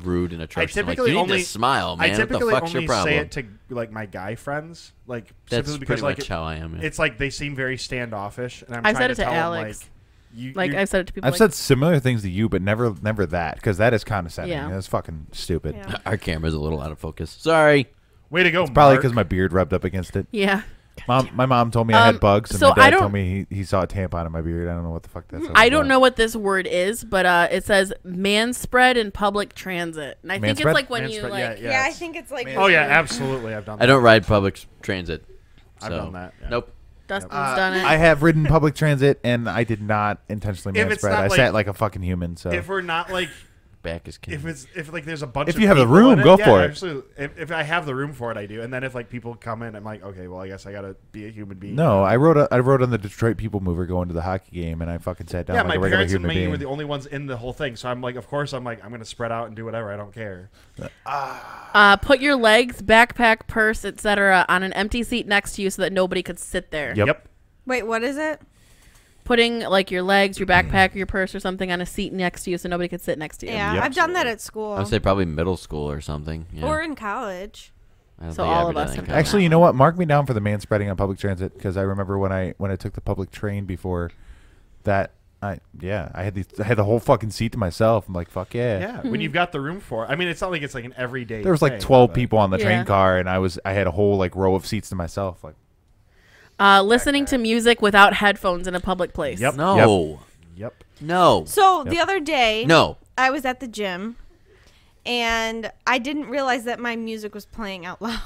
rude and atrocious. I'm like, typically you need only- to smile, man. I What the typically fuck's your only problem? say it to like my guy friends, like That's simply pretty because like much how I am. Yeah. it's like they seem very standoffish, and I'm I've trying said it to tell them, Alex. like, you, Like you- I've said it to people. I've like, said similar things to you, but never that, because that is condescending. Yeah. That's fucking stupid. Yeah. Our camera's a little out of focus. Sorry. way to go, Probably Mark. because my beard rubbed up against it. Yeah. My mom told me I had bugs, and so my I dad don't- told me he saw a tampon in my beard. I don't know what the fuck that's. I don't know what this word is, but it says man spread in public transit, and I think Manspread? it's like when you Manspread, like. yeah. Yeah, I it's- think it's like. Oh yeah, absolutely. I've done. I don't ride public transit. I've so- done that. Yeah. Nope. Dustin's done it. I have ridden public transit, and I did not intentionally If it's manspread. not I like- sat like a fucking human. So If we're not like, Back is king. if like there's a bunch. If of you have the people room, in it, go yeah, for it. Absolutely. If I have the room for it, I do. And then if like people come in, I'm like, okay, well, I guess I gotta be a human being. no, I rode on the Detroit People Mover going to the hockey game, and I fucking sat down Yeah, like my a regular parents and human me being. were the only ones in the whole thing, so I'm like, of course, I'm gonna spread out and do whatever. I don't care. Put your legs, backpack, purse, etc., on an empty seat next to you so that nobody could sit there. Yep. Wait, what is it? Putting like your legs, your backpack, or your purse or something on a seat next to you so nobody could sit next to you. Yeah, Yep. I've done that at school I would say probably middle school or something. Yeah. or in college. I don't So think I all ever of done us it in have college. Actually, you know what? Mark me down for the man spreading on public transit, because I remember when I took the public train before that. I had the whole fucking seat to myself. I'm like, fuck yeah. Yeah, when you've got the room for it. I mean, it's not like it's like an everyday. There was like thing, 12 but- people on the Yeah. train car, and I had a whole like row of seats to myself. Like, Listening to music without headphones in a public place. Yep. No. Yep. No. So the other day, No. I was at the gym, and I didn't realize that my music was playing out loud.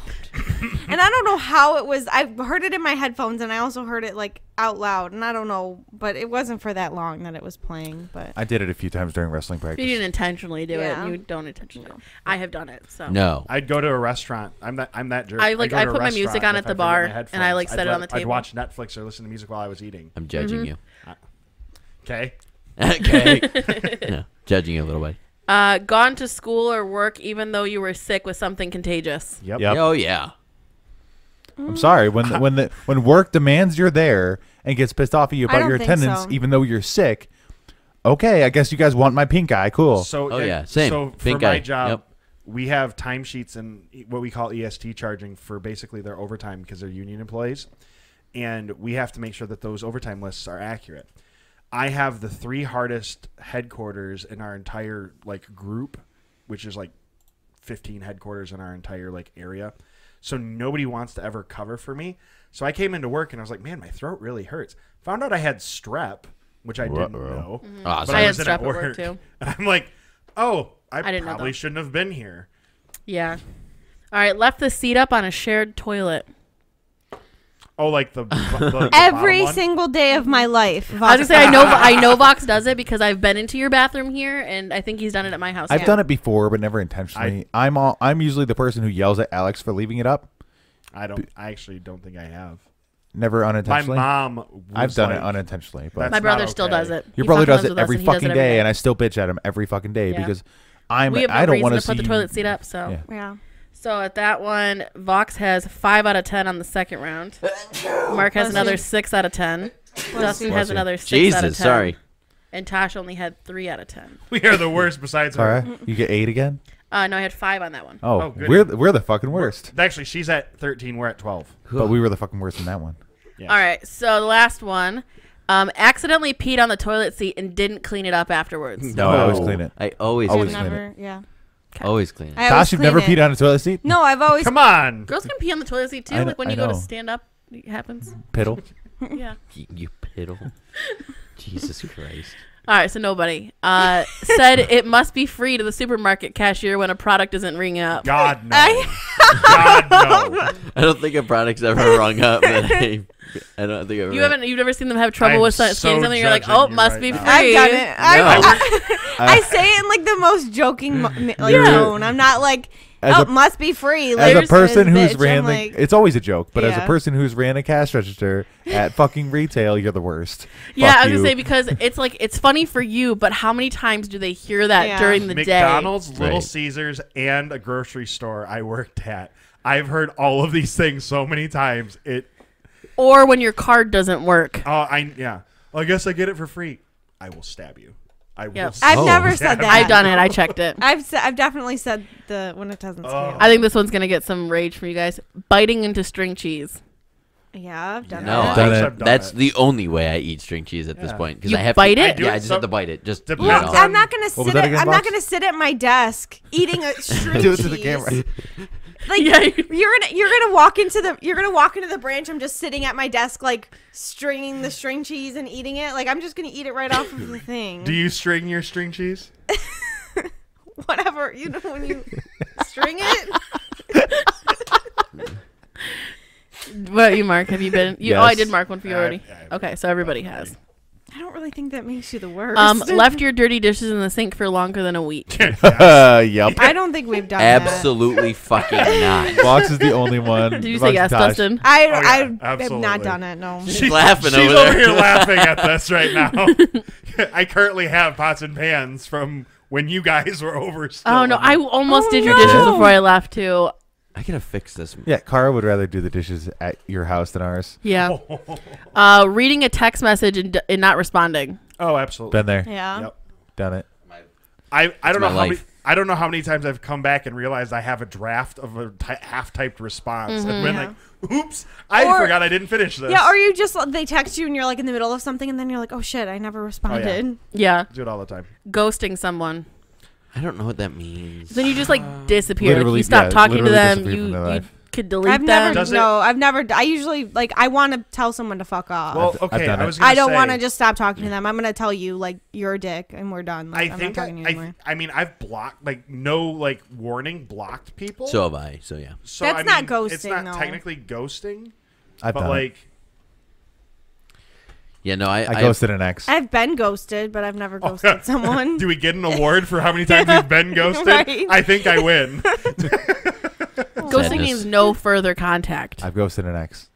And I don't know how it was. I heard it in my headphones, and I also heard it like out loud. And I don't know, but it wasn't for that long that it was playing. But I did it a few times during wrestling practice. You didn't intentionally do Yeah. it. You don't intentionally. I have done it. So No. I'd go to a restaurant. I'm that jerk. I, I'd like, go I to a put my music restaurant, on and at if the I forget bar, my and headphones, I, like, set it on the I'd table. watch Netflix or listen to music while I was eating. I'm judging you. Okay. Okay. No, judging you a little bit. Gone to school or work even though you were sick with something contagious. Yep. Yep. Oh yeah. I'm sorry. When work demands you're there and gets pissed off at you I about don't your think attendance, so. even though you're sick. Okay, I guess you guys want my pink eye. Cool. So Oh, yeah, same. So Pink for my eye. job, Yep. we have timesheets and what we call EST charging for basically their overtime because they're union employees. And we have to make sure that those overtime lists are accurate. I have the 3 hardest headquarters in our entire like group, which is like 15 headquarters in our entire like area. So nobody wants to ever cover for me. So I came into work and I was like, man, my throat really hurts. Found out I had strep, which I didn't know. But I had was in strep at at work too. And I'm like, oh, I didn't know probably that. shouldn't have been here. Yeah. All right, left the seat up on a shared toilet. Oh, like the Every bottom one? single day of my life. I was gonna say I know Vox does it because I've been into your bathroom here, and I think he's done it at my house. I've too. done it before, but never intentionally. I'm usually the person who yells at Alex for leaving it up. I actually don't think I have. Never My unintentionally. mom was I've done it like, unintentionally, but That's My brother not still okay. does it. your He brother fucking does lives it with us, every and he does fucking it every day, and I still bitch at him every fucking day Yeah. because we have no I don't reason want to see put the you- toilet seat up. So Yeah. Yeah. So at that one, Vox has 5 out of 10 on the second round. Mark has Bless another you. 6 out of 10. Dustin you. has Bless you. another 6 out of 10. Jesus, sorry. And Tosh only had 3 out of 10. We are the worst besides her. Sorry, you get 8 again. No, I had 5 on that one. Oh, Oh, good. we're the fucking worst. Actually, she's at 13. We're at 12. But we were the fucking worst in that one. Yes. All right, so the last one. Accidentally peed on the toilet seat and didn't clean it up afterwards. No, I always clean it. I always Always clean it. clean Never. Yeah. Always clean it. I always Tosh, you've clean never it. peed on a toilet seat? No, I've always. Come on. Girls can pee on the toilet seat too, I like when I you go to know. stand up. It happens. Piddle. Yeah. You piddle. Jesus Christ. All right, so nobody said it must be free to the supermarket cashier when a product isn't ringing up. God, no. God, no. I don't think a product's ever rung up. That I don't think I've You've never seen them have trouble I'm with so saying something. You're like, judging oh, you must right be now. free. I've done it. No. I say it in like the most joking tone. I'm not like, As oh, a- must be free. As a There's person this who's bitch. ran I'm the, like, it's always a joke, but as a Yeah. person who's ran a cash register at fucking retail, you're the worst. Yeah, Fuck I was you. gonna say because it's like it's funny for you, but how many times do they hear that Yeah. during the McDonald's, day? Little Right. Caesars, and a grocery store I worked at. I've heard all of these things so many times. Or when your card doesn't work. Well, I guess I get it for free. I will stab you. I will. Yep. I've Oh. never said that. I've done it. I checked it. I've definitely said the when it doesn't scale. I think this one's gonna get some rage from you guys. Biting into string cheese. Yeah, I've done No, it. Done I- it. I've done that's it. the only way I eat string cheese at this Yeah. point because You I have bite to, it? I do Yeah, it I just have to some- bite it. Just Depends Well, on- I'm not gonna was sit. that again, I'm not Box? gonna sit at my desk eating a string Do it cheese. to the camera. Like Yeah. you're gonna walk into the branch. I'm just sitting at my desk like stringing the string cheese and eating it. Like I'm just gonna eat it right off of the thing. Do you string your string cheese? Whatever, you know, when you string it. What about you, Mark? Have you been? Oh, I Yes. did mark one for you already. Yeah, Okay, so everybody has. I don't really think that makes you the worst. Left your dirty dishes in the sink for longer than a week. Yep. I don't think we've done that. absolutely fucking not. Box is the only one. Did you Box say yes, and Tosh. Dustin? I yeah, have absolutely. not done it. No. She's laughing She's over over there. here laughing at this right now. I currently have pots and pans from when you guys were over. Still Oh no, I almost Oh, did your dishes no. before I left too. I gotta fix this. Yeah, Kara would rather do the dishes at your house than ours. Yeah. Reading a text message and not responding. Oh, absolutely. Been there, Yeah. Yep. done it. I don't know my how many. life. I don't know how many times I've come back and realized I have a draft of a half-typed response and been Yeah. like, "Oops, I Or- forgot I didn't finish this." Yeah, or you just they text you and you're like in the middle of something and then you're like, oh shit, I never responded. Yeah. do it all the time. Ghosting someone. I don't know what that means. Then you just like disappear. Like, Literally, you stop yeah, talking to literally them. disappear from their You life. could delete I've them. never Does it- no, I've never. I usually like I want to tell someone to fuck off. Well, I've okay, done I it. was. Gonna I don't say, want to just stop talking to them. I'm gonna tell you like you're a dick and we're done. Like, I I'm think not talking to you anymore. I mean, I've blocked like no like warning blocked people. So have I. So yeah. So, That's I not mean, ghosting, It's not though. technically ghosting, I've but done like. Yeah. No. it. I ghosted an ex. I've been ghosted, but I've never ghosted someone. Do we get an award for how many times you've been ghosted? Right. I think I win. Ghosting Sadness. means no further contact. I've ghosted an ex.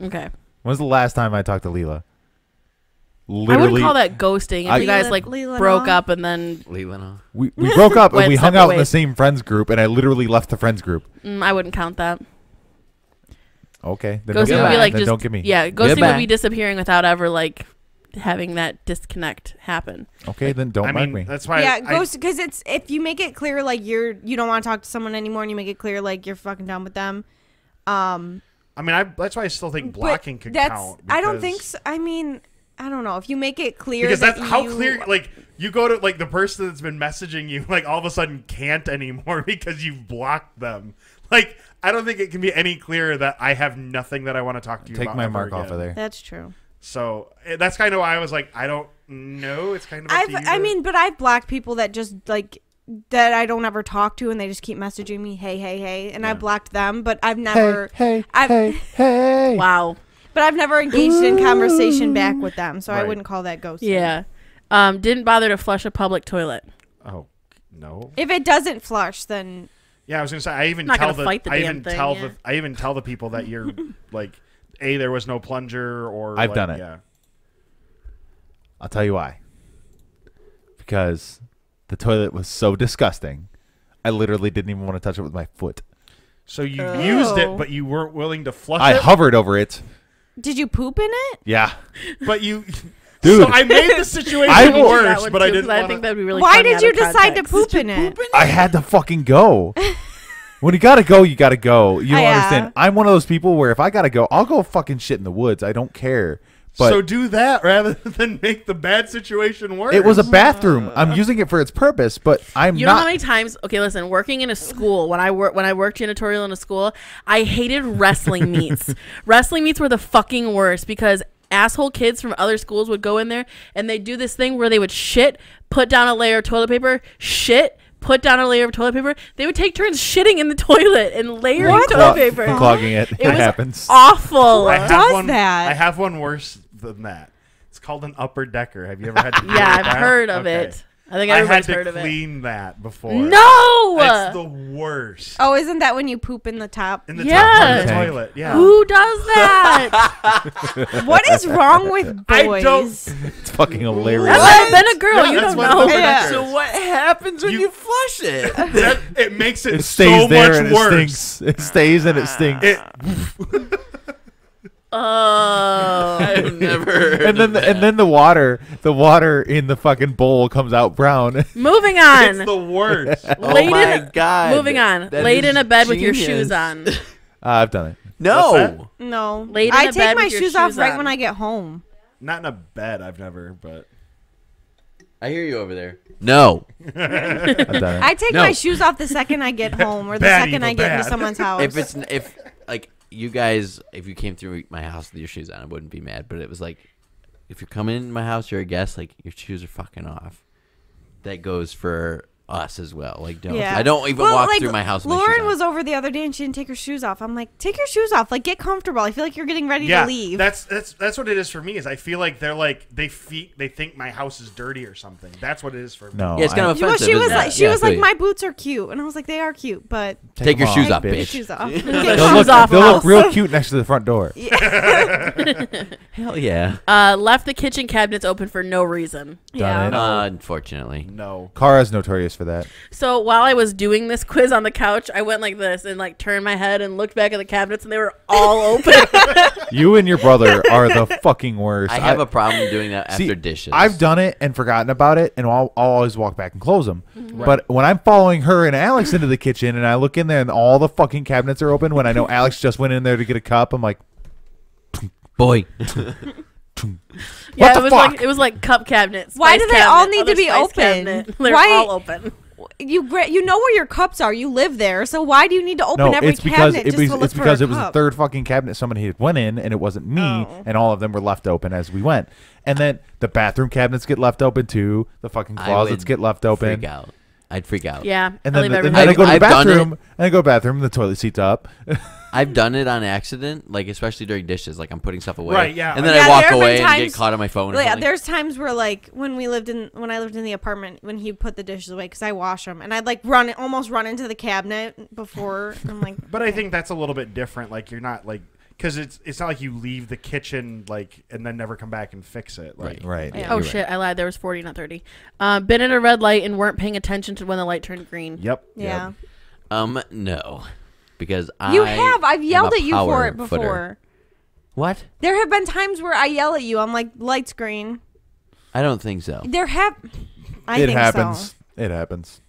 Okay. When's the last time I talked to Leela? I Literally, wouldn't call that ghosting if I- you guys like Leela broke Noah? up and then Leland. we broke up and Went we hung separate out in the ways. same friends group, and I literally left the friends group. I wouldn't count that. Okay, then Ghosting don't would be give like then just don't give me. yeah. Ghosting would Goodbye. be disappearing without ever like having that disconnect happen. Okay, then don't I mark mean, me. that's why. Yeah, ghost, because it's if you make it clear like you don't want to talk to someone anymore, and you make it clear like you're fucking done with them. I mean, that's why I still think blocking could count. I don't think so. I mean, I don't know if you make it clear Because that that's how clear. Like you go to like the person that's been messaging you, like all of a sudden can't anymore because you've blocked them. Like I don't think it can be any clearer that I have nothing that I want to talk to you about. Take my ever mark off again. of there. That's true. So that's kind of why I was like, I don't know. It's kind of. Up to you I mean, but I've blocked people that just like that I don't ever talk to, and they just keep messaging me, hey, and I blocked them. But I've never, Hey. Wow. but I've never engaged in conversation back with them, so I Right. wouldn't call that ghosting. Yeah. Didn't bother to flush a public toilet. Oh no. If it doesn't flush, then Yeah, I was gonna say. I even Not tell gonna the. fight the I damn even thing, tell yeah. the. I even tell the people that you're like, there was no plunger, or I've like, done it. Yeah. I'll tell you why. Because the toilet was so disgusting, I literally didn't even want to touch it with my foot. So you used it, but you weren't willing to flush I it. hovered over it. did you poop in it? Yeah. But you, Dude. So I made the situation I will- That worse, one but too, I 'cause didn't. I wanna- think that'd be really. Why funny did out you of decide to context. poop in it? I had to fucking go. When you gotta go, you gotta go. You don't Yeah. understand. I'm one of those people where if I gotta go, I'll go fucking shit in the woods. I don't care. But so do that rather than make the bad situation worse. it was a bathroom. I'm using it for its purpose, but I'm You know how not. many times? Okay, listen. Working in a school, when I worked janitorial in a school, I hated wrestling meets. Wrestling meets were the fucking worst because asshole kids from other schools would go in there and they'd do this thing where they would shit, put down a layer of toilet paper, shit, put down a layer of toilet paper. They would take turns shitting in the toilet and layering toilet paper. Clogging it. It was happens. awful. I have does one, that? I have one worse than that. It's called an upper decker. Have you ever had to deal Yeah, with I've that? heard of Okay. it. I think I had everybody's to heard of it. clean that before. No. It's the worst. Oh, isn't that when you poop in the top? In the top part of the Yeah. toilet. Yeah. Who does that? What is wrong with I boys? don't- It's fucking hilarious. I've never been a girl. Yeah, you that's don't what know. upper Yeah. decker is. So what happens when You- you flush it? It makes it, It stays so there much and it worse. stinks. It stays and it stinks. It, Oh. I've never heard and then the water in the fucking bowl comes out brown. Moving it's on. the worst. Oh Laid my in- God. Moving on. That Laid in is a bed with your genius. shoes on. I've done it. No. No. Laid in I a bed take my with your shoes off shoes right on. when I get home. Not in a bed, I've never, but I hear you over there. No. I've done it. I take No. my shoes off the second I get home or the Bad, second evil, I get into bad. someone's house. If like you guys, if you came through my house with your shoes on, I wouldn't be mad. But it was like, if you're coming in my house, you're a guest. Like your shoes are fucking off. That goes for us as well. Like don't. Yeah. I don't even Well, walk like, through my house with my Lauren shoes on. was over the other day and she didn't take her shoes off. I'm like, take your shoes off. Like, get comfortable. I feel like you're getting ready yeah, to leave. that's what it is for me. Is I feel like they're like they think my house is dirty or something. That's what it is for me. No. Yeah, it's kind of well, offensive. she was isn't like, it? she Yeah, was I like, feel my boots are cute, and I was like, they are cute, but Take your them shoes off, take your bitch. shoes off. Get They'll shoes look, off, they'll look Ross. real cute next to the front door. you. Hell yeah. Left the kitchen cabinets open for no reason. Yeah. it. Unfortunately. No. Kara's notorious for that. So while I was doing this quiz on the couch, I went like this and like turned my head and looked back at the cabinets and they were all open. You and your brother are the fucking worst. I have a problem doing that after See, dishes. I've done it and forgotten about it, and I'll always walk back and close them. But when I'm following her and Alex into the kitchen, and I look in there and all the fucking cabinets are open, when I know Alex just went in there to get a cup, I'm like, boy. Yeah, the it was fuck? like it was like cup cabinets. Why spice do they all cabinet, need to other be spice open? cabinet. They're Why- all open. You know where your cups are. You live there, so why do you need to open no, every it's because cabinet it just was, to look it's for because a it was the cup? third fucking cabinet somebody had went in, and it wasn't me, Oh. and all of them were left open as we went. And then the bathroom cabinets get left open too. The fucking I closets would get left open. Freak out. I'd freak out. Yeah, And I then, leave and everything. then I go to the I've done it. bathroom, and I go to the bathroom, the toilet seat's up. I've done it on accident, like especially during dishes. Like I'm putting stuff away, Right, yeah. and then Yeah, I walk there have been away and get times- caught on my phone. Or Yeah, something. there's times where like when I lived in the apartment when he put the dishes away because I wash them and I'd like almost run into the cabinet before I'm like. But I think that's a little bit different. Like you're not like because it's not like you leave the kitchen like and then never come back and fix it. Like, Right. Yeah. Oh You're shit! I lied. There was 40, not 30. Been at a red light and weren't paying attention to when the light turned green. Yep. Yeah. No, because You have. I've yelled a at you for power it before. footer. What? There have been times where I yell at you. I'm like, lights green. I don't think so. There have. I It think happens. so. It happens.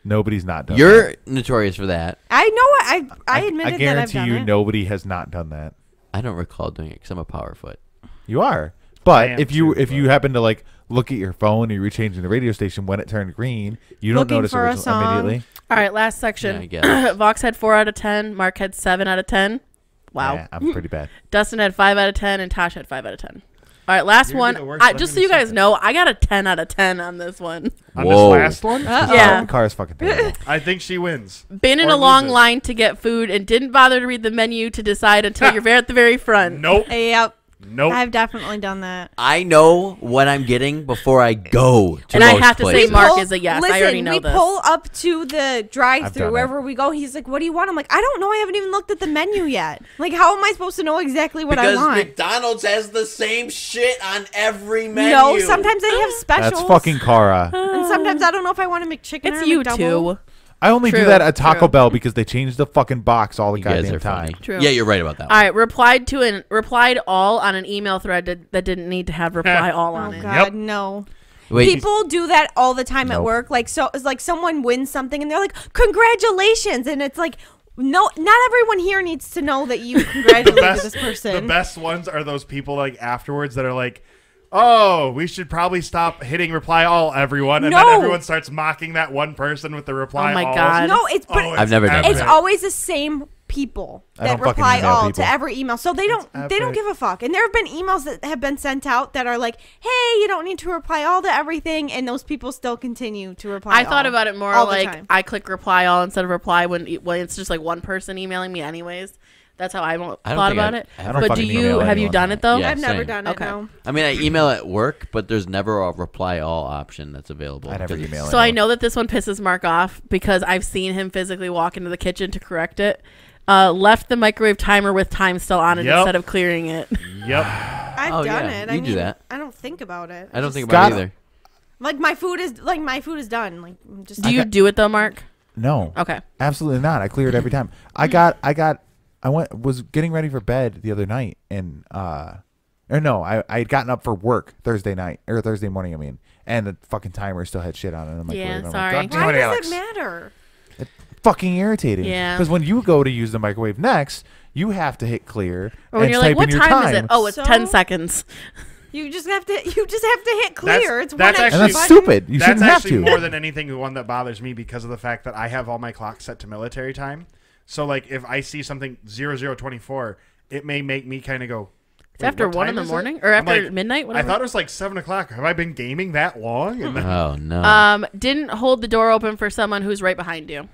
Nobody's not done You're that. notorious for that. I know. I admitted I that I've guarantee done you it. nobody has not done that. I don't recall doing it because I'm a power foot. You are. I But am if you too, if you but- happen to like look at your phone and you're changing the radio station when it turned green, you don't Looking notice for a original song. immediately. All right, last section. Yeah, I guess. Vox had 4 out of 10. Mark had 7 out of 10. Wow. Yeah, I'm pretty bad. Dustin had 5 out of 10, and Tosh had 5 out of 10. All right, last You're gonna be one. the worst. Let Just me so you guys second. know, I got a 10 out of 10 on this one. On Whoa. this last one, Yeah. The car is fucking terrible. I think she wins. Been in Or a long loses. line to get food and didn't bother to read the menu to decide until you're at the very front. Nope. Yep. Nope. I've definitely done that. I know what I'm getting before I go to And I most have to say places. Mark is a yes. I Listen, already know we this. pull up to the I've done drive-through it. wherever we go. He's like, "What do you want?" I'm like, "I don't know. I haven't even looked at the menu yet. Like, how am I supposed to know exactly what Because I want?" McDonald's has the same shit on every menu. No, sometimes they have specials. That's fucking Cara. And sometimes I don't know if I want a McChicken or It's a you McDouble. two. I only do True, that at Taco true. Bell because they change the fucking box all the You guys goddamn are funny. time. True. Yeah, you're right about that. All right, replied all on an email thread that didn't need to have reply all Oh on it. God, Yep. no. Wait, People do that all the time at Nope. work. Like, so it's like someone wins something and they're like, "Congratulations!" And it's like, no, not everyone here needs to know that you congratulated this person. The best ones are those people like afterwards that are like, "Oh, we should probably stop hitting reply all, everyone," and then No. everyone starts mocking that one person with the reply. Oh my all. God. No, it's but Oh, I've never done it's that. always the same people I that don't fucking reply email all people. to every email. So they don't epic. give a fuck. And there have been emails that have been sent out that are like, "Hey, you don't need to reply all to everything," and those people still continue to reply. I thought all. about it more all the like time. I click reply all instead of reply when it's just like one person emailing me anyways. That's how I thought think about I- it. I don't But do fucking you email have you anyone. done it though? Yeah. I've never same. done it. Okay. No. I mean, I email at work, but there's never a reply all option that's available. I never because email So I anyone. know that this one pisses Mark off because I've seen him physically walk into the kitchen to correct it. Left the microwave timer with time still on it Yep. instead of clearing it. Yep. I've Oh, done yeah, it. I you do mean, that. I don't think about it. I don't think Scott- about it either. Like my food is done. Like I'm just Do you do it though, Mark? No, Okay. absolutely not. I clear it every time. I was getting ready for bed the other night, and I had gotten up for work Thursday morning. I mean, and the fucking timer still had shit on it. I'm like, Yeah, I'm sorry. Like, God Why damn it, does Alex. it matter? Fucking irritating. Yeah. Because when you go to use the microwave next, you have to hit clear. Or when and you're like, type what in your time is it? Oh, it's So- 10 seconds. You just have to hit clear. It's one that's extra And that's button. stupid. You That's shouldn't have actually to. more than anything the one that bothers me because of the fact that I have all my clocks set to military time. So like if I see something 0024, it may make me kind of go. It's after 1 in the morning or I'm after like, midnight. I Whatever. thought it was like 7 o'clock. Have I been gaming that long? And then, Oh no. Didn't hold the door open for someone who's right behind you.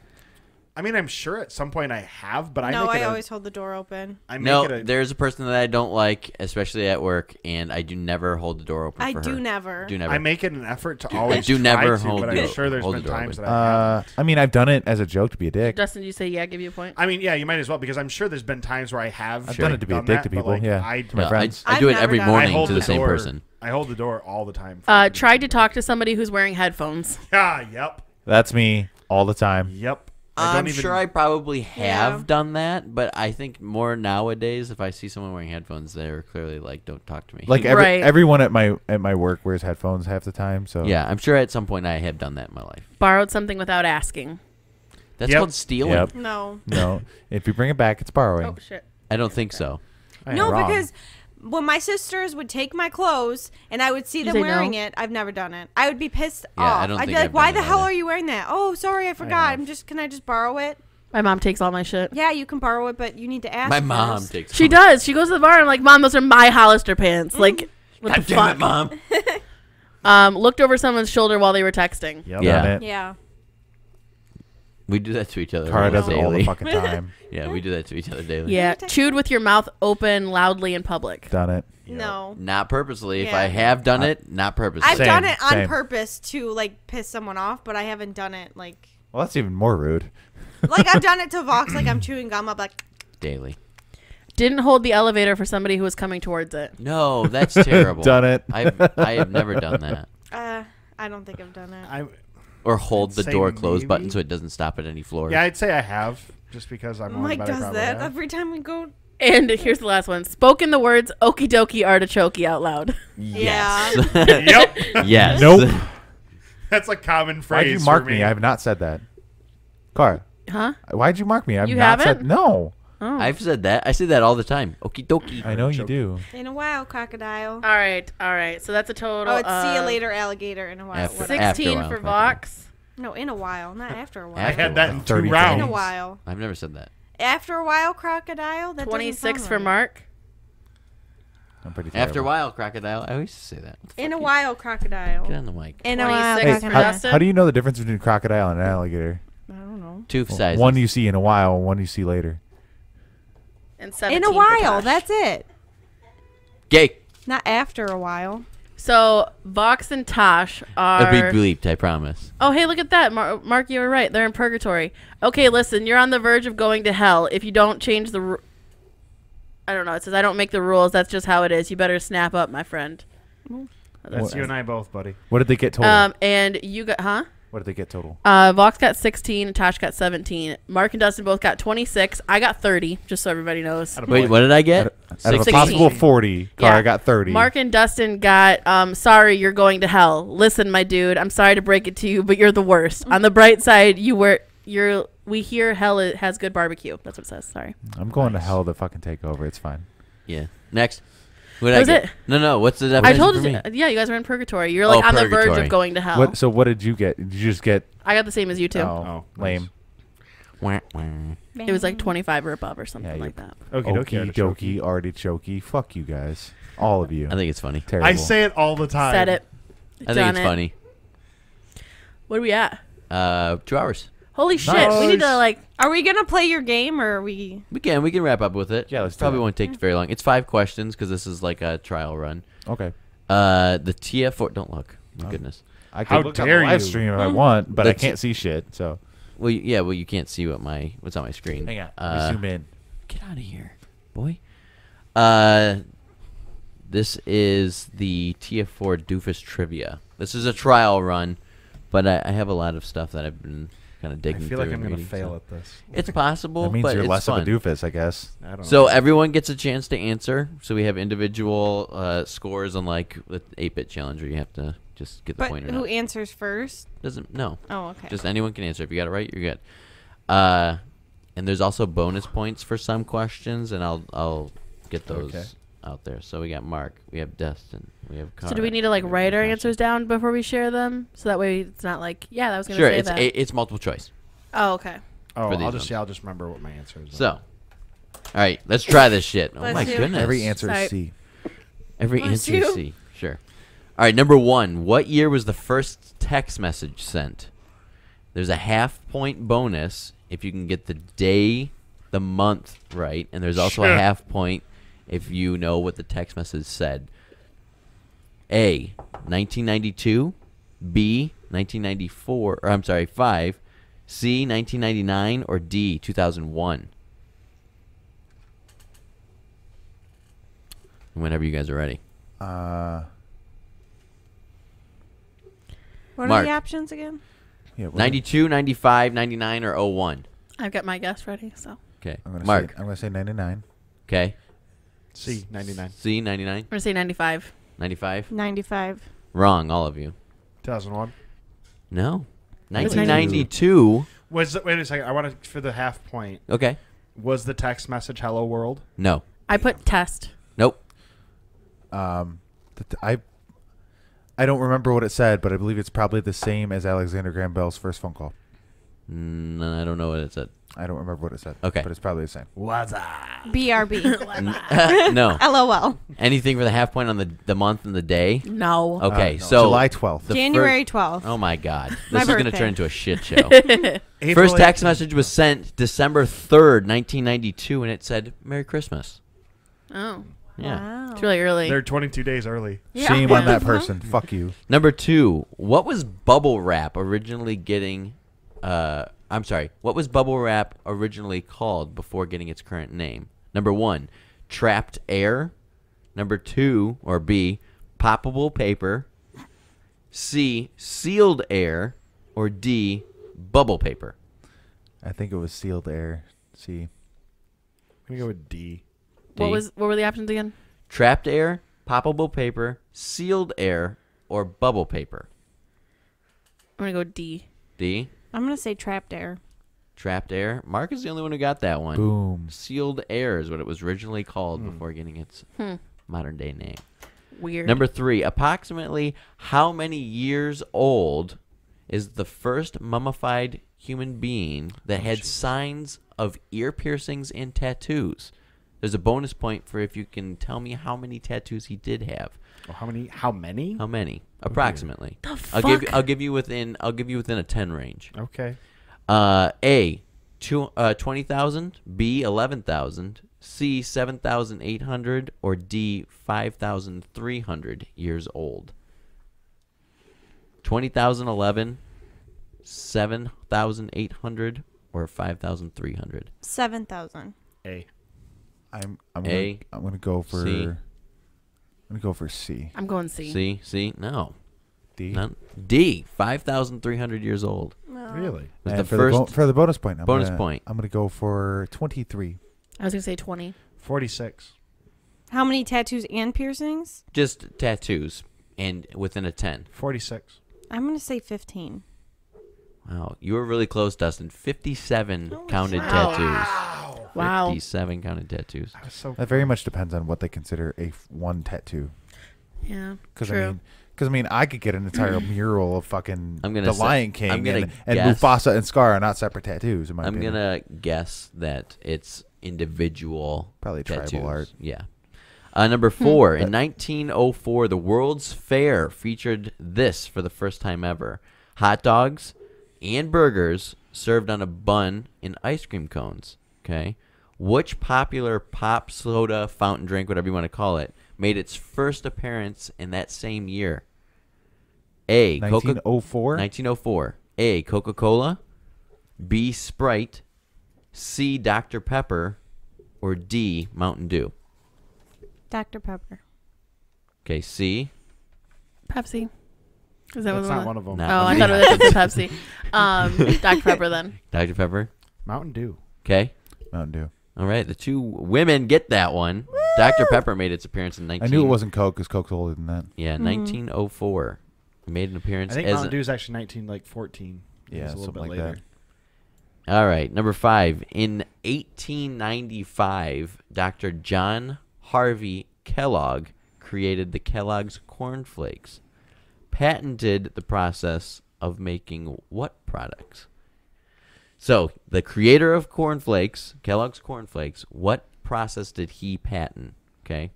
I mean, I'm sure at some point I have, but No, I I always hold the door open. I make No, it a, there's a person that I don't like, especially at work, and I do never hold the door open I for do her. never. Do never. I make it an effort to I always do try never to, hold but the I'm door- sure there's hold been the door times open. that I haven't. I mean, I've done it as a joke to be a dick. Dustin, did you say yeah? Give you a point. I mean, yeah, you might as well because I'm sure there's been times where I have. I've done it to be a done dick that, to but, people, like, yeah. I, To my No, friends. I do I've it every never done it. I morning hold to the same door- person. I hold the door all the time. Tried to talk to somebody who's wearing headphones. Yeah. Yep. That's me all the time. Yep. I I'm don't even, sure I probably have Yeah. done that, but I think more nowadays, if I see someone wearing headphones, they're clearly like, "Don't talk to me." Like Right. everyone at my work wears headphones half the time. So yeah, I'm sure at some point I have done that in my life. Borrowed something without asking. That's Yep. called stealing. Yep. No. No, if you bring it back, it's borrowing. Oh shit. I don't think so. No, Wrong. because when my sisters would take my clothes and I would see You them say wearing no? it, I've never done it. I would be pissed Yeah, I off. don't I'd be think like, I've "Why done the it hell either. are you wearing that? Oh, sorry, I forgot. have. Can I just borrow it? My mom takes all my shit. Yeah, you can borrow it, but you need to ask. My mom first. takes. She does. She goes to the bar and I'm like, Mom, those are my Hollister pants. Like, what God the damn fuck? it, Mom. Looked over someone's shoulder while they were texting. Yep. Yeah. Done it. Yeah. We do that to each other. Cara almost does it all the daily. fucking time. Yeah, we do that to each other daily. Yeah. text Chewed with your mouth open loudly in public. Done it. No. Not purposely. If Yeah. I have done it, not purposely. I've Same, done it on same. purpose to like piss someone off, but I haven't done it like Well, that's even more rude. I've done it to Vox like I'm chewing gum. I'm like, daily. Didn't hold the elevator for somebody who was coming towards it. No, that's terrible. Done it. I have never done that. I don't think I've done it. I, Or hold the Say door closed button maybe. so it doesn't stop at any floor. yeah, I'd say I have, just because I'm. Mike willing, but I does probably that have. every time we go And here's the last one. Spoken the words okie dokie artichoke out loud. Yes. Yep. Yes. Nope. That's a common phrase. Why'd you mark for me? I have not said that. Car. Huh? Why'd you mark me? I've You not haven't? said no. Oh. I've said that. I say that all the time. Okie dokie. I know you do. In a while, crocodile. All right. So that's a total Oh, it's see you of later, alligator. In a while. After- whatever. 16 while, for crocodile. Vox. No, in a while, not after a while. I had that in 30 2 rounds. In a while. I've never said that. After a while, crocodile. That doesn't 26 sound for right. Mark. I'm pretty After a terrible. while, crocodile. I always say that. What the In a fuck while, crocodile. you- Get on the mic. In a while, 26 Hey, for crocodile. Dustin. how do you know the difference between crocodile and an alligator? I don't know. Two sizes. One you see in a while, one you see later. And 17 In a for while, Tosh. that's it. Gay. Not after a while. So Vox and Tosh are. It'll be bleeped, I promise. Oh, hey, look at that. Mark, you were right. They're in purgatory. Okay, listen, you're on the verge of going to hell. If you don't change the... I don't know. It says, I don't make the rules. That's just how it is. You better snap up, my friend. That's you and I both, buddy. What did they get total? And you got... Huh? What did they get total? Vox got 16. Tosh got 17. Mark and Dustin both got 26. I got 30, just so everybody knows. Wait, what did I get? Out of a 16. possible 40, Car, Yeah. I got 30. Mark and Dustin got, sorry, you're going to hell. Listen, my dude, I'm sorry to break it to you, but you're the worst. On the bright side, we hear hell has good barbecue. That's what it says. Sorry. I'm going to hell to fucking take over. It's fine. Yeah. Next. What did That was I get? it. No. What's the I definition told for you. me? Yeah, you guys were in purgatory. You're like Oh, on the verge purgatory. of going to hell. So what did you get? Did you just get... I got the same as you two. Oh, lame. Wah, wah. It was like 25 or above or something Yeah, like that. Okie Okie dokie, artichoke. Fuck you guys. All of you. I think it's funny. Terrible. I say it all the time. Said it. I think Done it's it. funny. What are we at? 2 hours. Holy shit. We need to Nice. like... Are we going to play your game or are we... We can wrap up with it. Yeah, let's do Probably that. won't take very long. It's 5 questions because this is like a trial run. Okay. The TF4. Don't look. My goodness. I How could look on dare the live you. stream if I want, but I Let's- can't see shit, so... Well, you can't see what's on my screen. Hang on. Let me zoom in. Get out of here, boy. This is the TF4 Doofus Trivia. This is a trial run, but I have a lot of stuff that I've been kind of I digging feel through. like I'm and going to reading, fail so- at this. It's possible, That means but you're it's less fun. of a doofus, I guess. I don't So know. everyone gets a chance to answer. So we have individual scores, unlike the 8-bit challenge where you have to just get the But point or who not. answers first? Doesn't no. Oh, okay. Just anyone can answer. If you got it right, you're good. And there's also bonus points for some questions, and I'll get those Okay. out there. So we got Mark, we have Dustin, we have Cara. So do we need to like write our answers down before we share them? So that way it's not like, yeah, that was going to Sure, say it's that. it's multiple choice. Oh, okay. Oh, for these I'll ones. just remember what my answer is. So, all right, let's try this shit. Oh Let's my do it. goodness. Every answer Sorry. is C. Every Bless answer you. is C. Sure. All right, number 1. What year was the first text message sent? There's a half-point bonus if you can get the day, the month right, and there's also a Sure. half point if you know what the text message said. A, 1992, B, 1994, or I'm sorry, 5, C, 1999, or D, 2001. Whenever you guys are ready. What Mark. are the options again? Yeah, what- 92, 95, 99, or 01. I've got my guess ready, so. Okay. I'm gonna Mark. Say, I'm going to say 99. Okay. C, 99. C, 99, I'm going to say 95. 95. 95. Wrong, all of you. 2001. No. It's 1992. Wait a second. I want to, for the half point, Okay. was the text message hello world? No. I put test. Nope. I don't remember what it said, but I believe it's probably the same as Alexander Graham Bell's first phone call. No, I don't know what it said. I don't remember what it said. Okay. But it's probably the same. What's up? BRB. No. LOL. Anything for the half point on the month and the day? No. Okay, No. so July 12th. the January first- 12th. Oh my God, My this is going to birthday. turn into a shit show. April First text 18th. message was sent December 3rd, 1992, and it said "Merry Christmas." Oh. Yeah. Wow. It's really early. They're 22 days early. Yeah. Shame on that person. Fuck you. Number 2, what was bubble wrap originally getting? I'm sorry. What was bubble wrap originally called before getting its current name? Number 1, trapped air. Number 2, or B, poppable paper. C, sealed air, or D, bubble paper. I think it was sealed air. C. I'm going to go with D. D. What were the options again? Trapped air, poppable paper, sealed air, or bubble paper? I'm gonna go D. D. I'm gonna say trapped air. Trapped air. Mark is the only one who got that one. Boom. Sealed air is what it was originally called before getting its modern day name. Weird. Number 3. Approximately how many years old is the first mummified human being that had signs of ear piercings and tattoos? There's a bonus point for if you can tell me how many tattoos he did have. Oh, how many? How many? How many? Approximately. The I'll give you within a 10 range. Okay. A 20,000, B 11,000, C 7,800, or D 5,300 years old. 20,011, 7,800, or 5,300. 7,000. A. I'm A, gonna go for C. I'm gonna go for C. I'm going C. C, no. D. D 5,300 years old. Really? Was And the for first for the bonus point. I'm bonus gonna, point. I'm gonna go for 23. I was gonna say 20. 46. How many tattoos and piercings? Just tattoos and within a 10. 46. I'm gonna say 15. Wow, you were really close, Dustin. 57 Holy counted shit. tattoos. Wow. 57 counted tattoos. I was so That very much depends on what they consider a one tattoo. Yeah. Because True. I mean, I could get an entire mural of fucking I'm gonna the say- Lion King I'm gonna and guess- Mufasa and Scar are not separate tattoos. In my I'm opinion. gonna guess that it's individual Probably tribal tattoos. art. Yeah. Number 4. In 1904, the World's Fair featured this for the first time ever: hot dogs and burgers served on a bun in ice cream cones. Okay. Which popular pop, soda, fountain drink, whatever you want to call it, made its first appearance in that same year? A. 1904. 1904. A. Coca-Cola. B. Sprite. C. Dr. Pepper. Or D. Mountain Dew. Dr. Pepper. Okay, C. Pepsi. Is that That's what not one of them. Not Oh, one I of thought them. it was Pepsi. Dr. Pepper then. Dr. Pepper. Mountain Dew. Okay. Mountain Dew. All right. The two women get that one. Dr. Pepper made its appearance in 19... I knew it wasn't Coke because Coke's older than that. Yeah, 1904. It made an appearance I think as... Mountain Dew is actually 1914. Yeah, It was a little bit something like later. that. All right. Number 5. In 1895, Dr. John Harvey Kellogg created the Kellogg's Corn Flakes. Patented the process of making what products? So, the creator of Corn Flakes, Kellogg's Corn Flakes, what process did he patent? Okay.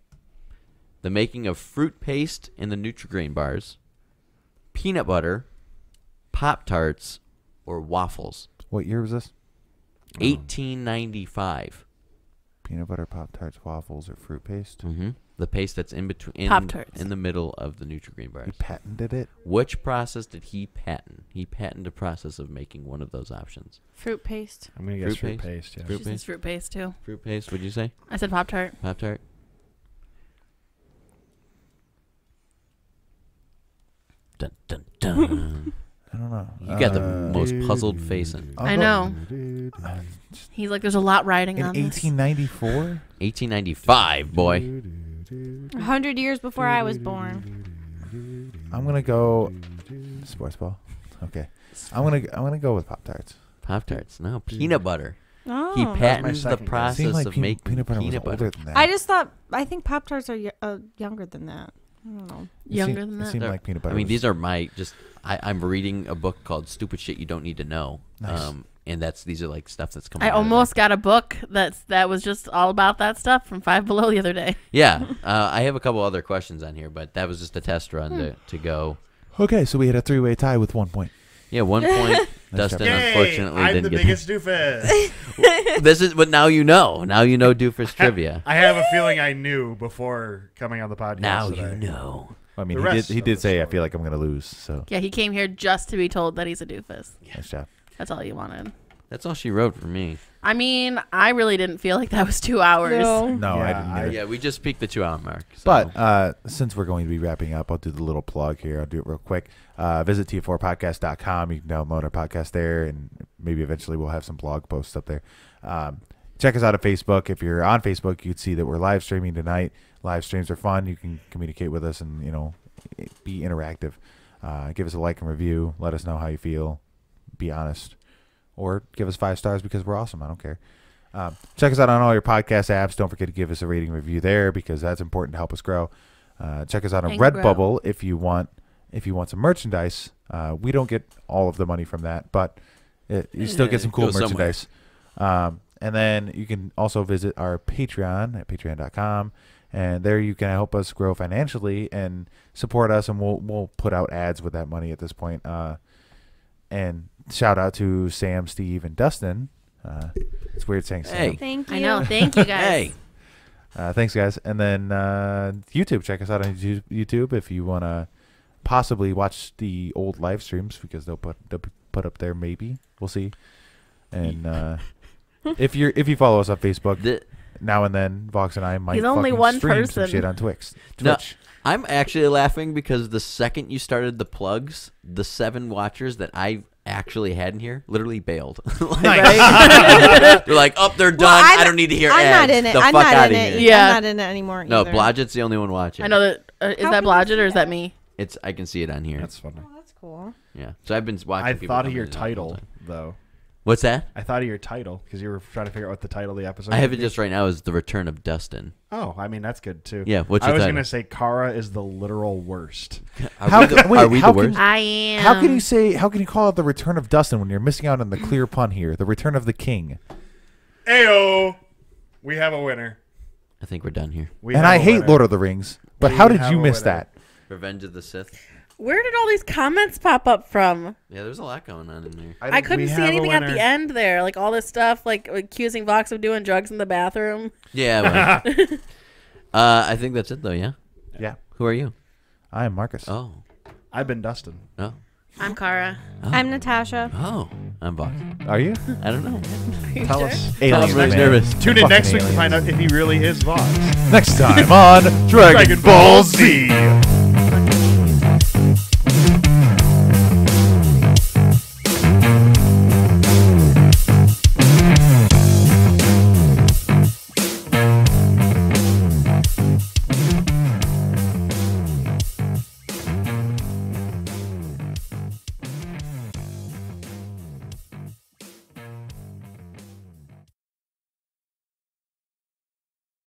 The making of fruit paste in the Nutri-Grain bars, peanut butter, Pop-Tarts, or waffles. What year was this? 1895. Peanut butter, Pop Tarts, waffles, or fruit paste? Mm-hmm. The paste that's in between, Pop-Tarts. in the middle of the Nutri-Grain He bars. patented it. Which process did he patent? He patented a process of making one of those options. Fruit paste. I'm going to guess Fruit fruit paste. Yeah. Fruit She says paste? fruit paste too. Fruit paste, what'd you say? I said Pop Tart. Pop-Tart? Dun, dun, dun. I don't know. You got the most puzzled face in. I know. He's like, there's a lot riding In on this. 1894? 1895, boy. 100 years before I was born. I'm gonna go sports ball. Okay. I'm gonna go with Pop Tarts. Pop-Tarts. No, peanut butter. Oh. He my patented the second guess. process Seemed like of making peanut butter was peanut older butter. than that. I think Pop Tarts are younger than that. I don't know. Younger than It that. seemed They're- like peanut butter. I mean, was- these are my just. I'm reading a book called "Stupid Shit You Don't Need to Know," Nice. and these are like stuff that's coming. I out of almost got a book that was just all about that stuff from Five Below the other day. there. Yeah, I have a couple other questions on here, but that was just a test run to go. Okay, so we had a 3-way tie with 1 point. Yeah, 1 point. Dustin job. unfortunately I'm didn't the get. biggest doofus. This is what now you know. Now you know Doofus trivia. I have a feeling I knew before coming on the podcast. Now today. you know. I mean, The he rest did of the say, I story. feel like I'm gonna lose. So Yeah, he came here just to be told that he's a doofus. nice job. That's all he wanted. That's all she wrote for me. I mean, I really didn't feel like that was 2 hours. No, Yeah, I didn't. Either. Yeah, we just peaked the 2-hour mark. So. But since we're going to be wrapping up, I'll do the little plug here. I'll do it real quick. Visit TF4podcast.com. You can download our podcast there, and maybe eventually we'll have some blog posts up there. check us out on Facebook. If you're on Facebook, you'd see that we're live streaming tonight. Live streams are fun. You can communicate with us and, be interactive. Give us a like and review. Let us know how you feel. Be honest. Or give us 5 stars because we're awesome. I don't care. Check us out on all your podcast apps. Don't forget to give us a rating review there because that's important to help us grow. Check us out on Redbubble if you want some merchandise. We don't get all of the money from that, but you still get some cool merchandise. And then you can also visit our Patreon at patreon.com. And there you can help us grow financially and support us, and we'll put out ads with that money at this point. And shout out to Sam, Steve, and Dustin. It's weird saying Sam. Hey. Thank you. I know. Thank you guys. Hey. Thanks, guys. And then YouTube. Check us out on YouTube if you want to possibly watch the old live streams because they'll put up there maybe. We'll see. And if you follow us on Facebook, now and then Vox and I might only fucking one stream person. some shit on Twitch. No, I'm actually laughing because the second you started the plugs, the 7 watchers that I actually had in here literally bailed. They're like, oh, they're done. I don't need to hear I'm ads. not in it. The I'm fuck not out in of it. here. Yeah. I'm not in it anymore. No, either. Blodgett's the only one watching. I know that. Is How that can you Blodgett do or is that? that me? I can see it on here. That's funny. Oh, that's cool. Yeah. So I've been watching. I people thought of come your in and out all the title time. though. What's that? I thought of your title because you were trying to figure out what the title of the episode. I have would it be. just right now as The Return of Dustin. Oh, I mean that's good too. Yeah, what's I your was title? gonna say Kara is the literal worst. How Are we how the can- worst? I am. How can you call it the Return of Dustin when you're missing out on the clear pun here? The Return of the King. Ayo, we have a winner. I think we're done here. And I hate Lord of the Rings, but We how did have you a miss winner. that? Revenge of the Sith. Where did all these comments pop up from? Yeah, there's a lot going on in there. I couldn't see anything at the end there. Like all this stuff, like accusing Vox of doing drugs in the bathroom. Yeah. Well. I think that's it though. Yeah. Yeah. Who are you? I am Marcus. Oh. I've been Dustin. Oh. I'm Kara. Oh. I'm Natasha. Oh. I'm Vox. Are you? I don't know. Tell us. Alien, I'm really man. nervous. Tune in Fucking next week to alien. find out if he really is Vox. Next time on Dragon Ball Z.